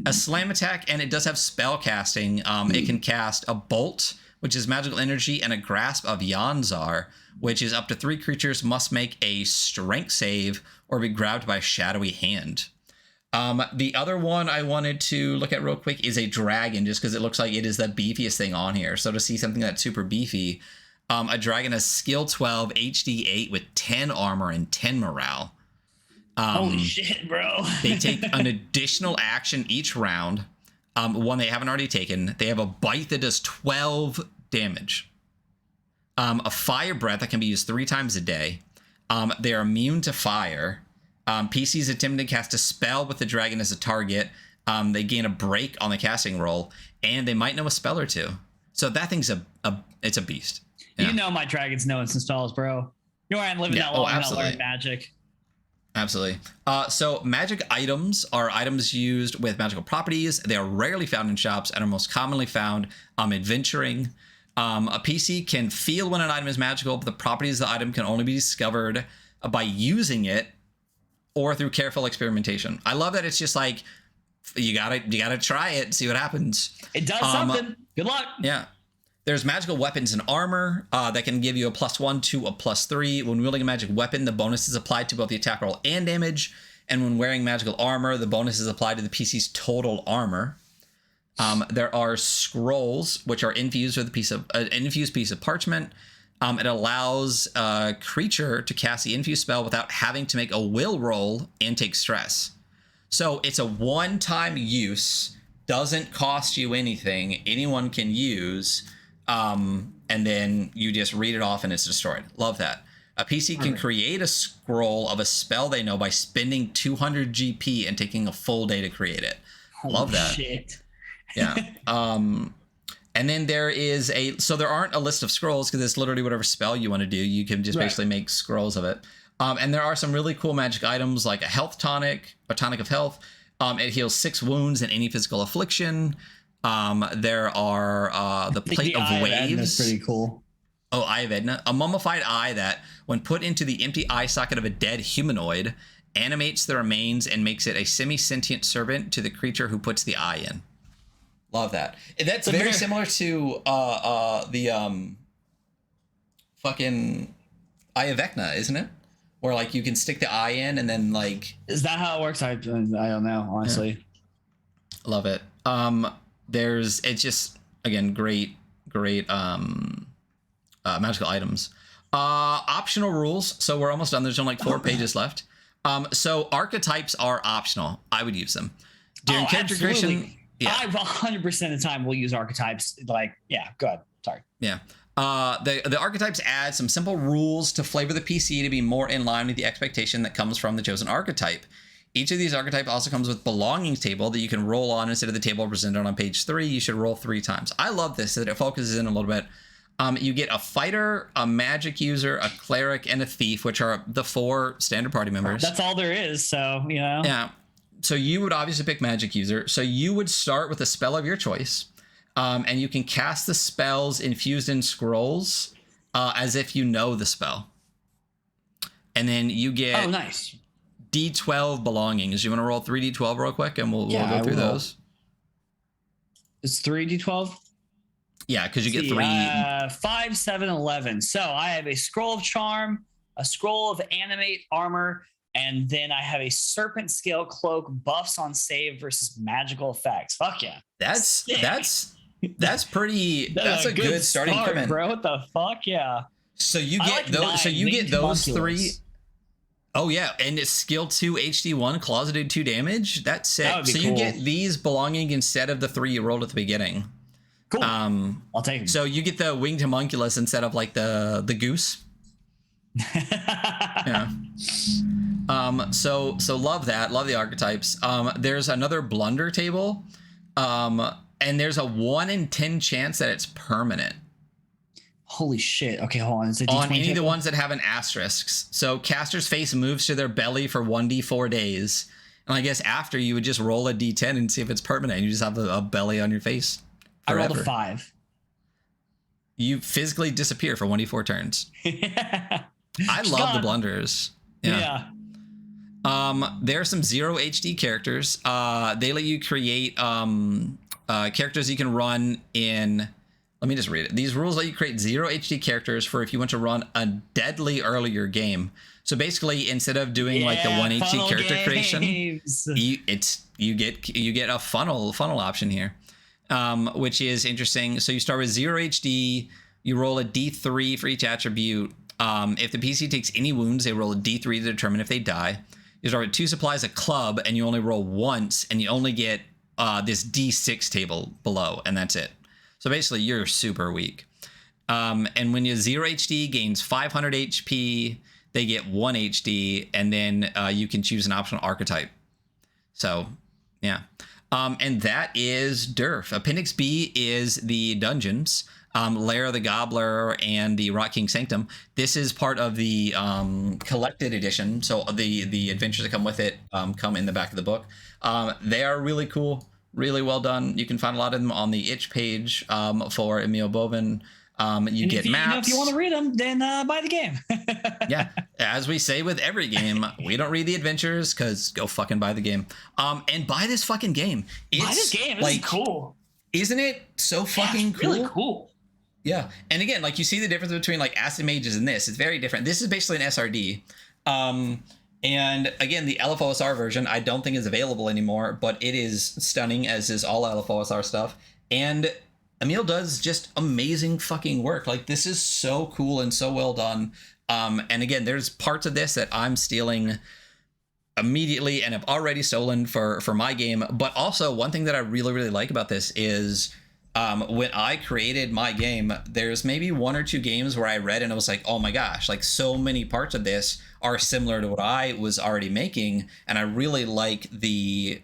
A slam attack, and it does have spell casting. It can cast a bolt, which is magical energy, and a grasp of Yanzar, which is up to 3 creatures must make a strength save or be grabbed by a shadowy hand. The other one I wanted to look at real quick is a dragon, just because it looks like it is the beefiest thing on here. So to see something that's super beefy, a dragon has skill 12, HD 8 with 10 armor and 10 morale. Holy shit, bro. They take an additional action each round. One they haven't already taken. They have a bite that does 12 damage. A fire breath that can be used 3 times a day. They are immune to fire. PCs attempting to cast a spell with the dragon as a target. They gain a break on the casting roll, and they might know a spell or two. So that thing's it's a beast. Yeah. You know my dragons know instant spells, bro. You know I'm living that long and not learning magic. Absolutely. So magic items are items used with magical properties. They are rarely found in shops and are most commonly found adventuring. A PC can feel when an item is magical, but the properties of the item can only be discovered by using it or through careful experimentation. I love that it's just like, you gotta try it, see what happens. It does something. Good luck. Yeah. There's magical weapons and armor that can give you a +1 to a +3. When wielding a magic weapon, the bonus is applied to both the attack roll and damage. And when wearing magical armor, the bonus is applied to the PC's total armor. There are scrolls, which are infused with an infused piece of parchment. It allows a creature to cast the infused spell without having to make a will roll and take stress. So it's a one-time use, doesn't cost you anything, anyone can use. And then you just read it off and it's destroyed. Love that. A PC can create a scroll of a spell they know by spending 200 GP and taking a full day to create it. Love that. Shit. Yeah. And then there aren't a list of scrolls because it's literally whatever spell you want to do. You can just basically make scrolls of it. And there are some really cool magic items like a health tonic, a tonic of health. It heals 6 wounds and any physical affliction. There are the plate of waves. That's pretty cool. Oh, Eye of Edna, a mummified eye that, when put into the empty eye socket of a dead humanoid, animates the remains and makes it a semi-sentient servant to the creature who puts the eye in. Love that. That's very similar to the fucking Eye of Vecna, isn't it? Where like you can stick the eye in and then like. Is that how it works? I don't know, honestly. Yeah. Love it. It's just, again, great magical items. Optional rules. So we're almost done. There's only like 4 pages left. So archetypes are optional. I would use them during character creation. Yeah. I 100% of the time will use archetypes. Like, yeah, go ahead. Sorry. Yeah. The archetypes add some simple rules to flavor the PC to be more in line with the expectation that comes from the chosen archetype. Each of these archetypes also comes with belongings table that you can roll on instead of the table presented on page 3. You should roll 3 times. I love this, that it focuses in a little bit. You get a fighter, a magic user, a cleric, and a thief, which are the 4 standard party members. That's all there is. So, you know. Yeah. So you would obviously pick magic user. So you would start with a spell of your choice. And you can cast the spells infused in scrolls as if you know the spell. And then you get... Oh, nice. D12 belongings. You want to roll 3D12 real quick, and we'll go through those. It's 3D12. Yeah, because you get 3. 5, 7, 11. So I have a scroll of charm, a scroll of animate armor, and then I have a serpent scale cloak, buffs on save versus magical effects. Fuck yeah. That's Sick. that's pretty. That's a good starting start, equipment, bro. What the fuck, yeah. So you get those. So you get those three. Oh yeah, and it's skill 2 HD1, closeted 2 damage. That's sick. That would be so cool. you get these belonging instead of the 3 you rolled at the beginning. Cool. I'll take them. So you get the winged homunculus instead of like the goose. Yeah. So love that. Love the archetypes. There's another blunder table. And there's a 1 in 10 chance that it's permanent. Holy shit. Okay, hold on. Is it On any of the ones that have an asterisk. So caster's face moves to their belly for 1d4 days. And I guess after you would just roll a d10 and see if it's permanent. You just have a belly on your face forever. I rolled a 5. You physically disappear for 1d4 turns. I love the blunders. Yeah. There are some 0 HD characters. They let you create characters you can run in. Let me just read it. These rules let you create 0 HD characters for if you want to run a deadly earlier game. So basically, instead of doing like the 1 HD character creation, you get a funnel option here, which is interesting. So you start with 0 HD. You roll a D3 for each attribute. If the PC takes any wounds, they roll a D3 to determine if they die. You start with 2 supplies, a club, and you only roll once, and you only get this D6 table below, and that's it. So basically, you're super weak. And when you 0 HD gains 500 HP, they get 1 HD, and then you can choose an optional archetype. So, yeah. And that is DURF. Appendix B is the dungeons. Lair of the Gobbler and the Rock King Sanctum. This is part of the collected edition. So the adventures that come with it come in the back of the book. They are really cool, really well done. You can find a lot of them on the itch page for Emil Bovin. You get maps. If you want to read them, then buy the game. Yeah, as we say with every game, we don't read the adventures because go fucking buy the game. And buy this fucking game. Buy this game. This is cool. Isn't it so fucking cool? Really cool. Yeah, and again, like you see the difference between like Acid Mages and this. It's very different. This is basically an SRD. And again, the LFOSR version I don't think is available anymore, but it is stunning, as is all LFOSR stuff. And Emil does just amazing fucking work. Like, this is so cool and so well done. And again, there's parts of this that I'm stealing immediately and have already stolen for my game. But also, one thing that I really, really like about this is when I created my game, there's maybe 1 or 2 games where I read and I was like, oh my gosh, like so many parts of this are similar to what I was already making. And I really like the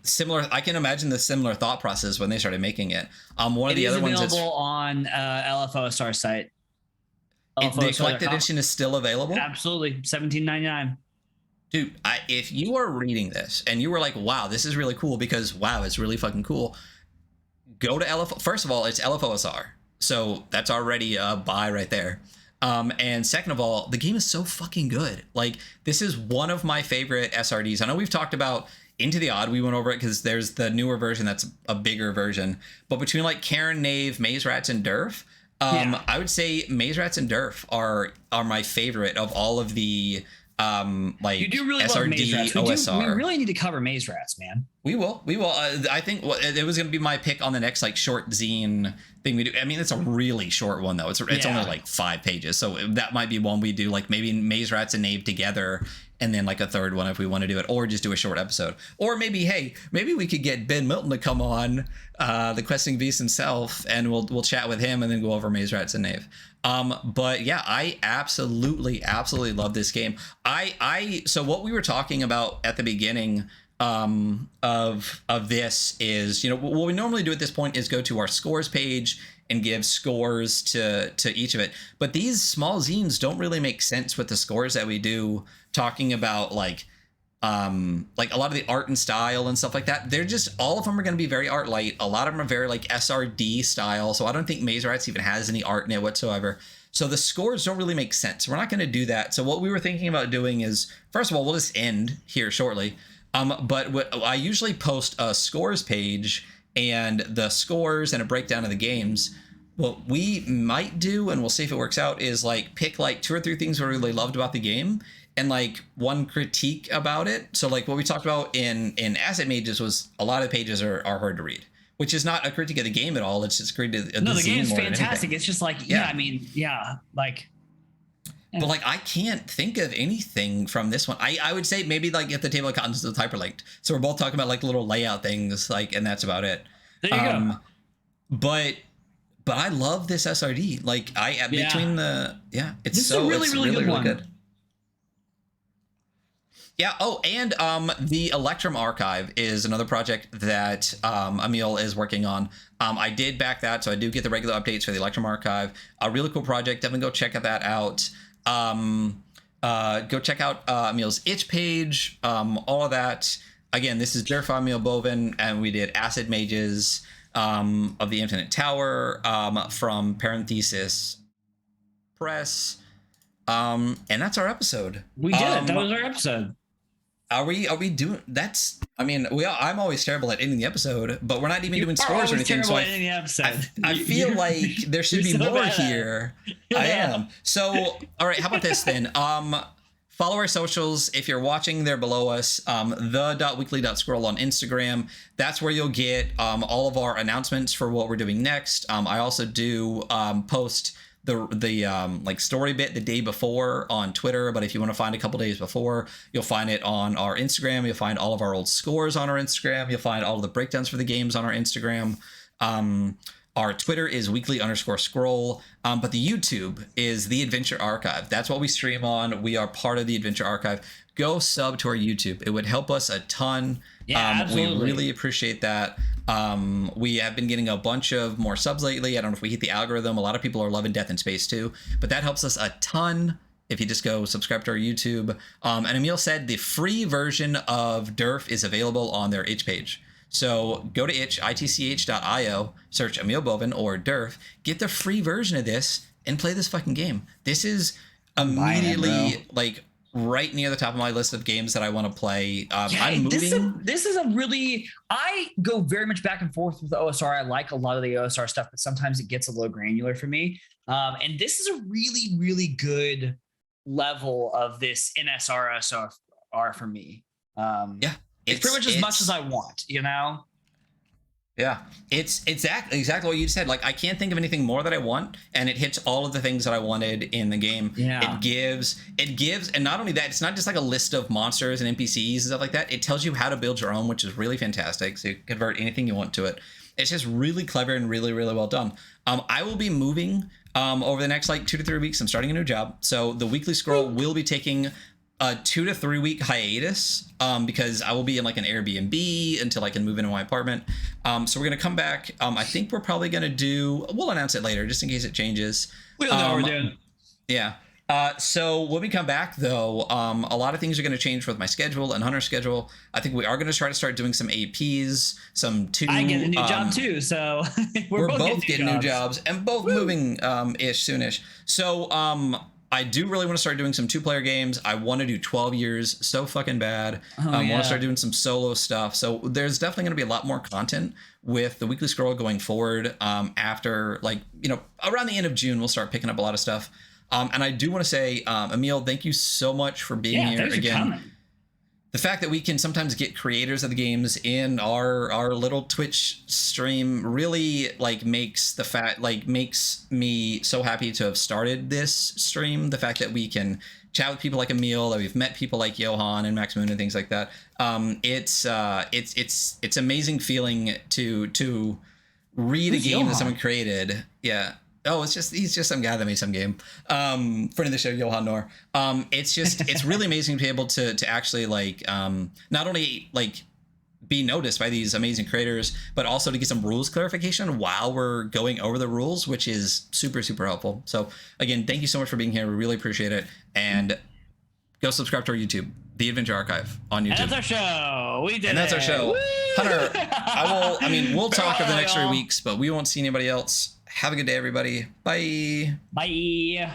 similar. I can imagine the similar thought process when they started making it. One of the other ones that's available on LFOSR site. The collected edition is still available. Absolutely, $17.99. Dude, if you are reading this and you were like, wow, this is really cool because wow, it's really fucking cool. Go to LFO. First of all, it's LFOSR, so that's already a buy right there. And second of all, the game is so fucking good. Like, this is one of my favorite SRDs. I know we've talked about Into the Odd. We went over it because there's the newer version that's a bigger version. But between like Karen, Knave, Maze Rats, and DURF, I would say Maze Rats and DURF are my favorite of all of the like, you do really SRD, love Maze Rats. OSR. We really need to cover Maze Rats, man. We will. I think it was going to be my pick on the next like short zine thing we do. I mean, it's a really short one though. It's only like 5 pages, so that might be one we do. Like maybe Maze Rats and Knave together, and then like a third one if we want to do it, or just do a short episode. Or maybe we could get Ben Milton to come on, the Questing Beast himself, and we'll chat with him and then go over Maze Rats and Knave. But yeah, I absolutely love this game. So what we were talking about at the beginning of this is, you know, what we normally do at this point is go to our scores page and give scores to each of it. But these small zines don't really make sense with the scores that we do, talking about like a lot of the art and style and stuff like that. They're just, all of them are going to be very art light. A lot of them are very like SRD style. So I don't think Maze Rats even has any art in it whatsoever. So the scores don't really make sense. We're not going to do that. So what we were thinking about doing is, first of all, we'll just end here shortly. But what I usually post a scores page and the scores and a breakdown of the games. what we might do, and we'll see if it works out, is like pick like 2 or 3 things we really loved about the game and like one critique about it. So like what we talked about in Asset Mages was a lot of the pages are hard to read, which is not a critique of the game at all. It's just a critique of no, the zine game's more than fantastic. anything. It's just like, yeah, I mean, yeah, like. But like I can't think of anything from this one. I would say maybe like if the table of contents is hyperlinked. So we're both talking about like little layout things, like, and that's about it. There you go. But I love this SRD. Like between it's this so is a really, it's really good one. good. Yeah. Oh, and the Electrum Archive is another project that Emil is working on. I did back that, so I do get the regular updates for the Electrum Archive. A really cool project. Definitely go check that out. Go check out Emil's itch page. All of that. Again, this is DURF Emil Bovin, and we did Acid Mages of the Infinite Tower from Parenthesis Press. And that's our episode. We did it. That was our episode. Are we doing that's I mean I'm always terrible at ending the episode, but we're not even doing scores or anything, so I feel like there should be more here. I am. So all right, how about this then? Follow our socials. If you're watching, they're below us. The.weekly.scroll on Instagram. That's where you'll get all of our announcements for what we're doing next. I also do post the like story bit the day before on Twitter, but if you want to find a couple days before, you'll find it on our Instagram. You'll find all of our old scores on our Instagram. You'll find all of the breakdowns for the games on our Instagram. Our Twitter is weekly_scroll, but the YouTube is the Adventure Archive. That's what we stream on. We are part of the Adventure Archive. Go sub to our YouTube. It would help us a ton. Yeah, absolutely. We really appreciate that. We have been getting a bunch of more subs lately. I don't know if we hit the algorithm. A lot of people are loving Death in Space too, but that helps us a ton if you just go subscribe to our YouTube. And Emil said the free version of DURF is available on their itch page. So go to itch.io, search Emil Bovin or DURF, get the free version of this and play this fucking game. This is immediately like right near the top of my list of games that I want to play. I'm moving. This is a really, I go very much back and forth with OSR. I like a lot of the OSR stuff, but sometimes it gets a little granular for me. And this is a really, really good level of this NSR OSR for me. Yeah. It's pretty much as much as I want, you know? Yeah, it's exactly what you said. Like, I can't think of anything more that I want, and it hits all of the things that I wanted in the game. Yeah. It gives, and not only that, it's not just like a list of monsters and NPCs and stuff like that. It tells you how to build your own, which is really fantastic. So you can convert anything you want to it. It's just really clever and really, really well done. I will be moving over the next like 2 to 3 weeks. I'm starting a new job, so the Weekly Scroll will be taking a 2 to 3 week hiatus because I will be in like an Airbnb until I can move into my apartment. So we're going to come back. I think we're probably going to we'll announce it later just in case it changes. We'll know what we're doing. Yeah. So when we come back though, a lot of things are going to change with my schedule and Hunter's schedule. I think we are going to try to start doing some APs, I get a new job too. So we're both getting new jobs and both moving soonish. So I do really want to start doing some 2-player games. I want to do 12 years so fucking bad. I want to start doing some solo stuff. So there's definitely going to be a lot more content with the Weekly Scroll going forward. After like, around the end of June, we'll start picking up a lot of stuff. And I do want to say, Emil, thank you so much for being here again. The fact that we can sometimes get creators of the games in our little Twitch stream really makes me so happy to have started this stream. The fact that we can chat with people like Emil, that we've met people like Johan and Max Moon and things like that. It's amazing feeling to read a game that someone created. Yeah. Oh, he's just some guy that made some game. Friend of the show, Johan Nor. It's really amazing to be able to actually not only be noticed by these amazing creators, but also to get some rules clarification while we're going over the rules, which is super, super helpful. So again, thank you so much for being here. We really appreciate it. And go subscribe to our YouTube, The Adventure Archive on YouTube. And that's our show. We did it. And that's our show. Woo! Hunter, we'll talk over the next 3 weeks, but we won't see anybody else. Have a good day, everybody. Bye. Bye.